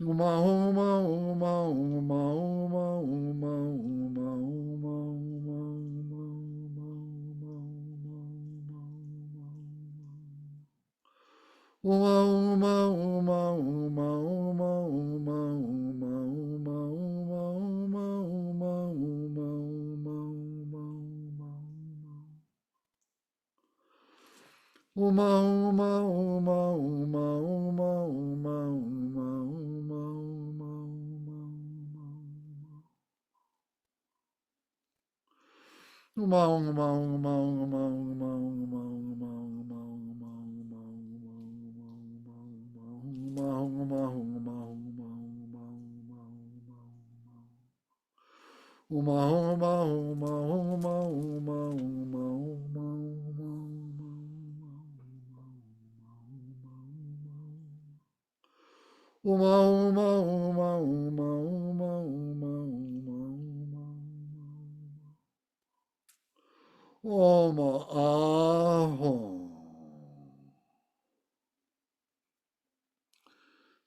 Uma, uma, uma, uma, uma, uma, uma, uma,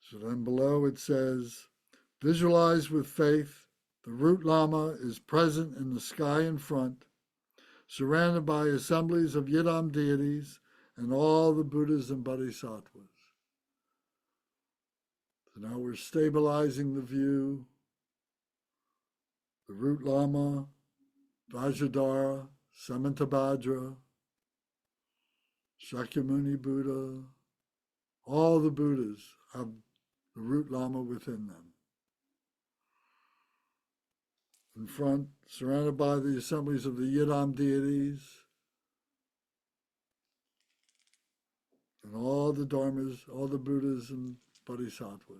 So then below it says, visualize with faith, the root Lama is present in the sky in front, surrounded by assemblies of Yidam deities and all the Buddhas and Bodhisattvas. So now we're stabilizing the view. The root Lama, Vajradhara, Samantabhadra, Shakyamuni Buddha, all the Buddhas have the root Lama within them. In front, surrounded by the assemblies of the Yidam deities, and all the Dharmas, all the Buddhas and Bodhisattvas.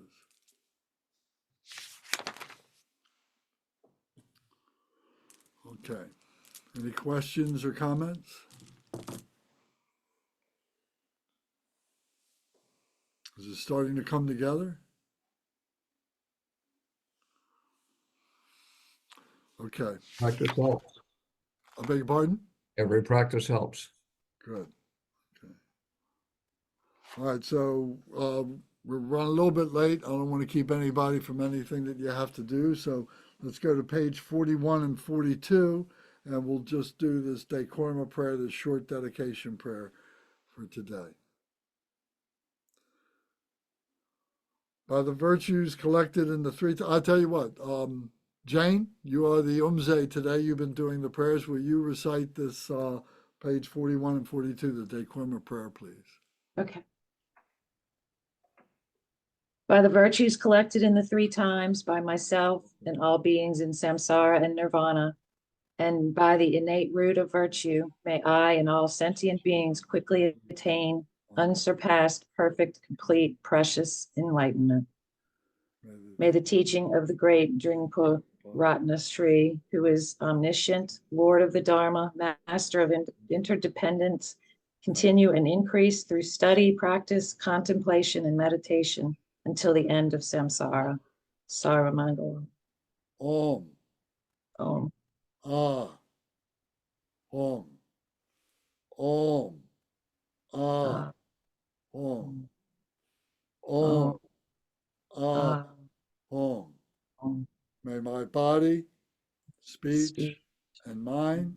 Okay. Any questions or comments? Is it starting to come together? Okay. Practice helps. I beg your pardon? Every practice helps. Good. Okay. All right. So we're running a little bit late. I don't want to keep anybody from anything that you have to do. So let's go to page 41 and 42, and we'll just do this Dekorma prayer, this short dedication prayer for today. By the virtues collected in the three, I'll tell you what, Jane, you are the Umze today. You've been doing the prayers. Will you recite this page 41 and 42, the Dekorma prayer, please? Okay. By the virtues collected in the three times, by myself and all beings in samsara and nirvana, and by the innate root of virtue, may I and all sentient beings quickly attain unsurpassed, perfect, complete, precious enlightenment. May the teaching of the great Drikung Kagyu, who is omniscient, Lord of the Dharma, master of interdependence, continue and increase through study, practice, contemplation, and meditation until the end of samsara. Saramangalam. Om. Om. Ah. Om. Om. Ah. Om. Om. Ah. Om. Om. May my body, speech, and mind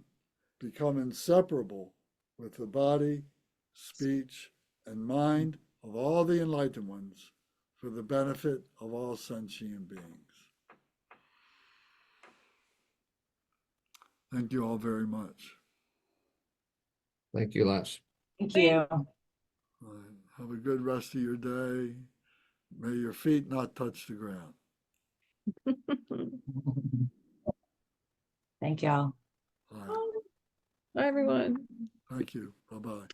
become inseparable with the body, speech, and mind of all the enlightened ones for the benefit of all sentient beings. Thank you all very much. Thank you, Lance. Thank you. All right. Have a good rest of your day. May your feet not touch the ground. Thank y'all. All right. Bye, everyone. Thank you. Bye-bye.